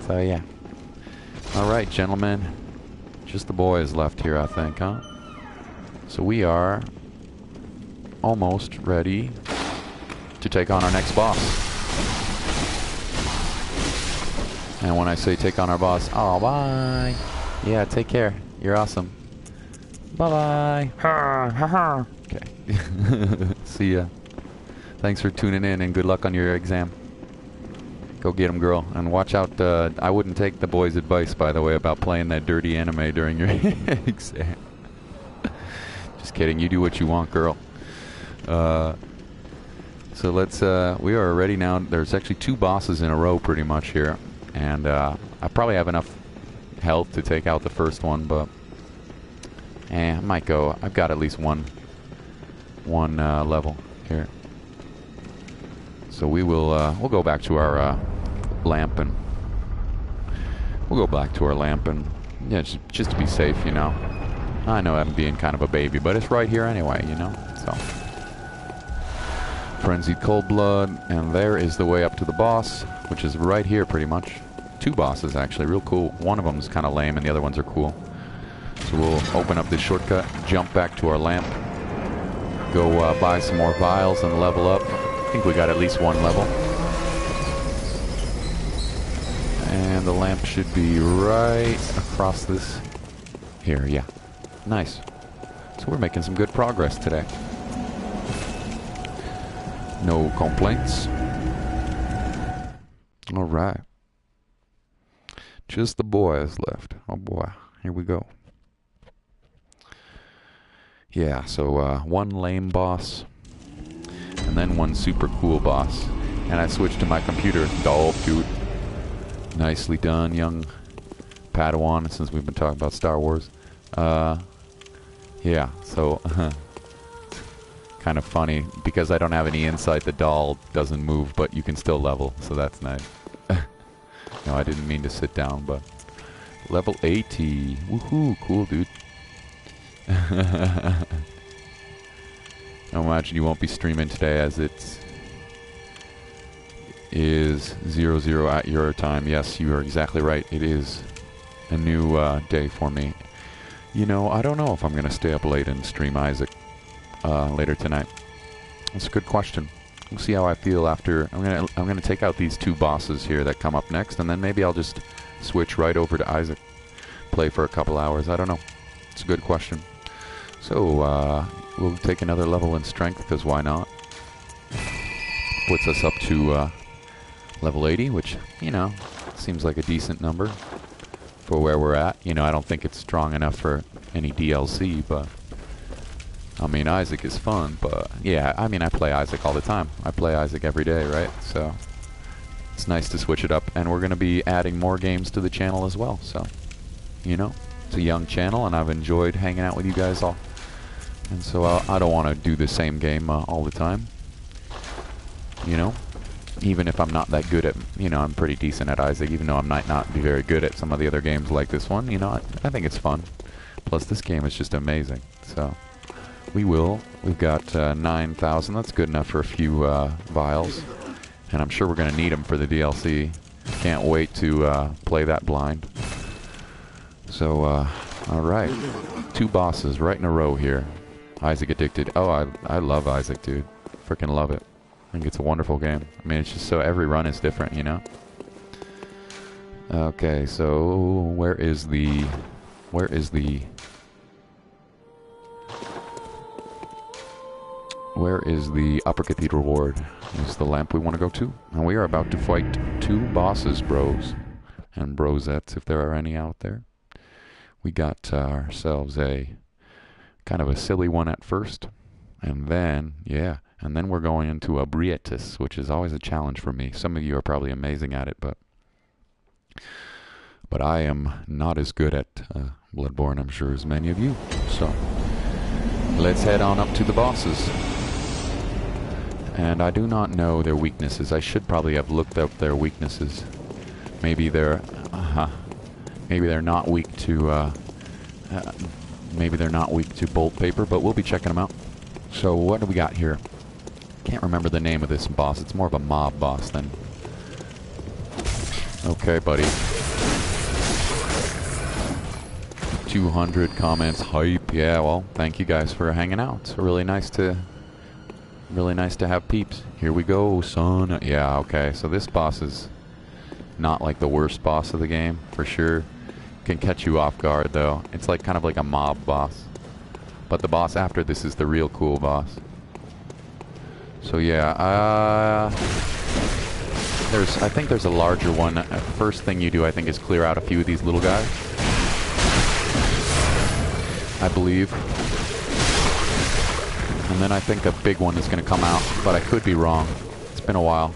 So, yeah. Alright, gentlemen. Just the boys left here, I think, huh? So we are almost ready to take on our next boss. And when I say take on our boss, oh, bye. Yeah, take care. You're awesome. Bye-bye. Okay. See ya. Thanks for tuning in, and good luck on your exam. Go get 'em, girl. And watch out. I wouldn't take the boys' advice, by the way, about playing that dirty anime during your exam. Just kidding. You do what you want, girl. So let's, we are ready now. There's actually 2 bosses in a row pretty much here. And I probably have enough health to take out the first one, but I might go. I've got at least one level here. So we will, we'll go back to our lamp, and we'll go back to our lamp, and yeah, just to be safe, you know. I know I'm being kind of a baby, but it's right here anyway, you know. So, Frenzied Cold Blood, and there is the way up to the boss, which is right here pretty much. 2 bosses actually, real cool. One of them is kind of lame, and the other ones are cool. So we'll open up this shortcut, jump back to our lamp, go buy some more vials and level up. I think we got at least 1 level. And the lamp should be right across this here, yeah. Nice. So we're making some good progress today. No complaints. Alright. Just the boys left. Oh boy. Here we go. Yeah, so 1 lame boss. And then 1 super cool boss. And I switched to my computer. Dope, dude. Nicely done, young Padawan, since we've been talking about Star Wars. Yeah, so kind of funny because I don't have any insight. The doll doesn't move, but you can still level, so that's nice. No, I didn't mean to sit down, but level 80. Woohoo, cool, dude. I imagine you won't be streaming today, as it is 00 at your time. Yes, you are exactly right. It is a new day for me. You know, I don't know if I'm going to stay up late and stream Isaac later tonight. That's a good question. We'll see how I feel after. I'm gonna take out these 2 bosses here that come up next, and then maybe I'll just switch right over to Isaac, play for a couple hours. I don't know. It's a good question. So we'll take another level in strength, because why not? Puts us up to level 80, which, you know, seems like a decent number for where we're at. You know, I don't think it's strong enough for any DLC, but I mean, Isaac is fun, but yeah, I mean, I play Isaac all the time. I play Isaac every day, right? So it's nice to switch it up, and we're going to be adding more games to the channel as well. So, you know, it's a young channel, and I've enjoyed hanging out with you guys all. And so I don't want to do the same game all the time. You know, even if I'm not that good at, you know, I'm pretty decent at Isaac, even though I might not be very good at some of the other games like this one. You know, I think it's fun. Plus, this game is just amazing. So we've got 9,000. That's good enough for a few vials, and I'm sure we're going to need them for the DLC. Can't wait to play that blind. So all right, 2 bosses right in a row here. Isaac Addicted. Oh, I love Isaac, dude. Freaking love it. I think it's a wonderful game. I mean, it's just so every run is different, you know. Okay, so where is the Where is the Upper Cathedral Ward? Is the lamp we want to go to? And we are about to fight 2 bosses, bros. And brosettes, if there are any out there. We got ourselves a kind of a silly one at first. And then, and then we're going into Ebrietas, which is always a challenge for me. Some of you are probably amazing at it, but I am not as good at Bloodborne, I'm sure, as many of you. So, let's head on up to the bosses. And I do not know their weaknesses. I should probably have looked up their weaknesses. Maybe they're not weak to maybe they're not weak to bolt paper, but we'll be checking them out. So what do we got here? Can't remember the name of this boss. It's more of a mob boss than... Okay, buddy. 200 comments, hype. Yeah, well, thank you guys for hanging out. It's really nice to have peeps. Here we go, son. Yeah, okay. So this boss is not like the worst boss of the game, for sure. Can catch you off guard, though. It's like kind of like a mob boss. But the boss after this is the real cool boss. So yeah, I think there's a larger one. First thing you do, I think, is clear out a few of these little guys. I believe. And then I think a big one is going to come out, but I could be wrong. It's been a while.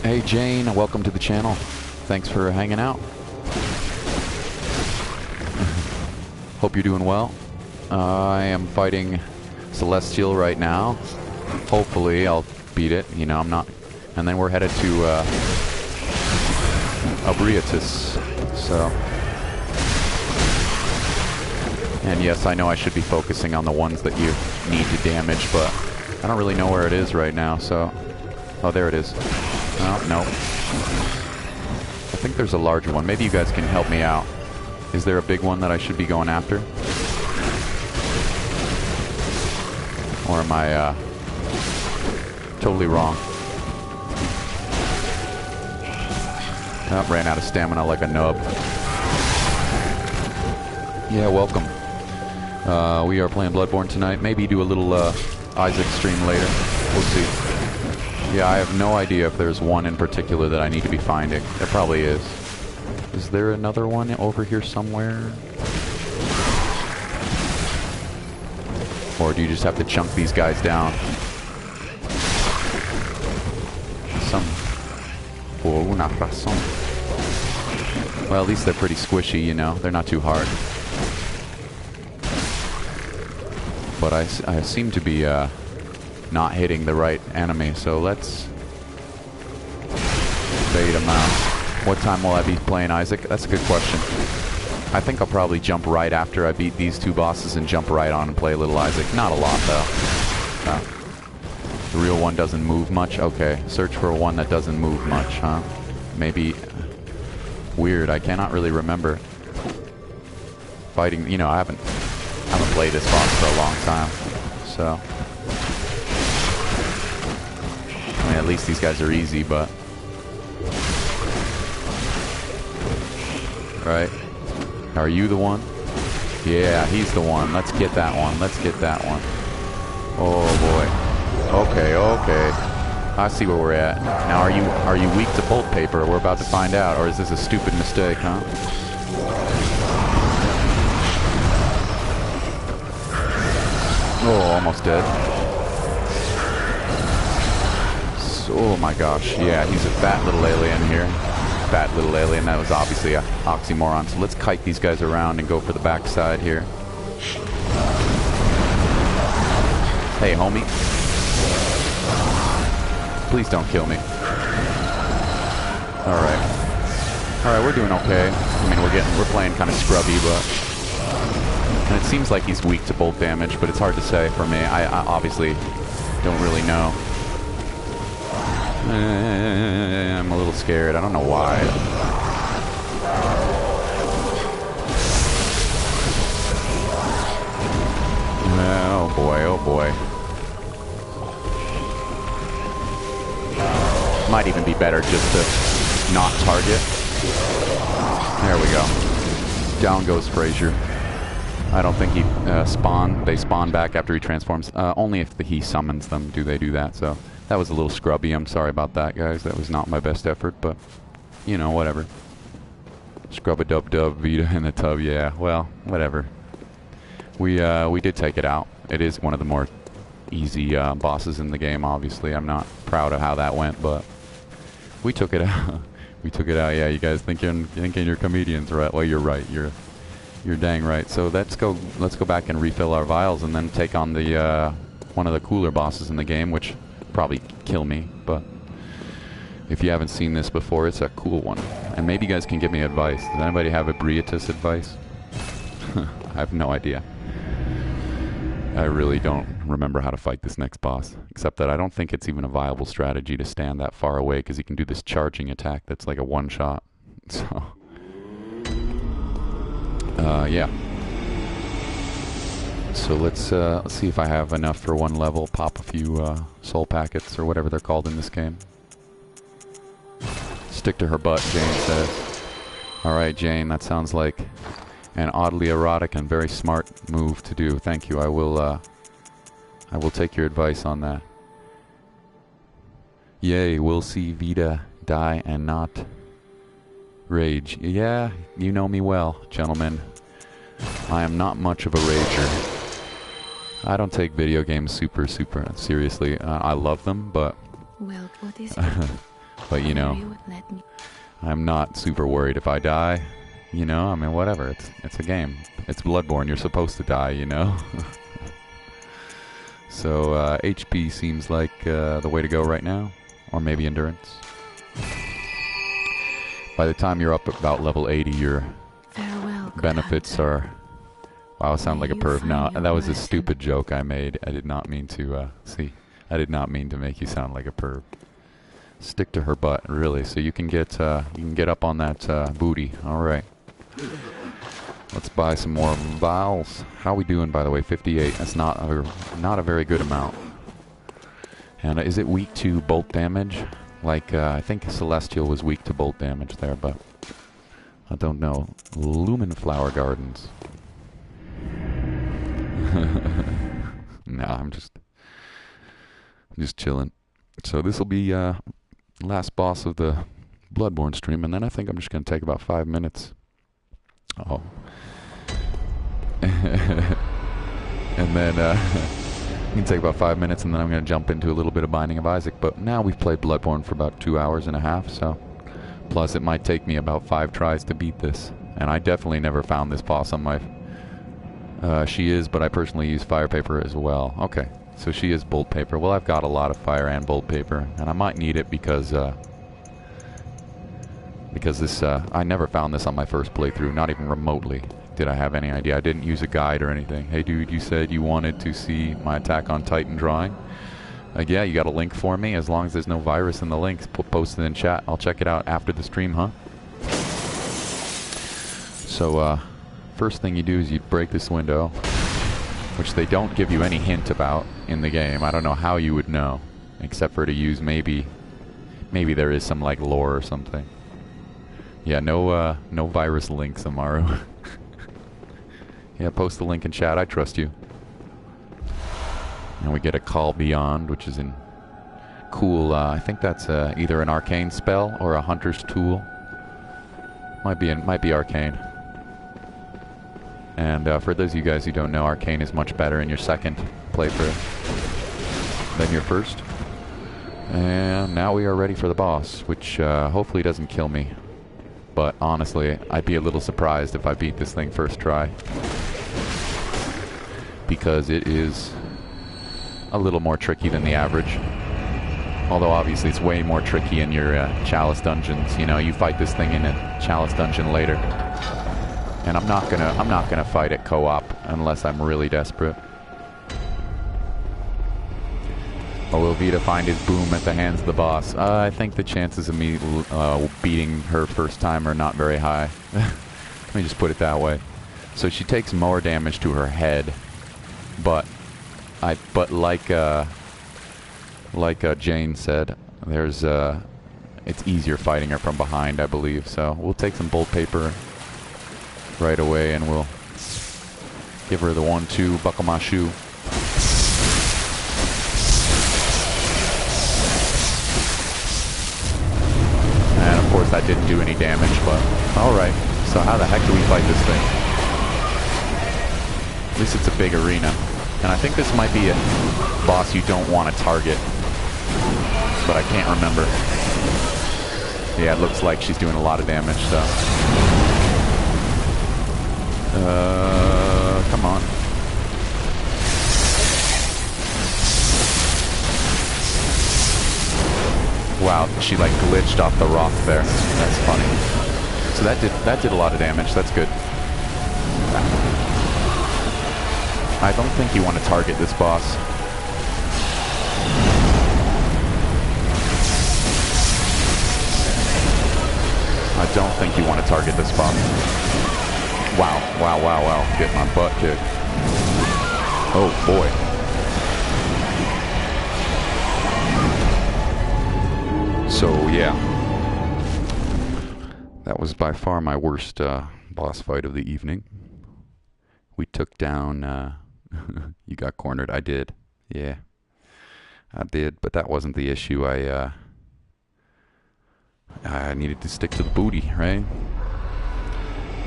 Hey Jane, welcome to the channel. Thanks for hanging out. Hope you're doing well. I am fighting Celestial right now. Hopefully I'll beat it. You know, I'm not... And then we're headed to Ebrietas. So... And yes, I know I should be focusing on the ones that you need to damage, but I don't really know where it is right now, so... Oh, there it is. Oh, no. I think there's a larger one. Maybe you guys can help me out. Is there a big one that I should be going after? Or am I, totally wrong? Oh, ran out of stamina like a nub. Yeah, welcome. We are playing Bloodborne tonight. Maybe do a little Isaac stream later. We'll see. Yeah, I have no idea if there's one in particular that I need to be finding. There probably is. Is there another one over here somewhere? Or do you just have to chunk these guys down? Por una razón. Well, at least they're pretty squishy, you know. They're not too hard. But I seem to be not hitting the right enemy, so let's bait them out. What time will I be playing Isaac? That's a good question. I think I'll probably jump right after I beat these 2 bosses and jump right on and play a little Isaac. Not a lot, though. The real one doesn't move much? Okay, search for one that doesn't move much, huh? Maybe... Weird, I cannot really remember. Fighting, you know, I haven't played this boss for a long time, so... I mean, at least these guys are easy, but... Right? Are you the one? Yeah, he's the one. Let's get that one. Let's get that one. Oh, boy. Okay, okay. I see where we're at. Now, are you weak to bolt paper? We're about to find out. Or is this a stupid mistake, huh? Oh, almost dead. Oh my gosh, yeah, he's a fat little alien here. Fat little alien, that was obviously an oxymoron. So let's kite these guys around and go for the backside here. Hey, homie. Please don't kill me. Alright. Alright, we're doing okay. I mean, we're playing kind of scrubby, but... And it seems like he's weak to bolt damage, but it's hard to say for me. I obviously don't really know. I'm a little scared. I don't know why. Oh boy, oh boy. Might even be better just to not target. There we go. Down goes Frazier. I don't think they spawn back after he transforms. Only if he summons them do they do that, so that was a little scrubby. I'm sorry about that, guys. That was not my best effort, but, you know, whatever. Scrub-a-dub-dub, Vita in the tub, yeah, well, whatever. We did take it out. It is one of the more easy bosses in the game, obviously. I'm not proud of how that went, but we took it out. We took it out, yeah. You guys thinking you're comedians, right? Well, you're right. You're dang right. So let's go back and refill our vials and then take on the one of the cooler bosses in the game, which probably kill me, but if you haven't seen this before, it's a cool one. And maybe you guys can give me advice. Does anybody have Ebrietas advice? I have no idea. I really don't remember how to fight this next boss, except that I don't think it's even a viable strategy to stand that far away, because he can do this charging attack that's like a one-shot. So, yeah. So let's see if I have enough for one level. Pop a few soul packets, or whatever they're called in this game. Stick to her butt, Jane says. Alright, Jane, that sounds like an oddly erotic and very smart move to do. Thank you. I will take your advice on that. Yay, we'll see Vita die and not rage. Yeah, you know me well, gentlemen. I am not much of a rager. I don't take video games super seriously. I love them, but... Well, what is it? But, you know, I'm not super worried if I die. You know, I mean, whatever. It's a game. It's Bloodborne. You're supposed to die, you know? So, HP seems like the way to go right now. Or maybe endurance. By the time you're up about level 80, your benefits are... Wow, I sound like a perv now. That was a stupid joke I made. I did not mean to, I did not mean to make you sound like a perv. Stick to her butt, really, so you can get up on that booty. All right. Let's buy some more vials. How are we doing, by the way? 58. That's not a very good amount. And is it weak to bolt damage? Like I think Celestial was weak to bolt damage there, but I don't know. Lumen Flower Gardens. Nah, I'm just chilling. So this will be last boss of the Bloodborne stream, and then I think I'm just going to take about 5 minutes. Oh. And then you can take about 5 minutes, and then I'm going to jump into a little bit of Binding of Isaac. But now we've played Bloodborne for about 2 hours and a half, so plus it might take me about 5 tries to beat this. And I definitely never found this boss on my... she is, but I personally use fire paper as well. Okay. So she is bolt paper. Well, I've got a lot of fire and bolt paper, and I might need it because this I never found this on my first playthrough, not even remotely did I have any idea. I didn't use a guide or anything. Hey dude, you said you wanted to see my Attack on Titan drawing. Yeah, you got a link for me? As long as there's no virus in the links, post it in chat. I'll check it out after the stream, huh? So first thing you do is you break this window, which they don't give you any hint about in the game. I don't know how you would know, except for to use maybe there is some like lore or something. Yeah, no virus links, Amaru. Yeah, post the link in chat. I trust you. And we get a Call Beyond, which is in cool. I think that's either an arcane spell or a hunter's tool. Might be arcane. And for those of you guys who don't know, arcane is much better in your second playthrough than your first. And now we are ready for the boss, which hopefully doesn't kill me. But honestly, I'd be a little surprised if I beat this thing first try, because it is a little more tricky than the average. Although obviously it's way more tricky in your Chalice dungeons. You know, you fight this thing in a Chalice dungeon later. And I'm not gonna fight it co-op unless I'm really desperate. Or will Vita find his boom at the hands of the boss? I think the chances of me beating her first time are not very high. Let me just put it that way. So she takes more damage to her head, but like Jane said, there's it's easier fighting her from behind, I believe. So we'll take some bolt paper right away, and we'll Give her the 1-2, buckle my shoe. And of course that didn't do any damage, but alright. So how the heck do we fight this thing? At least it's a big arena. And I think this might be a boss you don't want to target. But I can't remember. Yeah, it looks like she's doing a lot of damage, so. Come on. Wow, she like glitched off the rock there. That's funny. So that did a lot of damage. That's good. I don't think you want to target this boss. I don't think you want to target this boss. Wow, wow, wow, wow. Get my butt kicked. Oh boy. So yeah. That was by far my worst boss fight of the evening. We took down... you got cornered. I did. Yeah. I did, but that wasn't the issue. I needed to stick to the booty, right?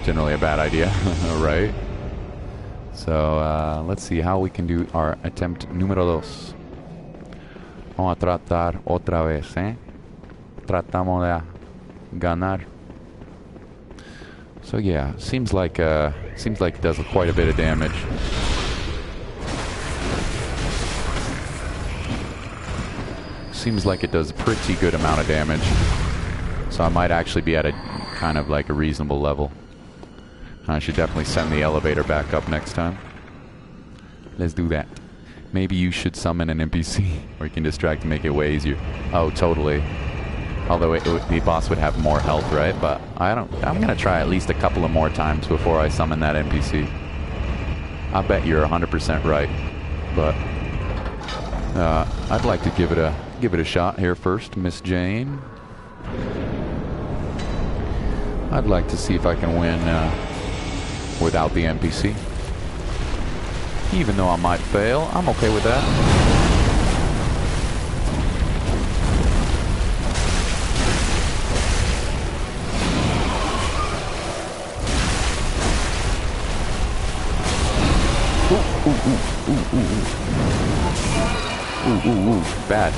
Generally a bad idea, right? So, let's see how we can do our attempt número 2. Vamos a tratar otra vez, ¿eh? Tratamos de ganar. So yeah, seems like it does quite a bit of damage. Seems like it does a pretty good amount of damage. So I might actually be at a kind of like a reasonable level. I should definitely send the elevator back up next time. Let's do that. Maybe you should summon an NPC or you can distract and make it way easier. Oh, totally. Although the boss would have more health, right? But I'm gonna try at least a couple of more times before I summon that NPC. I bet you're 100% right. But I'd like to give it a shot here first, Miss Jane. I'd like to see if I can win without the NPC. Even though I might fail, I'm okay with that. Ooh. Bad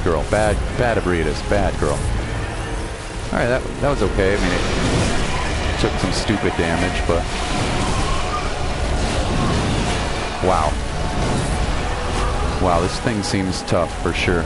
girl. Bad Ebrietas. Bad girl. Alright, that was okay. I mean, it took some stupid damage, but... Wow. Wow, this thing seems tough for sure.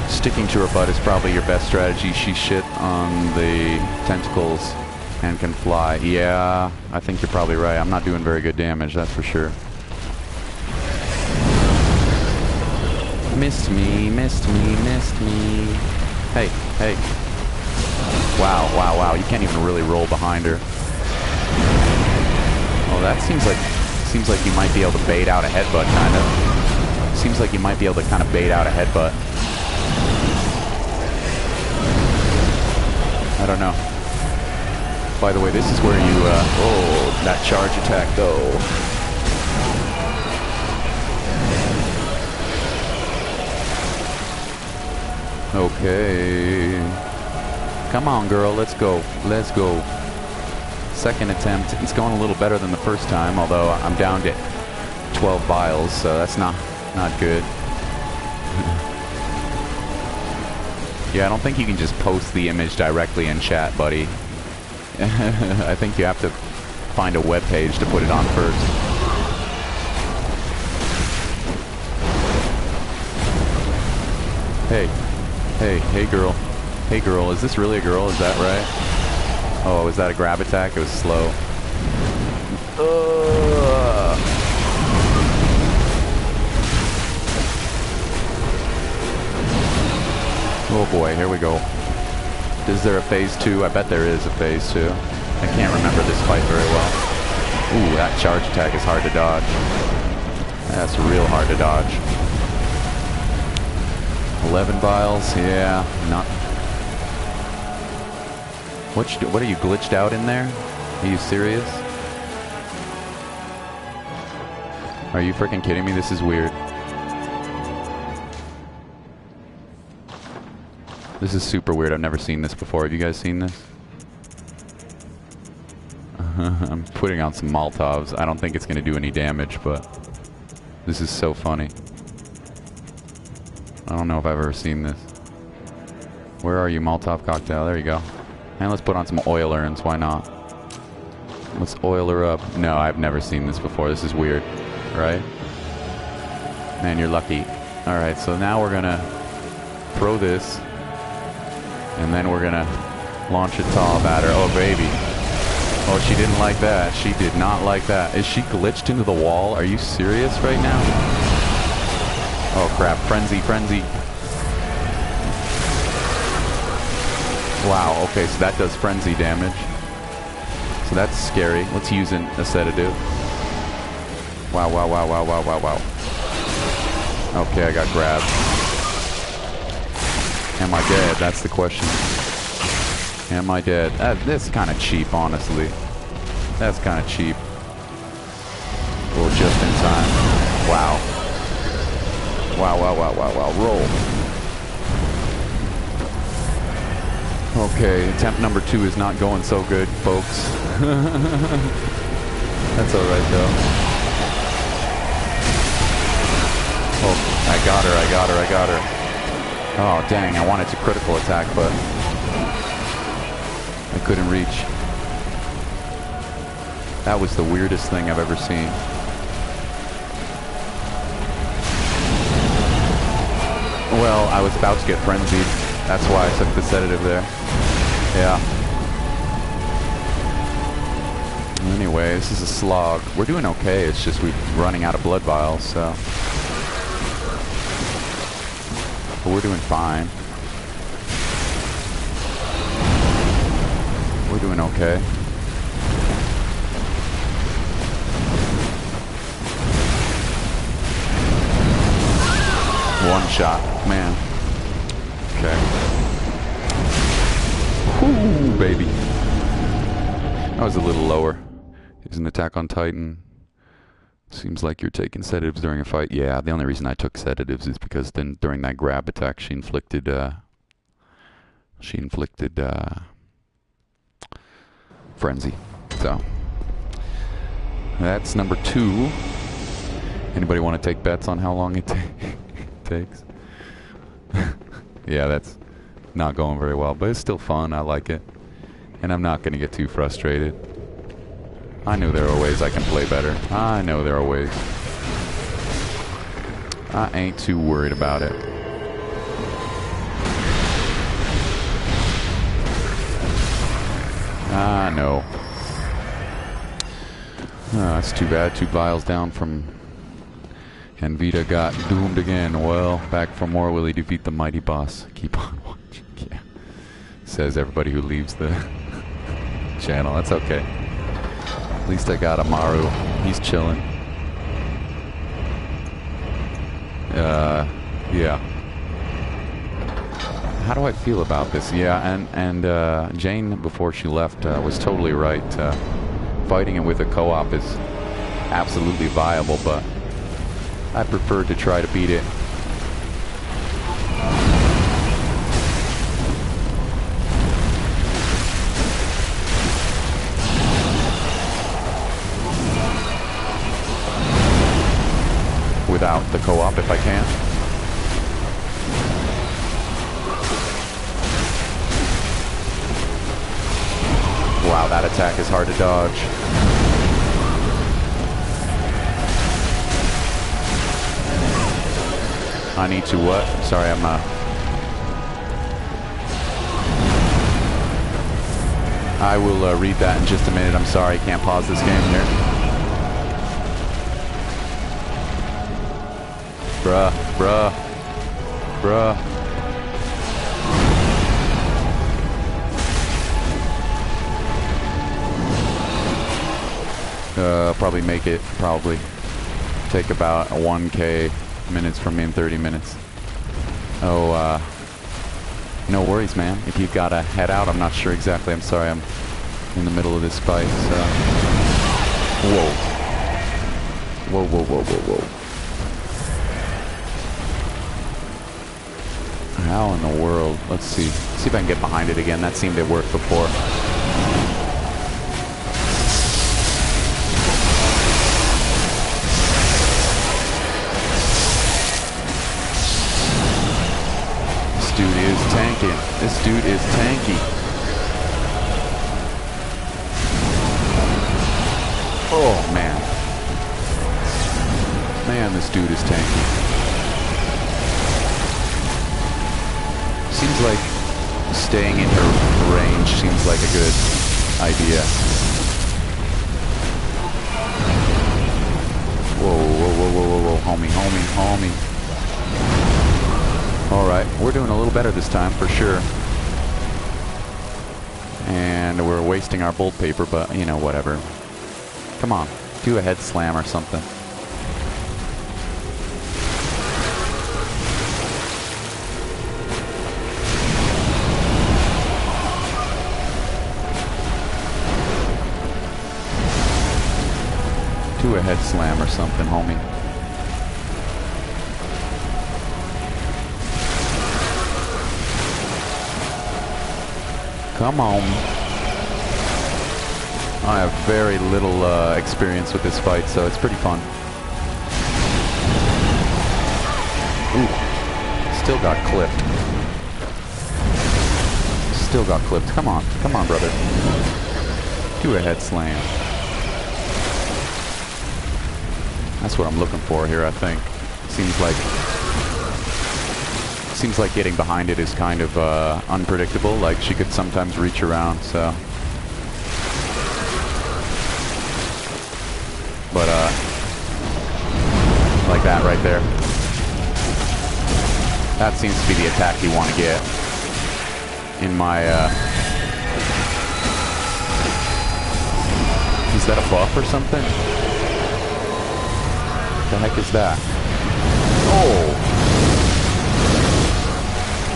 Sticking to her butt is probably your best strategy. She's shit on the tentacles and can fly. Yeah, I think you're probably right. I'm not doing very good damage, that's for sure. Missed me. Hey. Wow. You can't even really roll behind her. Oh, that seems like you might be able to bait out a headbutt, kind of. Seems like you might be able to kind of bait out a headbutt. I don't know. By the way, this is where you, oh, that charge attack, though. Okay. Come on, girl, let's go. Second attempt. It's going a little better than the first time, although I'm down to 12 vials, so that's not good. Yeah, I don't think you can just post the image directly in chat, buddy. I think you have to find a web page to put it on first. Hey girl. Hey girl, is this really a girl? Is that right? Oh, was that a grab attack? It was slow. Oh boy, here we go. Is there a phase 2? I bet there is a phase 2. I can't remember this fight very well. Ooh, that charge attack is hard to dodge. That's real hard to dodge. 11 vials, yeah, not... What are you glitched out in there? Are you serious? Are you freaking kidding me? This is weird. This is super weird. I've never seen this before. Have you guys seen this? I'm putting on some Molotovs. I don't think it's going to do any damage, but this is so funny. I don't know if I've ever seen this. Where are you, Molotov cocktail? There you go. And let's put on some oil urns. Why not? Let's oil her up. No, I've never seen this before. This is weird, right? Man, you're lucky. All right, so now we're gonna throw this, and then we're gonna launch a top at her. Oh, baby. Oh, she didn't like that. She did not like that. Is she glitched into the wall? Are you serious right now? Oh, crap. Frenzy, frenzy. Wow, okay, so that does frenzy damage. So that's scary. Let's use a sedative. Wow, wow, wow, wow, wow, wow, wow. Okay, I got grabbed. Am I dead? That's the question. Am I dead? That's kind of cheap, honestly. That's kind of cheap. Oh, just in time. Wow. Wow, wow, wow, wow, wow. Roll. Okay, attempt number 2 is not going so good, folks. That's alright, though. Oh, I got her, I got her, I got her. Oh, dang, I wanted to critical attack, but I couldn't reach. That was the weirdest thing I've ever seen. Well, I was about to get frenzied. That's why I took the sedative there. Yeah. Anyway, this is a slog. We're doing okay. It's just we're running out of blood vials, so. But we're doing fine. We're doing okay. One shot, man. Okay. Whoo, baby. That was a little lower. Here's an attack on Titan. Seems like you're taking sedatives during a fight. Yeah, the only reason I took sedatives is because then during that grab attack she inflicted frenzy. So that's number 2. Anybody want to take bets on how long it takes? Yeah, that's not going very well, but it's still fun. I like it. And I'm not going to get too frustrated. I knew there are ways I can play better. I know there are ways. I ain't too worried about it. I know. That's too bad. 2 vials down from... And Vita got doomed again. Well, back for more. Will he defeat the mighty boss? Keep on watching. Yeah. Says everybody who leaves the channel. That's okay. At least I got Amaru. He's chilling. Yeah. How do I feel about this? Yeah, and Jane, before she left, was totally right. Fighting it with a co-op is absolutely viable, but I prefer to try to beat it. Without the co-op if I can. Wow, that attack is hard to dodge. I need to what? Sorry, I'm I will read that in just a minute. I'm sorry, can't pause this game here. Bruh, bruh, bruh. Probably make it, probably. take about 1k minutes from me in 30 minutes. Oh, no worries, man. If you gotta head out, I'm not sure exactly. I'm sorry, I'm in the middle of this fight, so... Whoa. Whoa, whoa, whoa, whoa, whoa. How in the world? Let's see. See if I can get behind it again. That seemed to work before. This dude is tanking. This dude is tanky. Oh, man. Man, this dude is tanky. Seems like staying in her range seems like a good idea. Whoa, whoa, whoa, whoa, whoa, whoa, homie, homie, homie. Alright, we're doing a little better this time, for sure. And we're wasting our bolt paper, but, you know, whatever. Come on, do a head slam or something. Do a head slam or something, homie. Come on. I have very little experience with this fight, so it's pretty fun. Ooh. Still got clipped. Still got clipped. Come on. Come on, brother. Do a head slam. That's what I'm looking for here, I think. Seems like getting behind it is kind of unpredictable. Like, she could sometimes reach around, so... But, like that right there. That seems to be the attack you want to get. In my, Is that a buff or something? What the heck is that? Oh!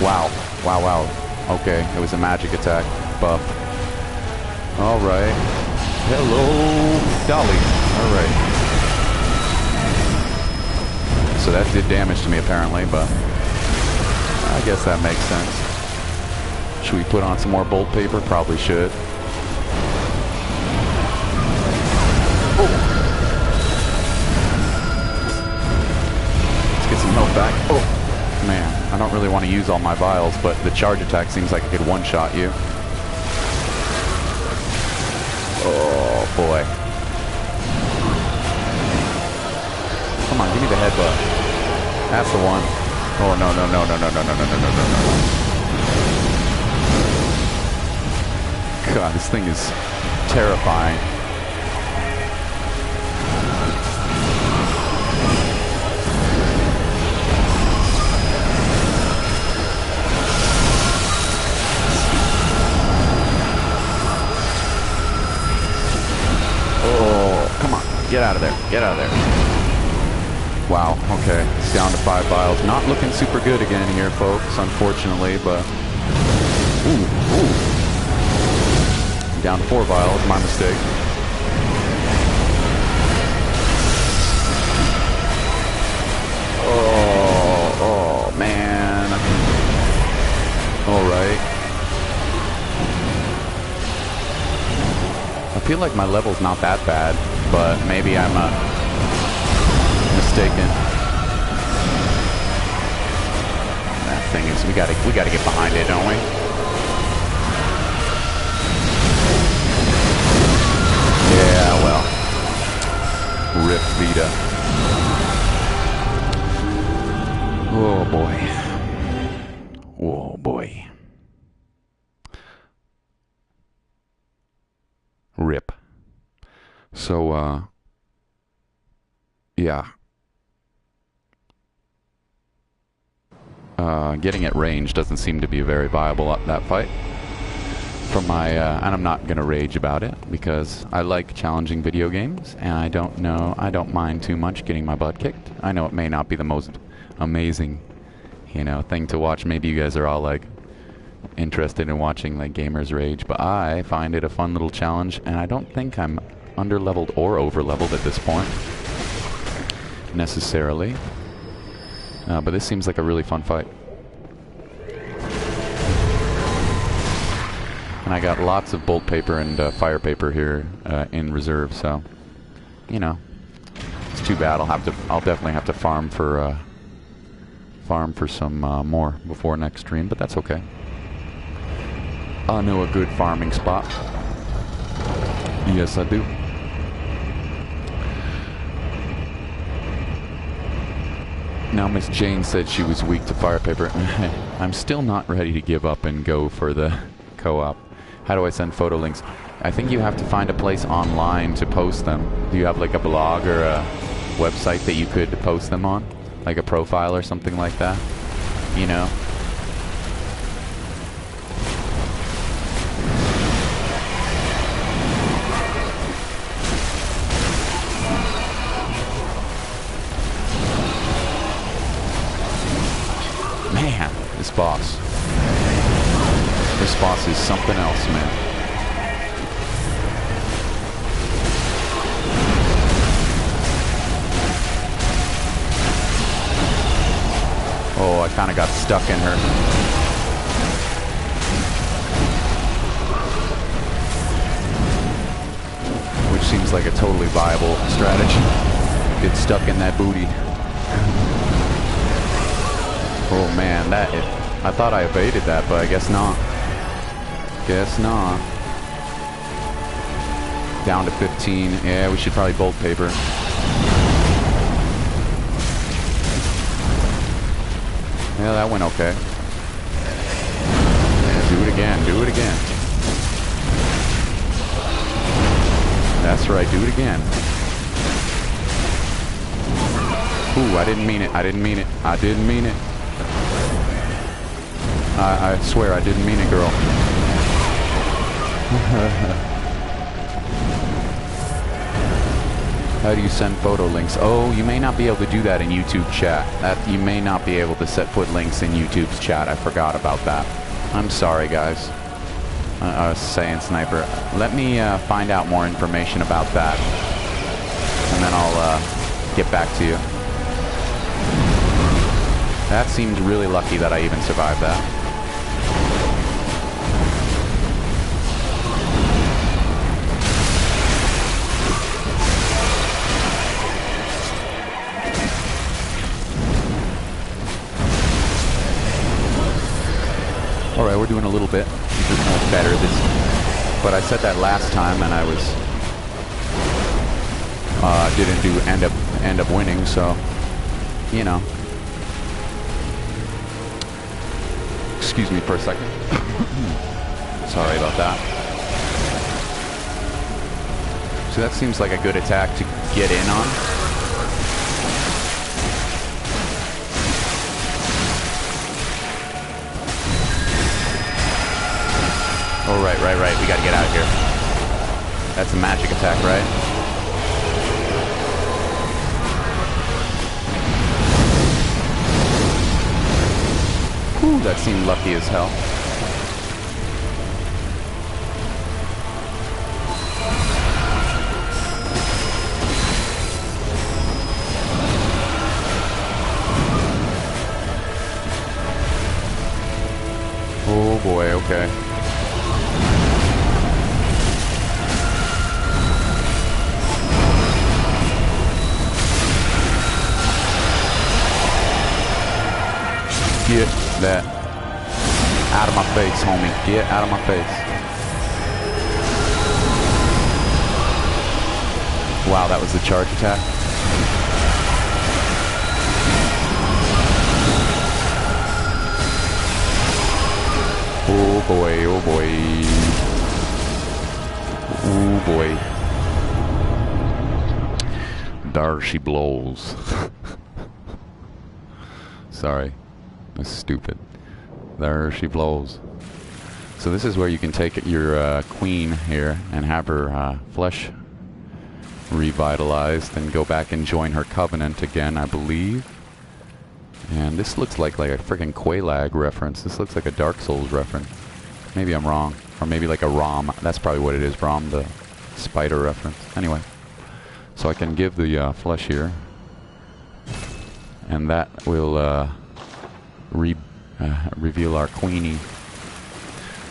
Wow. Wow, wow. Okay, it was a magic attack. Buff. Alright. Hello, Dolly. Alright. So that did damage to me apparently, but I guess that makes sense. Should we put on some more bolt paper? Probably should. Oh! Get some health back. Oh, man. I don't really want to use all my vials, but the charge attack seems like it could one-shot you. Oh, boy. Come on, give me the headbutt. That's the one. Oh, no, no, no, no, no, no, no, no, no, no, no. God, this thing is terrifying. Get out of there. Get out of there. Wow, okay. It's down to 5 vials. Not looking super good again here, folks, unfortunately, but... Ooh, ooh. Down to 4 vials. My mistake. Oh, man. Alright. I feel like my level's not that bad. But maybe I'm mistaken. That thing is, we gotta get behind it, don't we? Yeah, well. Rip Vita. Oh boy. Oh boy. Rip. So, yeah. Getting at range doesn't seem to be very viable that fight. for my, and I'm not gonna rage about it because I like challenging video games, and I don't mind too much getting my butt kicked. I know it may not be the most amazing, you know, thing to watch. Maybe you guys are all like interested in watching like gamers rage, but I find it a fun little challenge, and I don't think I'm under-leveled or over-leveled at this point necessarily. But this seems like a really fun fight. And I got lots of bolt paper and fire paper here in reserve, so you know, it's too bad. I'll definitely have to farm for some more before next stream, but that's okay. I know a good farming spot. Yes, I do. Now, Miss Jane said she was weak to fire paper. I'm still not ready to give up and go for the co-op. How do I send photo links? I think you have to find a place online to post them. Do you have like a blog or a website that you could post them on? Like a profile or something like that? You know? Man, this boss. This boss is something else, man. Oh, I kind of got stuck in her. Which seems like a totally viable strategy. Get stuck in that booty. Oh man, I thought I evaded that, but I guess not. Guess not. Down to 15. Yeah, we should probably bolt paper. Yeah, that went okay. Yeah, do it again, do it again. That's right, do it again. Ooh, I didn't mean it, I didn't mean it, I didn't mean it. I swear I didn't mean it, girl. How do you send photo links? Oh, you may not be able to do that in YouTube chat. You may not be able to put links in YouTube's chat. I forgot about that. I'm sorry, guys. I was saying Sniper. Let me find out more information about that. And then I'll get back to you. That seems really lucky that I even survived that. Alright, we're doing a little bit better this, but I said that last time and I was didn't end up winning, so you know. Excuse me for a second. Sorry about that. So that seems like a good attack to get in on. Oh, right. We gotta get out of here. That's a magic attack, right? Whew, that seemed lucky as hell. Oh boy, okay. Get that out of my face, homie. Get out of my face. Wow, that was the charge attack. Oh boy, oh boy. Oh boy. There she blows. Sorry. That's stupid. There she blows. So this is where you can take your queen here and have her flesh revitalized and go back and join her covenant again, I believe. And this looks like a freaking Quelaag reference. This looks like a Dark Souls reference. Maybe I'm wrong. Or maybe like a Rom. That's probably what it is, Rom, the spider reference. Anyway. So I can give the flesh here. And that will reveal our queenie.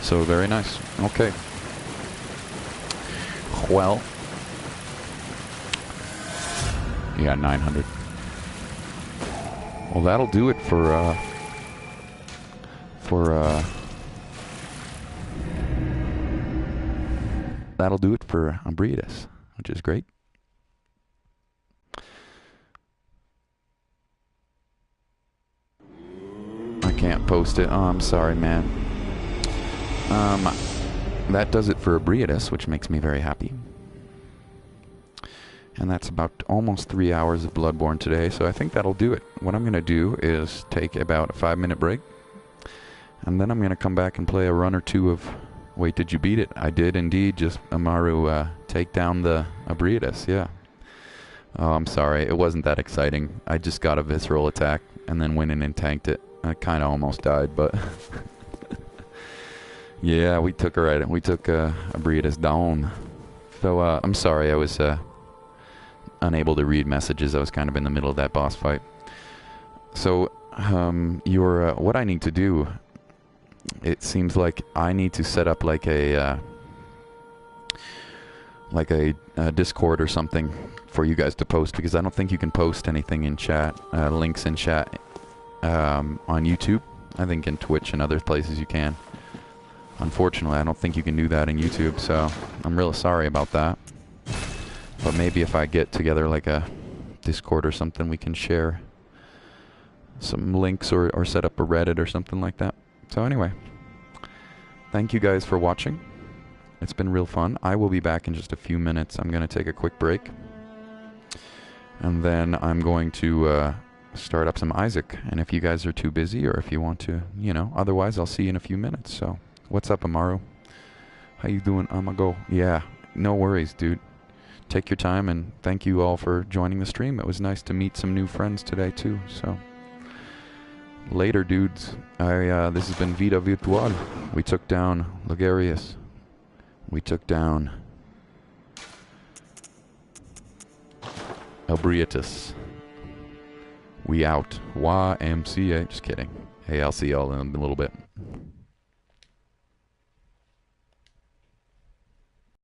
So very nice. Okay. Well. Yeah, 900. Well, that'll do it for that'll do it for Ebrietas, which is great. I can't post it. Oh, I'm sorry, man. That does it for Ebrietas, which makes me very happy. And that's about almost 3 hours of Bloodborne today, so I think that'll do it. What I'm going to do is take about a 5-minute break, and then I'm going to come back and play a run or two of... Wait, did you beat it? I did indeed just, Amaru, take down the Ebrietas, yeah. Oh, I'm sorry, it wasn't that exciting. I just got a visceral attack, and then went in and tanked it. I kind of almost died, but... yeah, we took Ebrietas down. So, I'm sorry, I was... unable to read messages. I was kind of in the middle of that boss fight. So, what I need to do, it seems like I need to set up like a Discord or something for you guys to post, because I don't think you can post anything in chat, links in chat, on YouTube. I think in Twitch and other places you can. Unfortunately, I don't think you can do that in YouTube, so I'm really sorry about that. But maybe if I get together like a Discord or something, we can share some links or set up a Reddit or something like that. So anyway, thank you guys for watching. It's been real fun. I will be back in just a few minutes. I'm going to take a quick break. And then I'm going to start up some Isaac. And if you guys are too busy, or if you want to, you know, otherwise I'll see you in a few minutes. So, what's up, Amaru? How you doing? I'ma go. Yeah, no worries, dude. Take your time, and thank you all for joining the stream. It was nice to meet some new friends today too. So later, dudes. This has been Vida Virtual. We took down Logarius. We took down Ebrietas. We out. YMCA. Just kidding. Hey, I'll see y'all in a little bit.